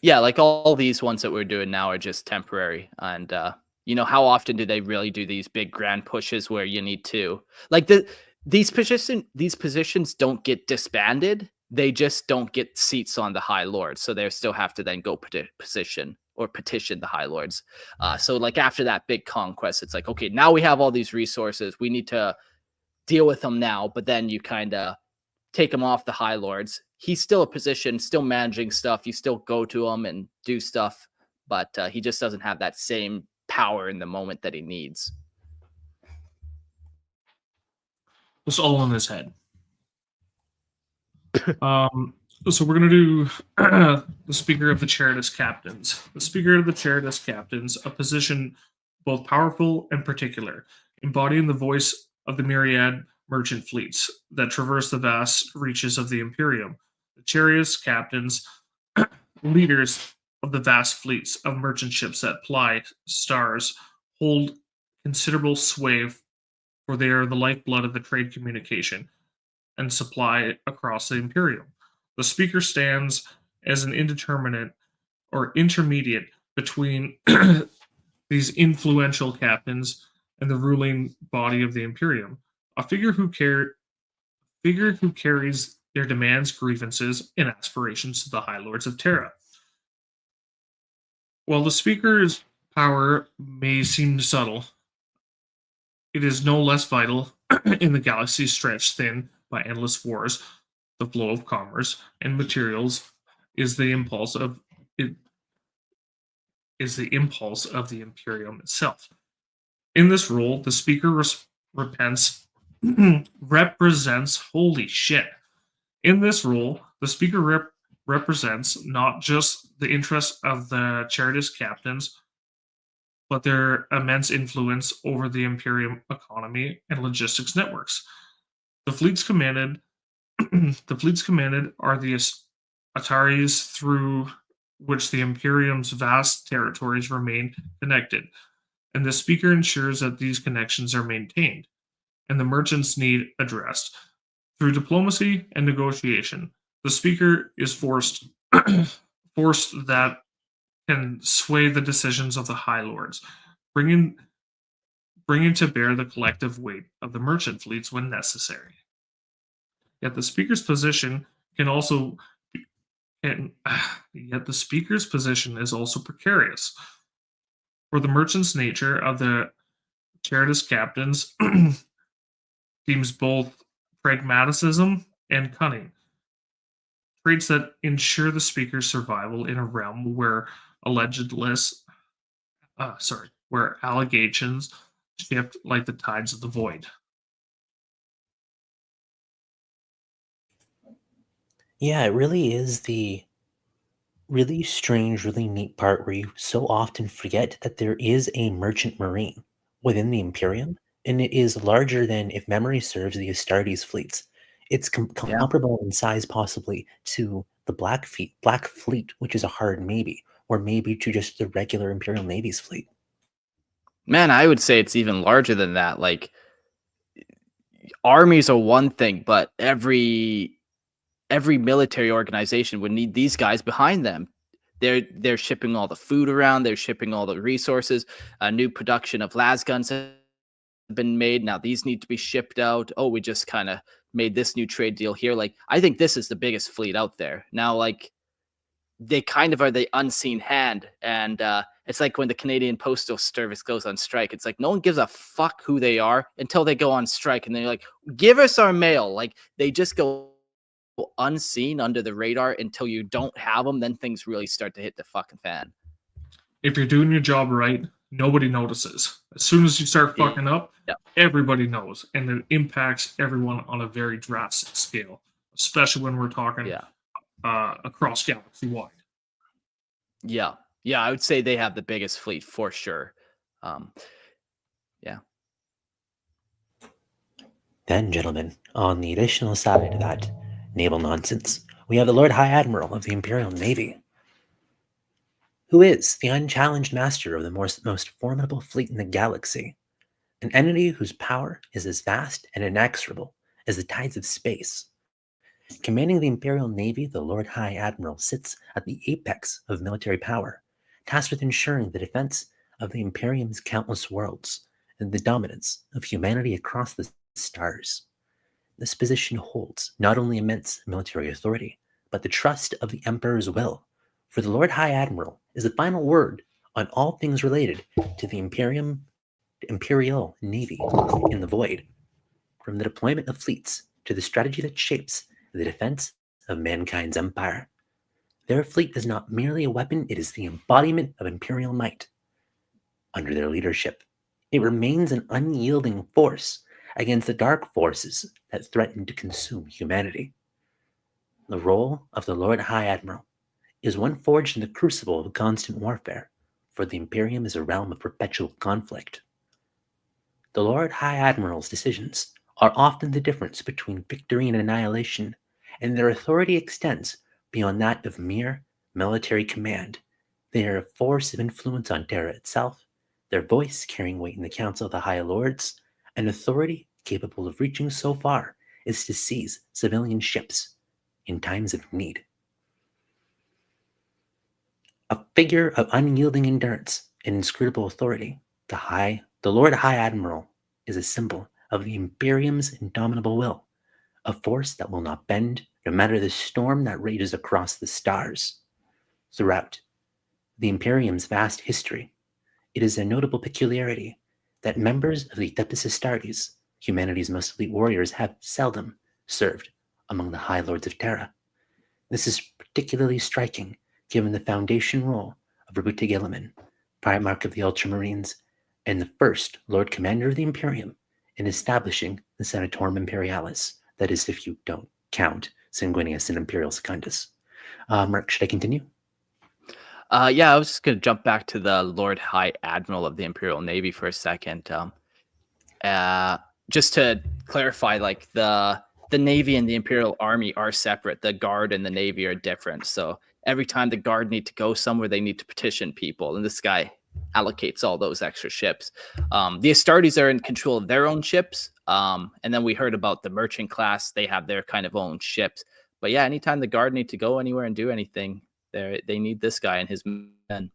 Yeah, like all these ones that we're doing now are just temporary. And how often do they really do these big grand pushes where you need to like these positions don't get disbanded. They just don't get seats on the High Lords. So they still have to then go petition the High Lords. So like after that big conquest, it's like, okay, now we have all these resources. We need to deal with them now. But then you kind of take him off the High Lords. He's still a position, still managing stuff. You still go to him and do stuff, but he just doesn't have that same power in the moment that he needs. It's all in his head. So we're going to do the Speaker of the Charitus Captains. The Speaker of the Charitus Captains, a position both powerful and particular, embodying the voice of the myriad merchant fleets that traverse the vast reaches of the Imperium. The Charitus Captains, leaders of the vast fleets of merchant ships that ply stars, hold considerable sway, for they are the lifeblood of the trade communication and supply across the Imperium. The Speaker stands as an indeterminate or intermediate between these influential captains and the ruling body of the Imperium, a figure who carries their demands, grievances, and aspirations to the High Lords of Terra. While the Speaker's power may seem subtle, it is no less vital in the galaxy stretched thin by endless wars. The flow of commerce and materials is the impulse of it. Is the impulse of the Imperium itself. In this role, the Speaker represents. Holy shit! In this role, the Speaker represents not just the interests of the Charitus captains, but their immense influence over the Imperium economy and logistics networks. The fleets commanded are the Ataris through which the Imperium's vast territories remain connected, and the Speaker ensures that these connections are maintained, and the merchants' need addressed. Through diplomacy and negotiation, the Speaker is forced that can sway the decisions of the High Lords, bringing to bear the collective weight of the merchant fleets when necessary. Yet the Speaker's position can also yet the Speaker's position is also precarious. For the merchant's nature of the Charitus captains seems both pragmatism and cunning, traits that ensure the Speaker's survival in a realm where where allegations shift like the tides of the void. Yeah, it really is the really strange, really neat part where you so often forget that there is a merchant marine within the Imperium, and it is larger than, if memory serves, the Astartes fleets. It's Yeah. comparable in size, possibly, to the Black Fleet, which is a hard maybe, or maybe to just the regular Imperial Navy's fleet. Man, I would say it's even larger than that. Like armies are one thing, but every military organization would need these guys behind them. They're shipping all the food around, they're shipping all the resources. A new production of las guns have been made. Now these need to be shipped out. Oh, we just kind of made this new trade deal here. Like I think this is the biggest fleet out there. Now, like they kind of are the unseen hand. And it's like when the Canadian Postal Service goes on strike, it's like no one gives a fuck who they are until they go on strike. And they're like, give us our mail. Like they just go unseen under the radar until you don't have them. Then things really start to hit the fucking fan. If you're doing your job right, nobody notices. As soon as you start fucking up, everybody knows. And it impacts everyone on a very drastic scale, especially when we're talking across galaxy wide. Yeah, I would say they have the biggest fleet for sure. Yeah. Then, gentlemen, on the additional side of that naval nonsense, we have the Lord High Admiral of the Imperial Navy, who is the unchallenged master of the most formidable fleet in the galaxy, an entity whose power is as vast and inexorable as the tides of space. Commanding the Imperial Navy, the Lord High Admiral sits at the apex of military power, tasked with ensuring the defense of the Imperium's countless worlds and the dominance of humanity across the stars. This position holds not only immense military authority, but the trust of the Emperor's will, for the Lord High Admiral is the final word on all things related to the Imperial Navy in the void, from the deployment of fleets to the strategy that shapes the defense of mankind's empire. Their fleet is not merely a weapon, it is the embodiment of imperial might. Under their leadership, it remains an unyielding force against the dark forces that threaten to consume humanity. The role of the Lord High Admiral is one forged in the crucible of constant warfare, for the Imperium is a realm of perpetual conflict. The Lord High Admiral's decisions are often the difference between victory and annihilation, and their authority extends beyond that of mere military command. They are a force of influence on Terra itself, their voice carrying weight in the Council of the High Lords, an authority capable of reaching so far as to seize civilian ships in times of need. A figure of unyielding endurance and inscrutable authority, the Lord High Admiral is a symbol of the Imperium's indomitable will, a force that will not bend no matter the storm that rages across the stars. Throughout the Imperium's vast history, it is a notable peculiarity that members of the Adeptus Mechanicus, humanity's most elite warriors, have seldom served among the High Lords of Terra. This is particularly striking given the foundation role of Roboute Guilliman, Primarch of the Ultramarines, and the first Lord Commander of the Imperium in establishing the Senatorum Imperialis, that is, if you don't count Sanguinius and Imperial Secundus. Mark, should I continue? Yeah, I was just going to jump back to the Lord High Admiral of the Imperial Navy for a second. Just to clarify, like the Navy and the Imperial Army are separate. The Guard and the Navy are different. So every time the Guard need to go somewhere, they need to petition people, and this guy allocates all those extra ships. The Astartes are in control of their own ships, and then we heard about the merchant class. They have their kind of own ships. But yeah, anytime the Guard need to go anywhere and do anything, they need this guy and his men.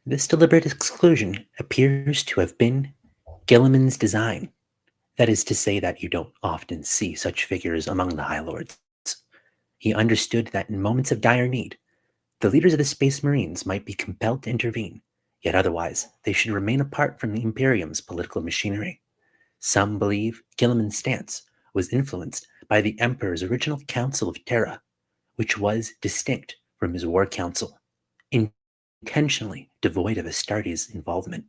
This deliberate exclusion appears to have been Guilliman's design. That is to say that you don't often see such figures among the High Lords. He understood that in moments of dire need, the leaders of the Space Marines might be compelled to intervene, yet otherwise they should remain apart from the Imperium's political machinery. Some believe Guilliman's stance was influenced by the Emperor's original Council of Terra, which was distinct from his War Council, intentionally devoid of Astartes' involvement.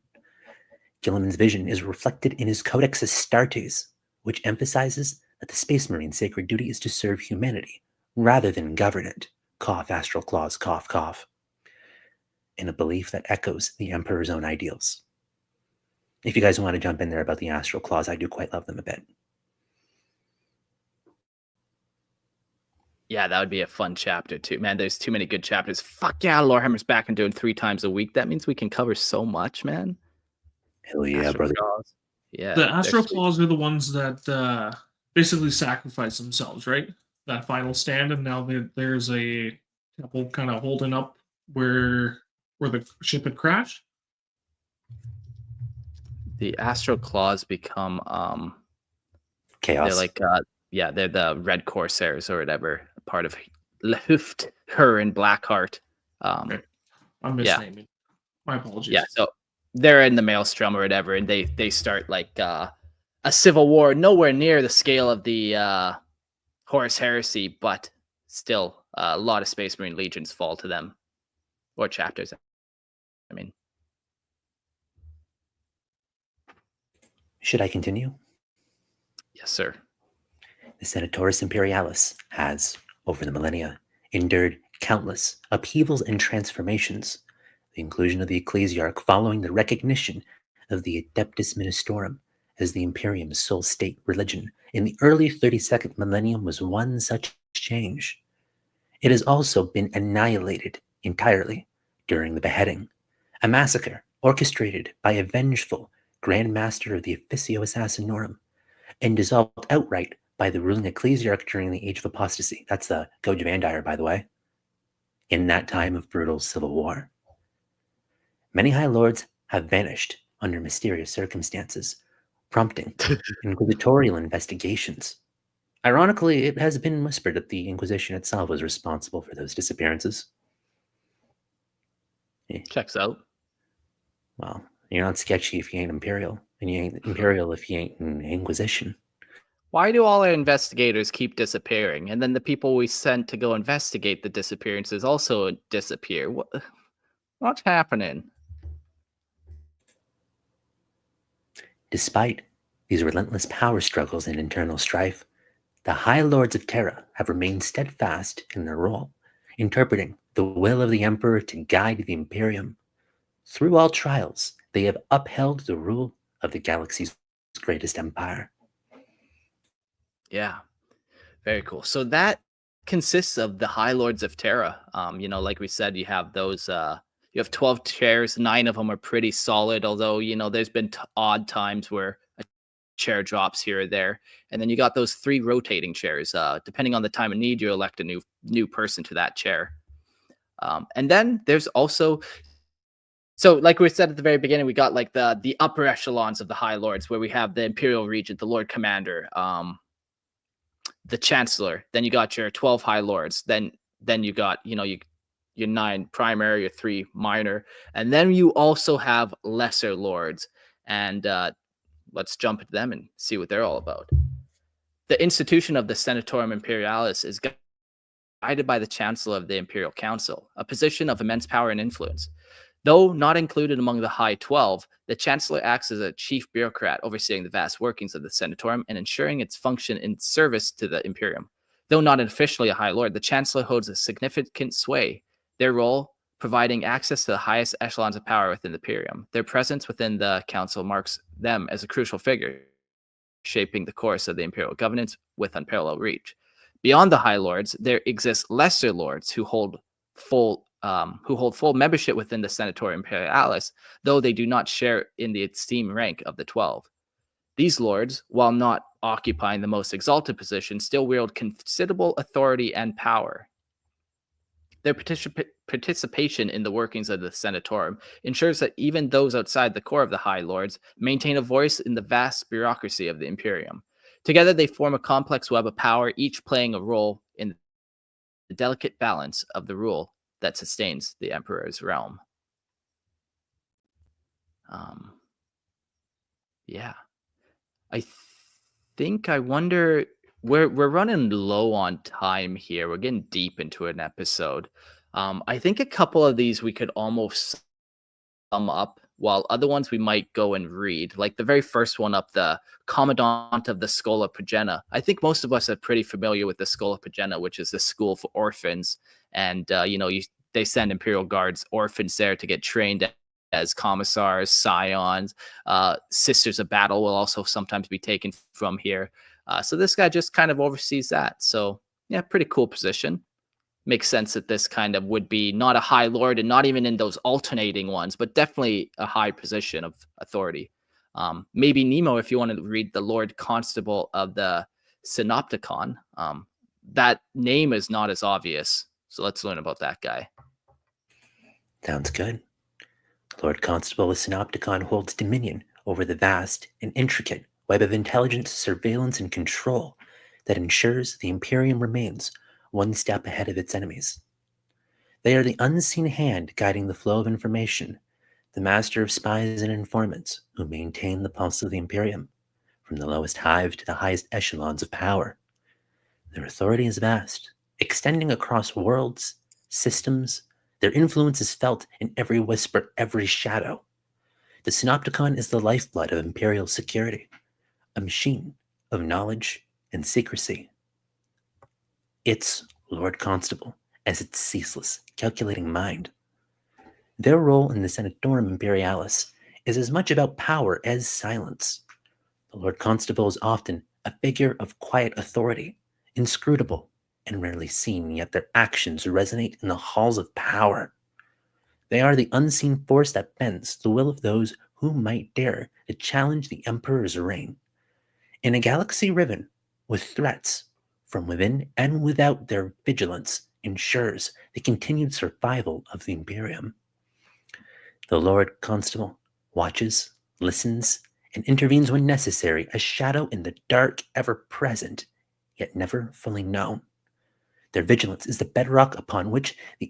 Guilliman's vision is reflected in his Codex Astartes, which emphasizes that the Space Marine's sacred duty is to serve humanity rather than govern it. Cough, astral clause, cough, cough. In a belief that echoes the Emperor's own ideals. If you guys want to jump in there about the astral clause, I do quite love them a bit. Yeah, that would be a fun chapter too. Man, there's too many good chapters. Fuck yeah, Lorehammer's back and doing 3 times a week. That means we can cover so much, man. Hell yeah, Astral brother. Claws. Yeah. The Astral Claws are the ones that basically sacrifice themselves, right? That final stand, and now there's a couple kind of holding up where the ship had crashed. The Astral Claws become Chaos. they're like they're the Red Corsairs or whatever, part of Luft, her and Blackheart. Okay. I'm misnaming. My apologies. Yeah, so they're in the Maelstrom or whatever, and they start like a civil war, nowhere near the scale of the Horus Heresy, but still a lot of Space Marine legions fall to them, or chapters. I mean, should I continue? Yes, sir. The Senatoris Imperialis has, over the millennia, endured countless upheavals and transformations. the inclusion of the Ecclesiarchy following the recognition of the Adeptus Ministorum as the Imperium's sole state religion in the early 32nd millennium was one such change. It has also been annihilated entirely during the beheading, a massacre orchestrated by a vengeful Grand Master of the Officio Assassinorum, and dissolved outright by the ruling Ecclesiarchy during the Age of Apostasy. That's the Code of Andire, by the way. In that time of brutal civil war, many High Lords have vanished under mysterious circumstances, prompting inquisitorial investigations. Ironically, it has been whispered that the Inquisition itself was responsible for those disappearances. Checks out. Well, you're not sketchy if you ain't Imperial, and you ain't Imperial if you ain't an Inquisition. Why do all our investigators keep disappearing? And then the people we sent to go investigate the disappearances also disappear. What's happening? Despite these relentless power struggles and internal strife, the High Lords of Terra have remained steadfast in their role, interpreting the will of the Emperor to guide the Imperium. Through all trials, they have upheld the rule of the galaxy's greatest empire. Yeah, very cool. So that consists of the High Lords of Terra. Like we said, you have those. You have 12 chairs. 9 of them are pretty solid. Although there's been odd times where a chair drops here or there, and then you got those 3 rotating chairs. Depending on the time of need, you elect a new person to that chair. And then there's also. So, like we said at the very beginning, we got like the upper echelons of the High Lords, where we have the Imperial Regent, the Lord Commander, the Chancellor. Then you got your 12 High Lords. Then you got your 9 primary, your 3 minor, and then you also have lesser lords. And let's jump into them and see what they're all about. The institution of the Senatorium Imperialis is guided by the Chancellor of the Imperial Council, a position of immense power and influence. Though not included among the High 12, the Chancellor acts as a chief bureaucrat overseeing the vast workings of the Senatorium and ensuring its function in service to the Imperium. Though not officially a High Lord, the Chancellor holds a significant sway, their role providing access to the highest echelons of power within the Imperium. Their presence within the Council marks them as a crucial figure, shaping the course of the Imperial governance with unparalleled reach. Beyond the High Lords, there exist lesser lords who hold full membership within the Senatorium Imperialis, though they do not share in the esteemed rank of the 12. These lords, while not occupying the most exalted position, still wield considerable authority and power. Their participation in the workings of the Senatorium ensures that even those outside the core of the High Lords maintain a voice in the vast bureaucracy of the Imperium. Together, they form a complex web of power, each playing a role in the delicate balance of the rule that sustains the Emperor's realm. Yeah. I wonder, we're running low on time here. We're getting deep into an episode. I think a couple of these we could almost sum up, while other ones we might go and read. Like the very first one up, the Commandant of the Schola Progena. I think most of us are pretty familiar with the Schola Progena, which is the school for orphans. And, they send Imperial Guards orphans there to get trained as commissars, scions. Sisters of Battle will also sometimes be taken from here. So this guy just kind of oversees that. So, yeah, pretty cool position. Makes sense that this kind of would be not a High Lord and not even in those alternating ones, but definitely a high position of authority. Maybe Nemo, if you want to read the Lord Constable of the Synopticon. That name is not as obvious. So let's learn about that guy. Sounds good. Lord Constable of Synopticon holds dominion over the vast and intricate web of intelligence, surveillance, and control that ensures the Imperium remains one step ahead of its enemies. They are the unseen hand guiding the flow of information, the master of spies and informants who maintain the pulse of the Imperium, from the lowest hive to the highest echelons of power. Their authority is vast, extending across worlds, systems. Their influence is felt in every whisper, every shadow. The Synopticon is the lifeblood of Imperial security, a machine of knowledge and secrecy. Its Lord Constable as its ceaseless, calculating mind. Their role in the Senatorum Imperialis is as much about power as silence. The Lord Constable is often a figure of quiet authority, inscrutable and rarely seen, yet their actions resonate in the halls of power. They are the unseen force that bends the will of those who might dare to challenge the Emperor's reign. In a galaxy riven with threats from within and without, their vigilance ensures the continued survival of the Imperium. The Lord Constable watches, listens, and intervenes when necessary, a shadow in the dark, ever present, yet never fully known. Their vigilance is the bedrock upon which their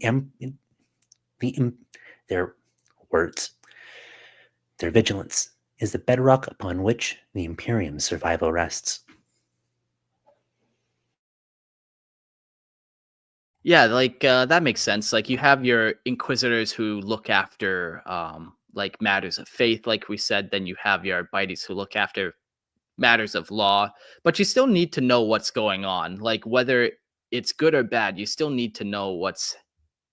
vigilance is the bedrock upon which the Imperium's survival rests. Yeah, like that makes sense. Like you have your inquisitors who look after like matters of faith, like we said. Then you have your arbites who look after matters of law. But you still need to know what's going on, like whether it's good or bad. You still need to know what's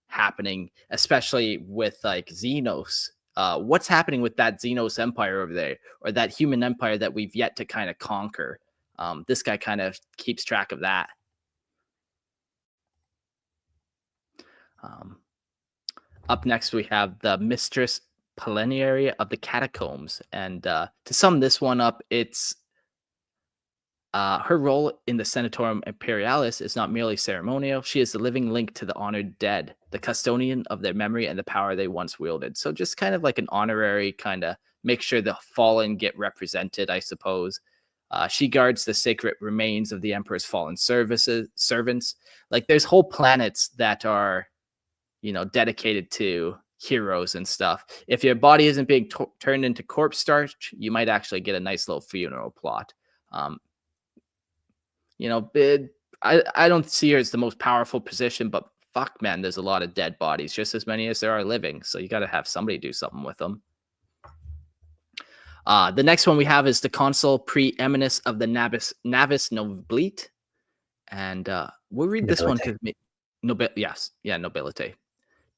happening, especially with like Xenos. What's happening with that Xenos empire over there, or that human empire that we've yet to kind of conquer? This guy kind of keeps track of that. Up next, we have the Mistress Plenary of the Catacombs. And to sum this one up, it's her role in the Senatorum Imperialis is not merely ceremonial. She is the living link to the honored dead, the custodian of their memory and the power they once wielded. So just kind of like an honorary kind of make sure the fallen get represented, I suppose. She guards the sacred remains of the Emperor's fallen servants. Like there's whole planets that are, dedicated to heroes and stuff. If your body isn't being turned into corpse starch, you might actually get a nice little funeral plot. I don't see her as the most powerful position, but fuck, man, there's a lot of dead bodies, just as many as there are living. So you got to have somebody do something with them. The next one we have is the Consul Preeminence of the Navis Nobilite. And we'll read this one because Nobilite.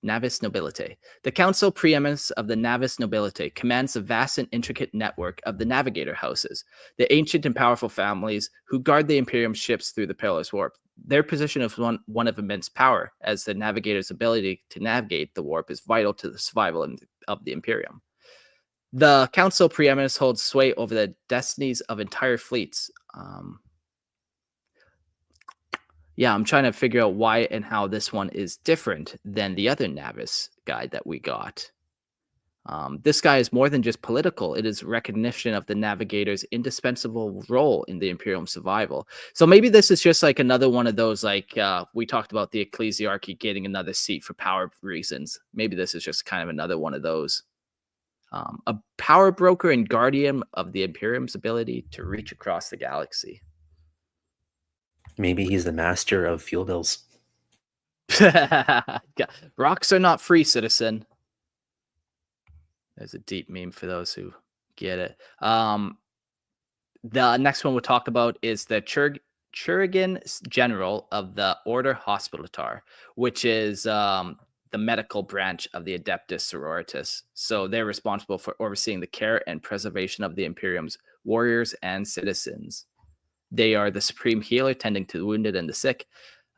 Navis Nobilite. The Council Preeminence of the Navis Nobilite commands the vast and intricate network of the navigator houses, the ancient and powerful families who guard the Imperium ships through the perilous warp. Their position is one of immense power, as the navigator's ability to navigate the warp is vital to the survival of the Imperium. The Council Preeminence holds sway over the destinies of entire fleets. I'm trying to figure out why and how this one is different than the other Navis guide that we got. This guy is more than just political. It is recognition of the navigator's indispensable role in the Imperium survival. So maybe this is just like another one of those, like we talked about the Ecclesiarchy getting another seat for power reasons. Maybe this is just kind of another one of those. A power broker and guardian of the Imperium's ability to reach across the galaxy. Maybe he's the master of fuel bills. Rocks are not free, citizen. There's a deep meme for those who get it. The next one we'll talk about is the Chirurgeon General of the Order Hospitaller, which is the medical branch of the Adeptus Sororitas. So they're responsible for overseeing the care and preservation of the Imperium's warriors and citizens. They are the supreme healer, tending to the wounded and the sick.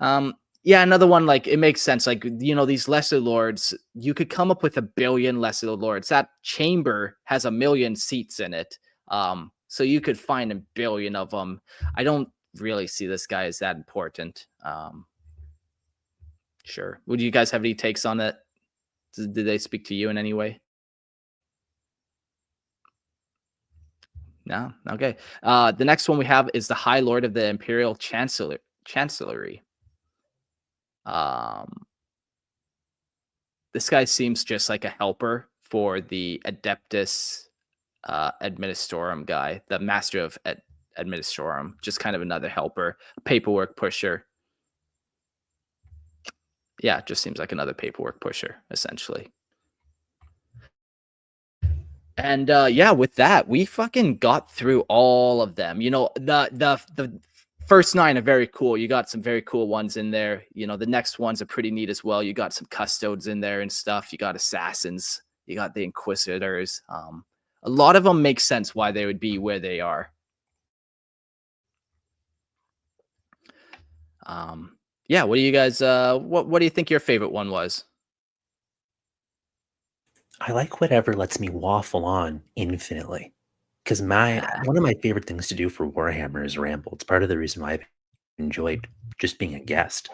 Another one, like, it makes sense. Like, these lesser lords, you could come up with 1 billion lesser lords. That chamber has 1 million seats in it. So you could find 1 billion of them. I don't really see this guy as that important. Sure. Would you guys have any takes on it? Did they speak to you in any way? No? Okay. The next one we have is the High Lord of the Imperial Chancellery. This guy seems just like a helper for the Adeptus Administrorum guy, the Master of Administrorum, just kind of another helper, paperwork pusher. Yeah, it just seems like another paperwork pusher, essentially. And with that, we fucking got through all of them. The first 9 are very cool. You got some very cool ones in there. You know, the next ones are pretty neat as well. You got some custodes in there and stuff. You got assassins. You got the inquisitors. A lot of them make sense why they would be where they are. Yeah, what do you guys what do you think your favorite one was? I like whatever lets me waffle on infinitely. Because one of my favorite things to do for Warhammer is ramble. It's part of the reason why I've enjoyed just being a guest.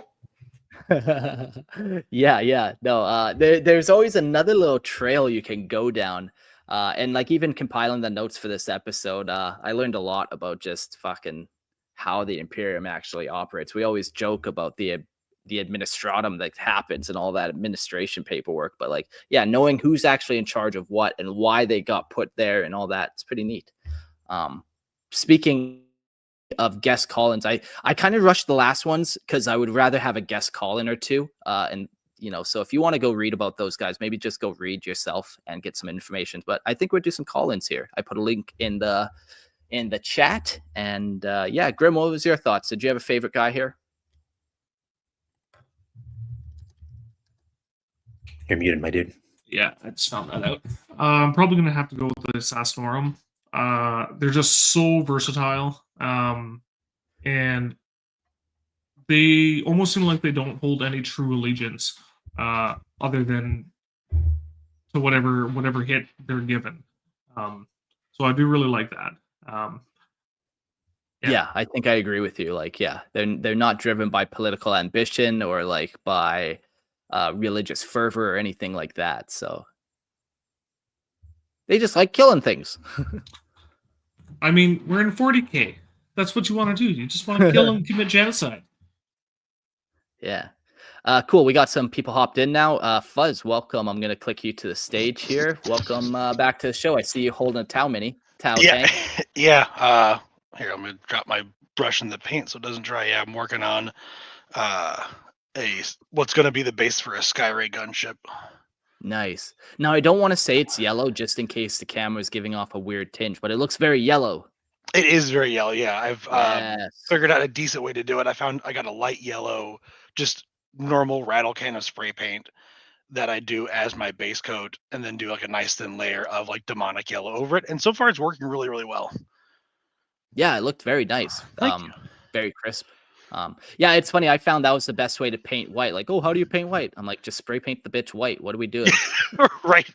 Yeah. No, there's always another little trail you can go down. And like even compiling the notes for this episode, I learned a lot about just fucking how the Imperium actually operates. We always joke about the administratum that happens and all that administration paperwork, but like, yeah, knowing who's actually in charge of what and why they got put there and all that, it's pretty neat. Speaking of guest call-ins, I kind of rushed the last ones because I would rather have a guest call-in or two. And you know, so if you want to go read about those guys, maybe just go read yourself and get some information. But I think we'll do some call-ins here. I put a link in the chat. And yeah, Grim, what was your thoughts? Did you have a favorite guy here? You're muted, my dude. Yeah, I just found that out. I'm probably going to have to go with the Assassinorum. They're just so versatile. And they almost seem like they don't hold any true allegiance other than to whatever hit they're given. So I do really like that. Yeah, I think I agree with you. Like, yeah, they're not driven by political ambition or like by religious fervor or anything like that. So they just like killing things. I mean, we're in 40K. That's what you want to do. You just want to kill and commit genocide. Yeah. Cool. We got some people hopped in now. Fuzz, welcome. I'm going to click you to the stage here. Welcome back to the show. I see you holding a Tau Mini. Tau tank. Yeah. Here, I'm going to drop my brush in the paint so it doesn't dry. Yeah, I'm working on what's going to be the base for a Skyray gunship. Nice. Now, I don't want to say it's yellow just in case the camera is giving off a weird tinge, but it looks very yellow. It is very yellow, yeah. I've Yes. figured out a decent way to do it. I got a light yellow, just normal rattle can of spray paint that I do as my base coat, and then do like a nice thin layer of like demonic yellow over it. And so far, it's working really, really well. Yeah, it looked very nice. Thank you. Very crisp. Yeah, it's funny. I found that was the best way to paint white. Like, oh, how do you paint white? I'm like, just spray paint the bitch white. What are we doing? Right.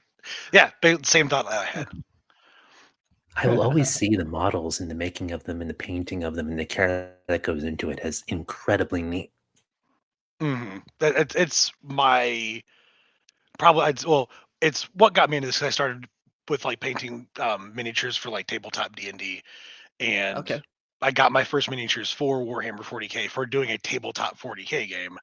Yeah, same thought I had. I will always see the models and the making of them and the painting of them and the care that goes into it as incredibly neat. Mm-hmm. It's my probably it's what got me into this, because I started with like painting miniatures for like tabletop D&D, and Okay. I got my first miniatures for Warhammer 40K for doing a tabletop 40K game.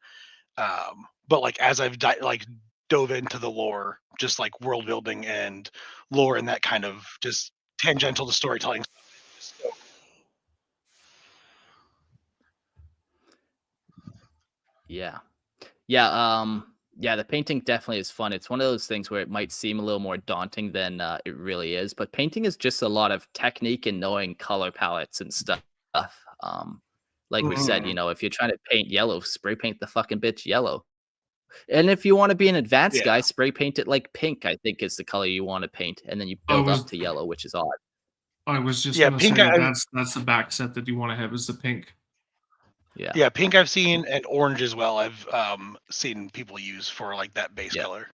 But like as I've dove into the lore, just like world building and lore and that kind of just tangential to storytelling. Yeah. Yeah, the painting definitely is fun. It's one of those things where it might seem a little more daunting than it really is, but painting is just a lot of technique and knowing color palettes and stuff. Like we said, you know, if you're trying to paint yellow, spray paint the fucking bitch yellow. And if you want to be an advanced guy, spray paint it like pink, I think is the color you want to paint, and then you build up to yellow, which is odd. I was just going to say that's the back set that you want to have is the pink. Yeah, pink I've seen, and orange as well. I've seen people use for like that base color.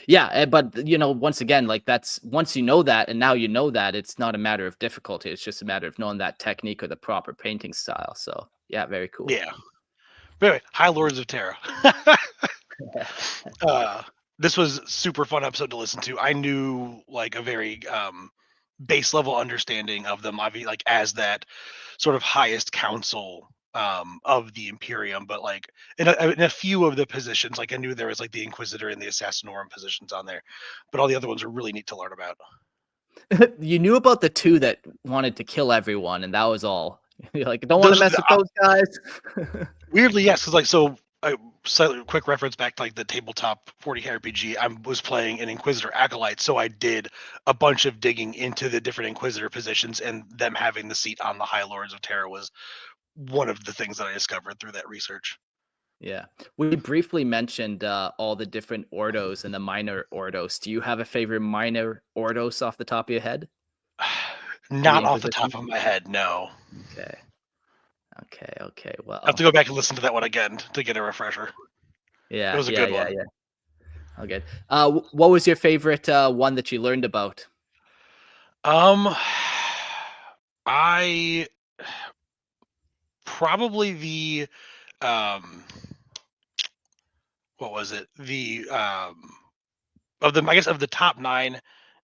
Yeah, but you know, once again, like once you know that, and now you know that, it's not a matter of difficulty. It's just a matter of knowing that technique or the proper painting style. So yeah, very cool. Yeah. But anyway, High Lords of Terra. This was super fun episode to listen to. I knew like a very base level understanding of them, like as that sort of highest council of the Imperium, but like in a few of the positions, like I knew there was like the Inquisitor and the Assassinorum positions on there, but all the other ones are really neat to learn about. You knew about the 2 that wanted to kill everyone, and that was all. You're like, don't want to mess with those guys. Weirdly, yes, because like so. Slightly quick reference back to like the tabletop 40K RPG. I was playing an Inquisitor Acolyte, so I did a bunch of digging into the different Inquisitor positions, and them having the seat on the High Lords of Terra was one of the things that I discovered through that research. Yeah. We briefly mentioned all the different ordos and the minor ordos. Do you have a favorite minor ordos off the top of your head? For the Not off the Inquisition? top of my head, no. Okay. Okay. Okay. I have to Well, go back and listen to that one again to get a refresher. It yeah. was a Yeah. good Yeah. one. Yeah. All good. What was your favorite one that you learned about? Um, I probably the um, what was it? The of the I guess of the top 9,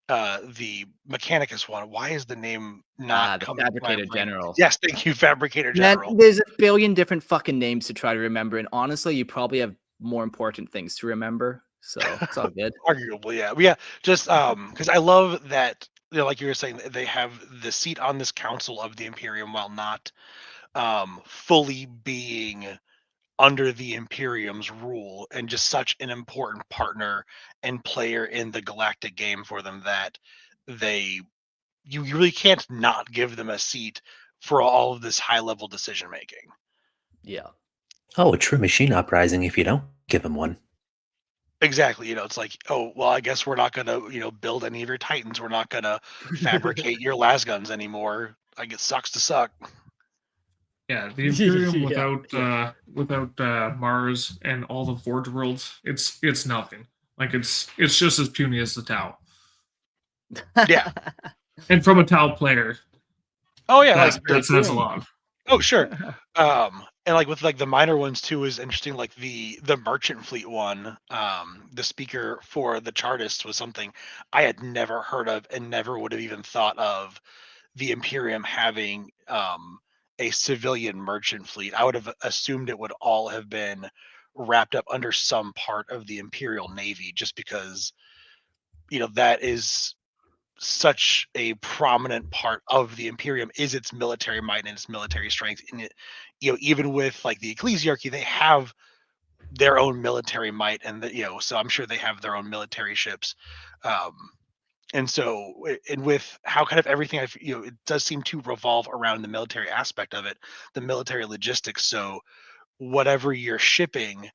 the Mechanicus one. Why is the name not The coming to my Fabricator brain? General. Yes, thank you, Fabricator Man, General. there's a billion different fucking names to try to remember, and honestly, you probably have more important things to remember. So it's all good. Arguably, yeah. But yeah, just because I love that, like you were saying, they have the seat on this council of the Imperium while not fully being under the Imperium's rule, and just such an important partner and player in the galactic game for them that they you really can't not give them a seat for all of this high level decision making. Yeah. Oh, a true machine uprising if you don't give him one. Exactly. It's like, oh, well, I guess we're not gonna, build any of your Titans. We're not gonna fabricate your las guns anymore. Like, it sucks to suck. Yeah, the Imperium Yeah, yeah. without Mars and all the Forge worlds, it's nothing. Like it's just as puny as the Tau. Yeah. And from a Tau player, Oh yeah, that says a lot. oh sure. And like with like the minor ones too is interesting. Like the merchant fleet one, the speaker for the Chartists was something I had never heard of and never would have even thought of the Imperium having a civilian merchant fleet. I would have assumed it would all have been wrapped up under some part of the Imperial Navy, just because that is such a prominent part of the Imperium, is its military might and its military strength. And it, even with like the Ecclesiarchy, they have their own military might, and so I'm sure they have their own military ships. Um, and so, and with how kind of everything it does seem to revolve around the military aspect of it, the military logistics. So whatever you're shipping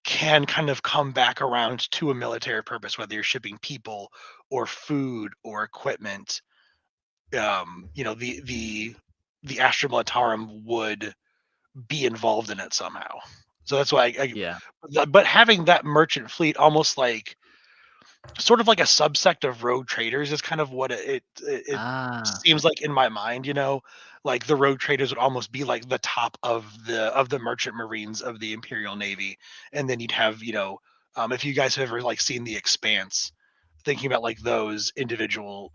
can kind of come back around to a military purpose, whether you're shipping people or food or equipment. The Astra Militarum would be involved in it somehow. So that's why Yeah. but having that merchant fleet almost like sort of like a subsect of rogue traders is kind of what it Ah, seems like in my mind. Like the rogue traders would almost be like the top of the merchant marines of the Imperial Navy, and then you'd have if you guys have ever like seen The Expanse, thinking about like those individual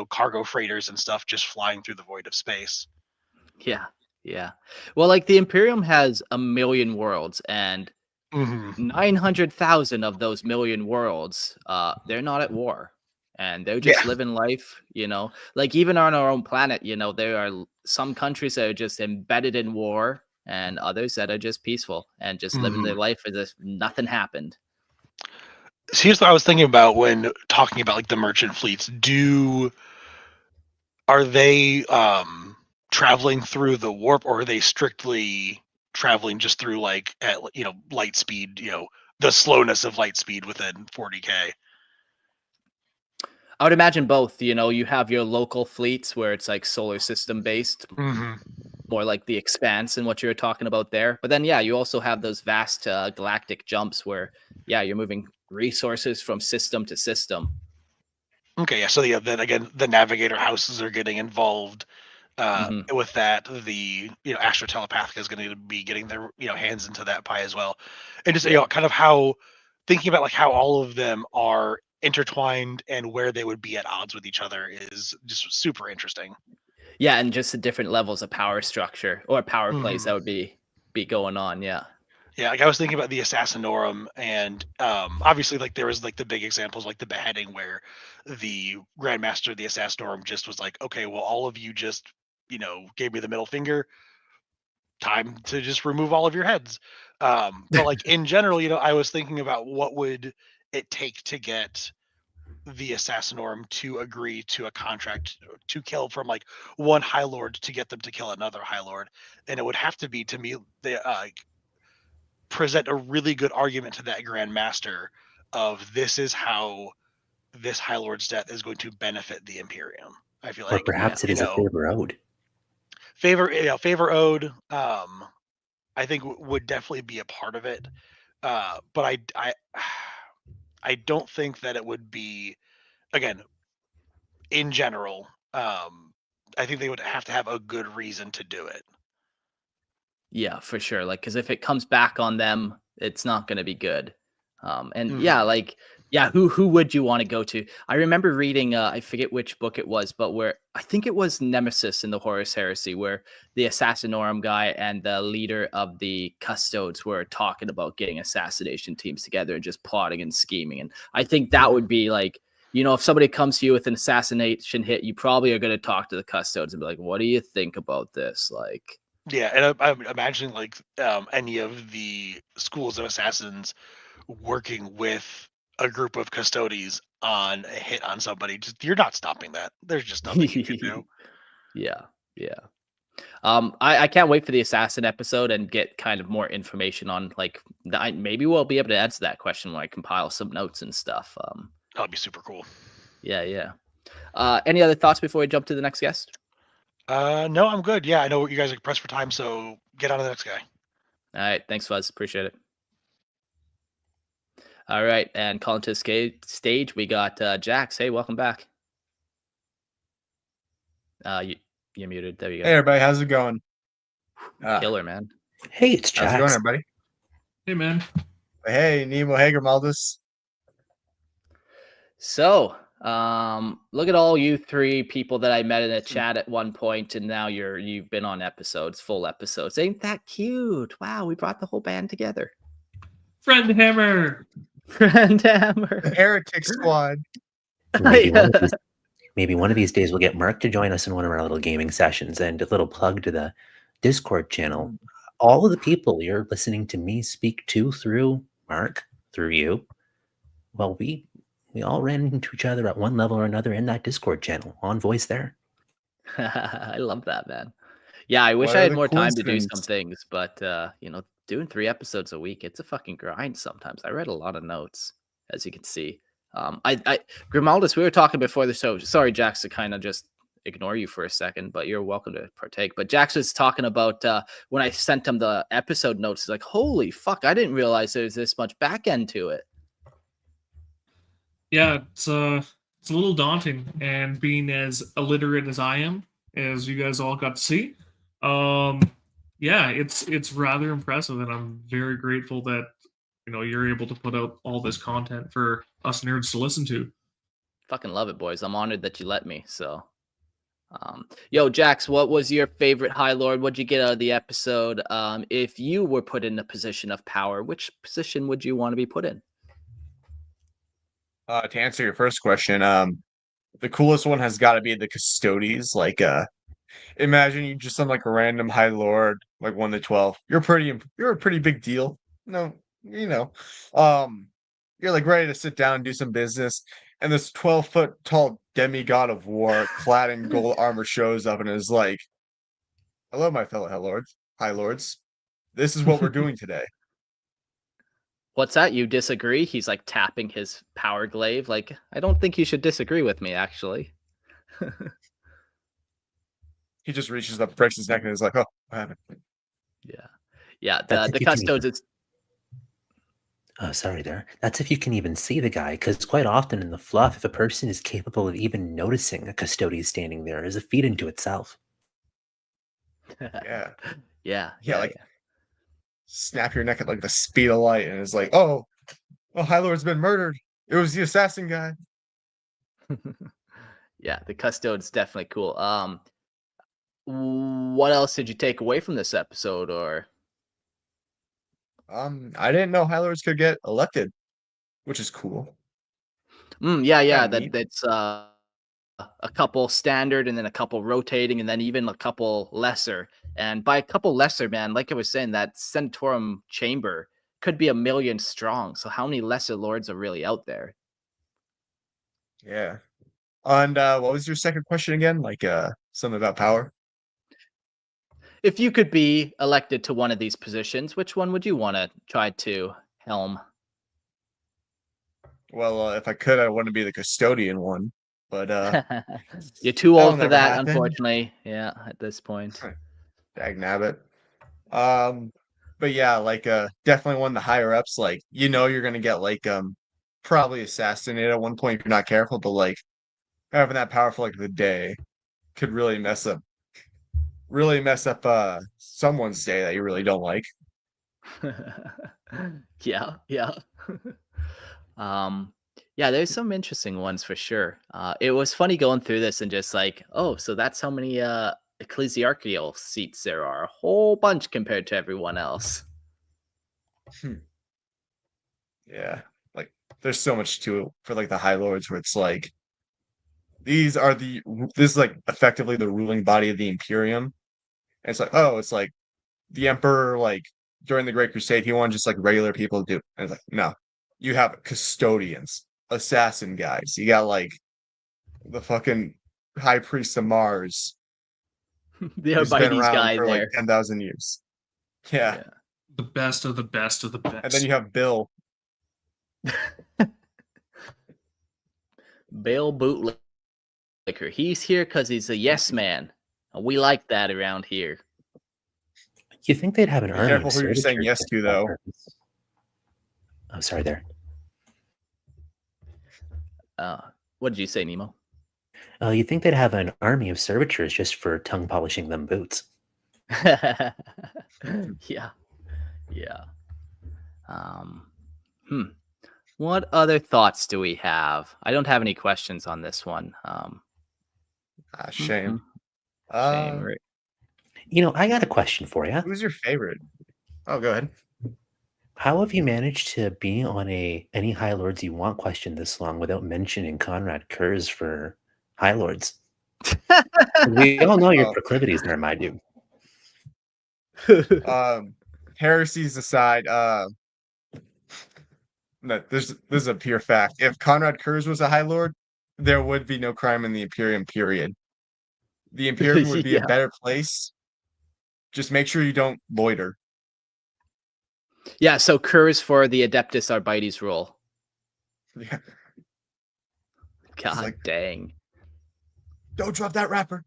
cargo freighters and stuff just flying through the void of space. yeah. Yeah. Well, like the Imperium has a million worlds, and Hmm. 900,000 of those million worlds, they're not at war, and they're Yeah. just living life, like even on our own planet, there are some countries that are just embedded in war and others that are just peaceful and just living Hmm. their life as if nothing happened. So here's what I was thinking about when talking about like the merchant fleets. Are they traveling through the warp, or are they strictly traveling just through like at light speed, the slowness of light speed within 40K? I would imagine both. You have your local fleets where it's like solar system based, Hmm. more like the Expanse and what you were talking about there. But then, yeah, you also have those vast galactic jumps where, yeah, you're moving resources from system to system. Okay, yeah. So then again, the navigator houses are getting involved Hmm. with that. The Astro Telepathica is going to be getting their hands into that pie as well, and just Yeah. kind of how thinking about like how all of them are intertwined and where they would be at odds with each other is just super interesting. Yeah, and just the different levels of power structure or power plays Mhm. that would be going on. Yeah. Yeah, like I was thinking about the Assassinorum, and obviously, like there was like the big examples, like the beheading, where the Grandmaster of the Assassinorum just was like, okay, well, all of you just gave me the middle finger. Time to just remove all of your heads. But like in general, I was thinking about what would it take to get the Assassinorum to agree to a contract to kill from like one High Lord to get them to kill another High Lord, and it would have to be, to me, they present a really good argument to that Grand Master of this is how this High Lord's death is going to benefit the Imperium. I feel Or like, perhaps it you is a know, favor owed. favor owed. I think would definitely be a part of it. But I don't think that it would be, again, in general. I think they would have to have a good reason to do it. Yeah, for sure. Like, because if it comes back on them, it's not going to be good. And Mhm. yeah, like, yeah, who would you want to go to? I remember reading, I forget which book it was, but where I think it was Nemesis in the Horus Heresy, where the Assassinorum guy and the leader of the Custodes were talking about getting assassination teams together and just plotting and scheming. And I think that would be like, you know, if somebody comes to you with an assassination hit, you probably are going to talk to the Custodes and be like, what do you think about this? Like, Yeah, and I'm imagining like any of the schools of assassins working with a group of custodies on a hit on somebody. Just, you're not stopping that. There's just nothing you can do. yeah, yeah. I can't wait for the assassin episode and get kind of more information on like maybe we'll be able to answer that question when I compile some notes and stuff. That'd be super cool. Yeah. Any other thoughts before we jump to the next guest? No, I'm good. Yeah, I know you guys are pressed for time, so get on to the next guy. All right, thanks, Fuzz. Appreciate it. All right, and calling to the stage, we got Jax. Hey, welcome back. You're muted. There you go. Hey everybody, how's it going? Killer, man. Hey, it's How's it going, Jax. everybody? Hey, man. Hey, Nemo, hey, Grimaldus. So, look at all you three people that I met in a chat at one point, and now you've been on episodes, full episodes. Ain't that cute? Wow, we brought the whole band together. Friend Hammer. Friend Hammer. The Heretic Squad. Maybe one of these days we'll get Mark to join us in one of our little gaming sessions. And a little plug to the Discord channel. All of the people you're listening to me speak to through Mark, through you, well, we all ran into each other at one level or another in that Discord channel on voice there. I love that, man. Yeah, I wish What I are had the more time to do some coincidences? things, but you know, doing 3 episodes a week, it's a fucking grind sometimes. I read a lot of notes, as you can see. I Grimaldus, we were talking before the show. Sorry, Jax, to kind of just ignore you for a second, but you're welcome to partake. But Jax was talking about when I sent him the episode notes, he's like, holy fuck, I didn't realize there's this much back end to it. Yeah, it's a little daunting, and being as illiterate as I am, as you guys all got to see, yeah, it's rather impressive, and I'm very grateful that you're able to put out all this content for us nerds to listen to. Fucking love it, boys. I'm honored that you let me. So, yo, Jax, what was your favorite High Lord? What'd you get out of the episode? If you were put in a position of power, which position would you want to be put in? To answer your first question, the coolest one has got to be the Custodes. Like, imagine you just some like a random High Lord, like 1 to 12. You're a pretty big deal. No, you're like ready to sit down and do some business, and this 12-foot tall demigod of war, clad in gold armor, shows up and is like, "Hello, my fellow High Lords. This is what we're doing today." What's that? You disagree? He's like tapping his power glaive. Like, I don't think you should disagree with me, actually. He just reaches up, breaks his neck, and is like, "Oh, what happened?" Yeah. That's The if you can Custodes. even- Oh, sorry there. That's if you can even see the guy, because quite often in the fluff, if a person is capable of even noticing a custodian standing there, is a feat into itself. Yeah, Yeah. like snap your neck at like the speed of light, and it's like, "Oh, High Lord's been murdered. It was the assassin guy." Yeah, the Custodes definitely cool. What else did you take away from this episode, or? I didn't know High Lords could get elected, which is cool. Yeah. Kinda neat. That's a couple standard, and then a couple rotating, and then even a couple lesser. And by a couple lesser, man, like I was saying, that Centaurum chamber could be 1 million strong. So how many lesser lords are really out there? Yeah. And what was your second question again? Like something about power? If you could be elected to one of these positions, which one would you want to try to helm? Well, if I could, I want to be the custodian one, but You're too that'll old for never that, happen. unfortunately. Yeah, at this point. Dag nabbit. But yeah, like definitely one of the higher ups, like you're gonna get like probably assassinated at one point if you're not careful, but like having that power for like the day could really mess up someone's day that you really don't like. Yeah, yeah. um, yeah, there's some interesting ones for sure. It was funny going through this and just like, oh, so that's how many ecclesiarchical seats there are. A whole bunch compared to everyone else. Yeah. Like there's so much to it for like the High Lords where it's like this is like effectively the ruling body of the Imperium. And it's like, oh, it's like the Emperor, like during the Great Crusade, he wanted just like regular people to do. And it's like, no, you have custodians, assassin guys. You got like the fucking High Priest of Mars, The who's been Arbites around guy for like there. 10,000 years. Yeah. Yeah. The best of the best of the best. And then you have Bill. Bill Bootlicker. He's here because he's a yes man. We like that around here. You think they'd have an Be army careful of who you're saying servitors yes just to, for that though. purpose? Oh, sorry there. What did you say, Nemo? You think they'd have an army of servitors just for tongue polishing them boots? Yeah. Yeah. What other thoughts do we have? I don't have any questions on this one. Shame. Shame. Right. I got a question for you. Who's your favorite? Oh, go ahead. How have you managed to be on any High Lords you want question this long without mentioning Conrad Kurz for High Lords? We all know your Oh. proclivities there, my dude. Heresies aside, no, this is a pure fact. If Conrad Kurz was a High Lord, there would be no crime in the Imperium, period. The Imperium would be a Yeah. better place. Just make sure you don't loiter. Yeah, so Kurz for the Adeptus Arbites rule. Yeah. God like- dang. Don't drop that wrapper.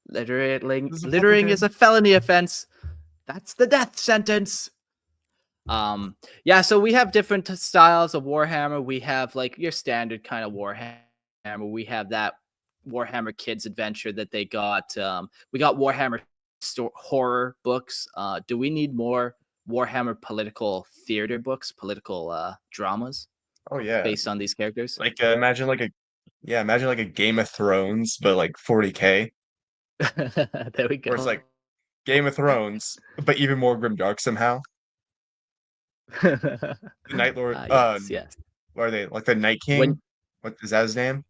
Littering This is a littering public is a felony offense. That's the death sentence. Yeah, so we have different styles of Warhammer. We have like your standard kind of Warhammer. We have that Warhammer Kids Adventure that they got. We got Warhammer horror books. Do we need more Warhammer political theater books, political dramas Oh yeah. based on these characters? Like imagine like a Game of Thrones, but like 40K. There we go. Where it's like Game of Thrones, but even more grimdark somehow. The Night Lord. Yes. What are they? Like the Night King? When- What is that his name?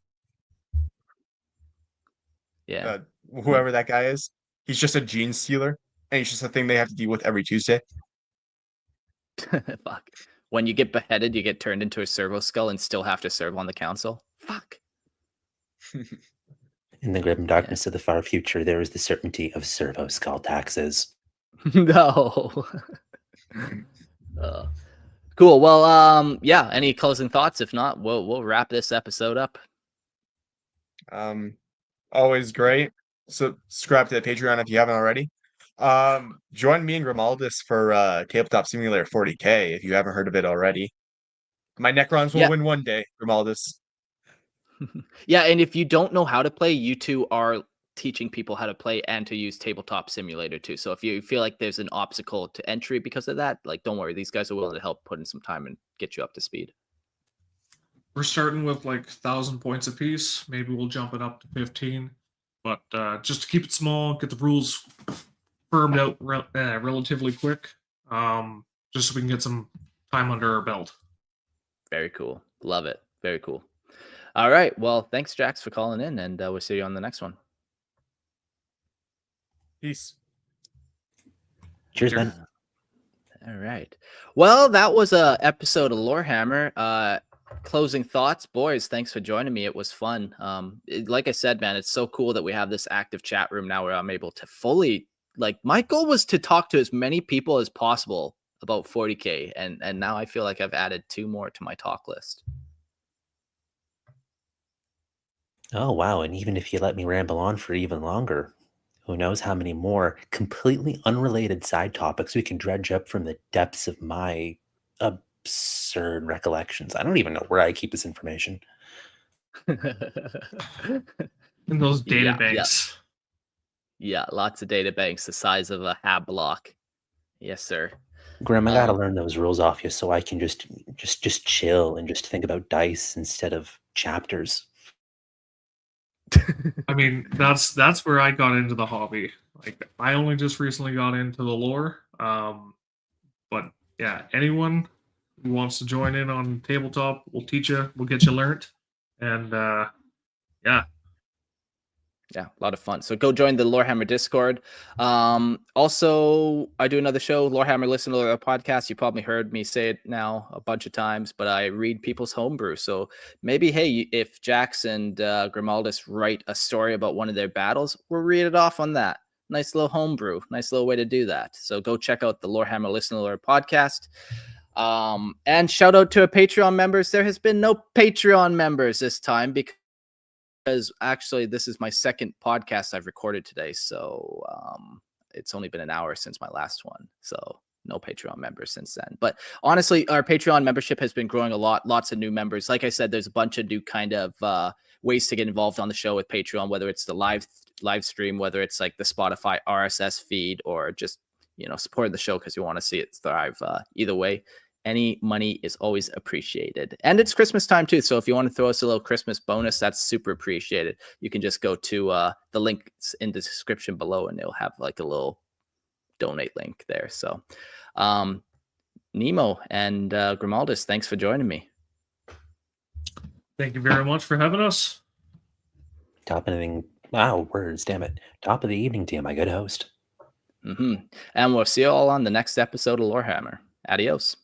Yeah. Whoever that guy is. He's just a gene stealer, and he's just a thing they have to deal with every Tuesday. Fuck. When you get beheaded, you get turned into a servo skull and still have to serve on the council. Fuck. In the grim darkness of the far future, there is the certainty of servo skull taxes. No. Cool. Well, yeah. Any closing thoughts? If not, we'll wrap this episode up. Always great. Subscribe to the Patreon if you haven't already. Join me and Grimaldus for Tabletop Simulator 40K if you haven't heard of it already. My Necrons will win one day, Grimaldus. Yeah, and if you don't know how to play, you two are teaching people how to play and to use Tabletop Simulator too. So if you feel like there's an obstacle to entry because of that, like don't worry, these guys are willing to help put in some time and get you up to speed. We're starting with like 1,000 points apiece. Maybe we'll jump it up to 15. But just to keep it small, get the rules firmed out relatively quick, just so we can get some time under our belt. Very cool. Love it. Very cool. All right. Well, thanks, Jax, for calling in, and we'll see you on the next one. Peace. Cheers, man. All right. Well, that was a episode of Lorehammer. closing thoughts, boys. Thanks for joining me. It was fun. Like I said, man, it's so cool that we have this active chat room now where I'm able to fully, like, my goal was to talk to as many people as possible about 40K, and now I feel like I've added 2 more to my talk list. Oh, wow. And even if you let me ramble on for even longer, who knows how many more completely unrelated side topics we can dredge up from the depths of my absurd recollections. I don't even know where I keep this information. In those data Yeah, banks. Yeah, lots of data banks the size of a hab block. Yes, sir. Grim, I gotta learn those rules off you so I can just chill and just think about dice instead of chapters. I mean, that's where I got into the hobby. Like, I only just recently got into the lore. But yeah, anyone who wants to join in on tabletop, we'll teach you, we'll get you learnt. And yeah. Yeah, a lot of fun. So go join the Lorehammer Discord. Also, I do another show, Lorehammer Listen to Lore podcast. You probably heard me say it now a bunch of times, but I read people's homebrew. So maybe, hey, if Jax and Grimaldus write a story about one of their battles, we'll read it off on that. Nice little homebrew. Nice little way to do that. So go check out the Lorehammer Listen to Lore podcast. And shout out to our Patreon members. There has been no Patreon members this time because actually this is my second podcast I've recorded today, so it's only been an hour since my last one, so no Patreon members since then. But honestly, our Patreon membership has been growing a lot. Lots of new members. Like I said, there's a bunch of new kind of ways to get involved on the show with Patreon, whether it's the live stream, whether it's like the Spotify RSS feed, or just, you know, supporting the show because you want to see it thrive. Either way, any money is always appreciated. And it's Christmas time too. So if you want to throw us a little Christmas bonus, that's super appreciated. You can just go to the links in the description below and it'll have like a little donate link there. So Nemo and Grimaldus, thanks for joining me. Thank you very much for having us. Top of the evening. Wow, words, damn it. Top of the evening to you, my good host. And we'll see you all on the next episode of Lorehammer. Adios.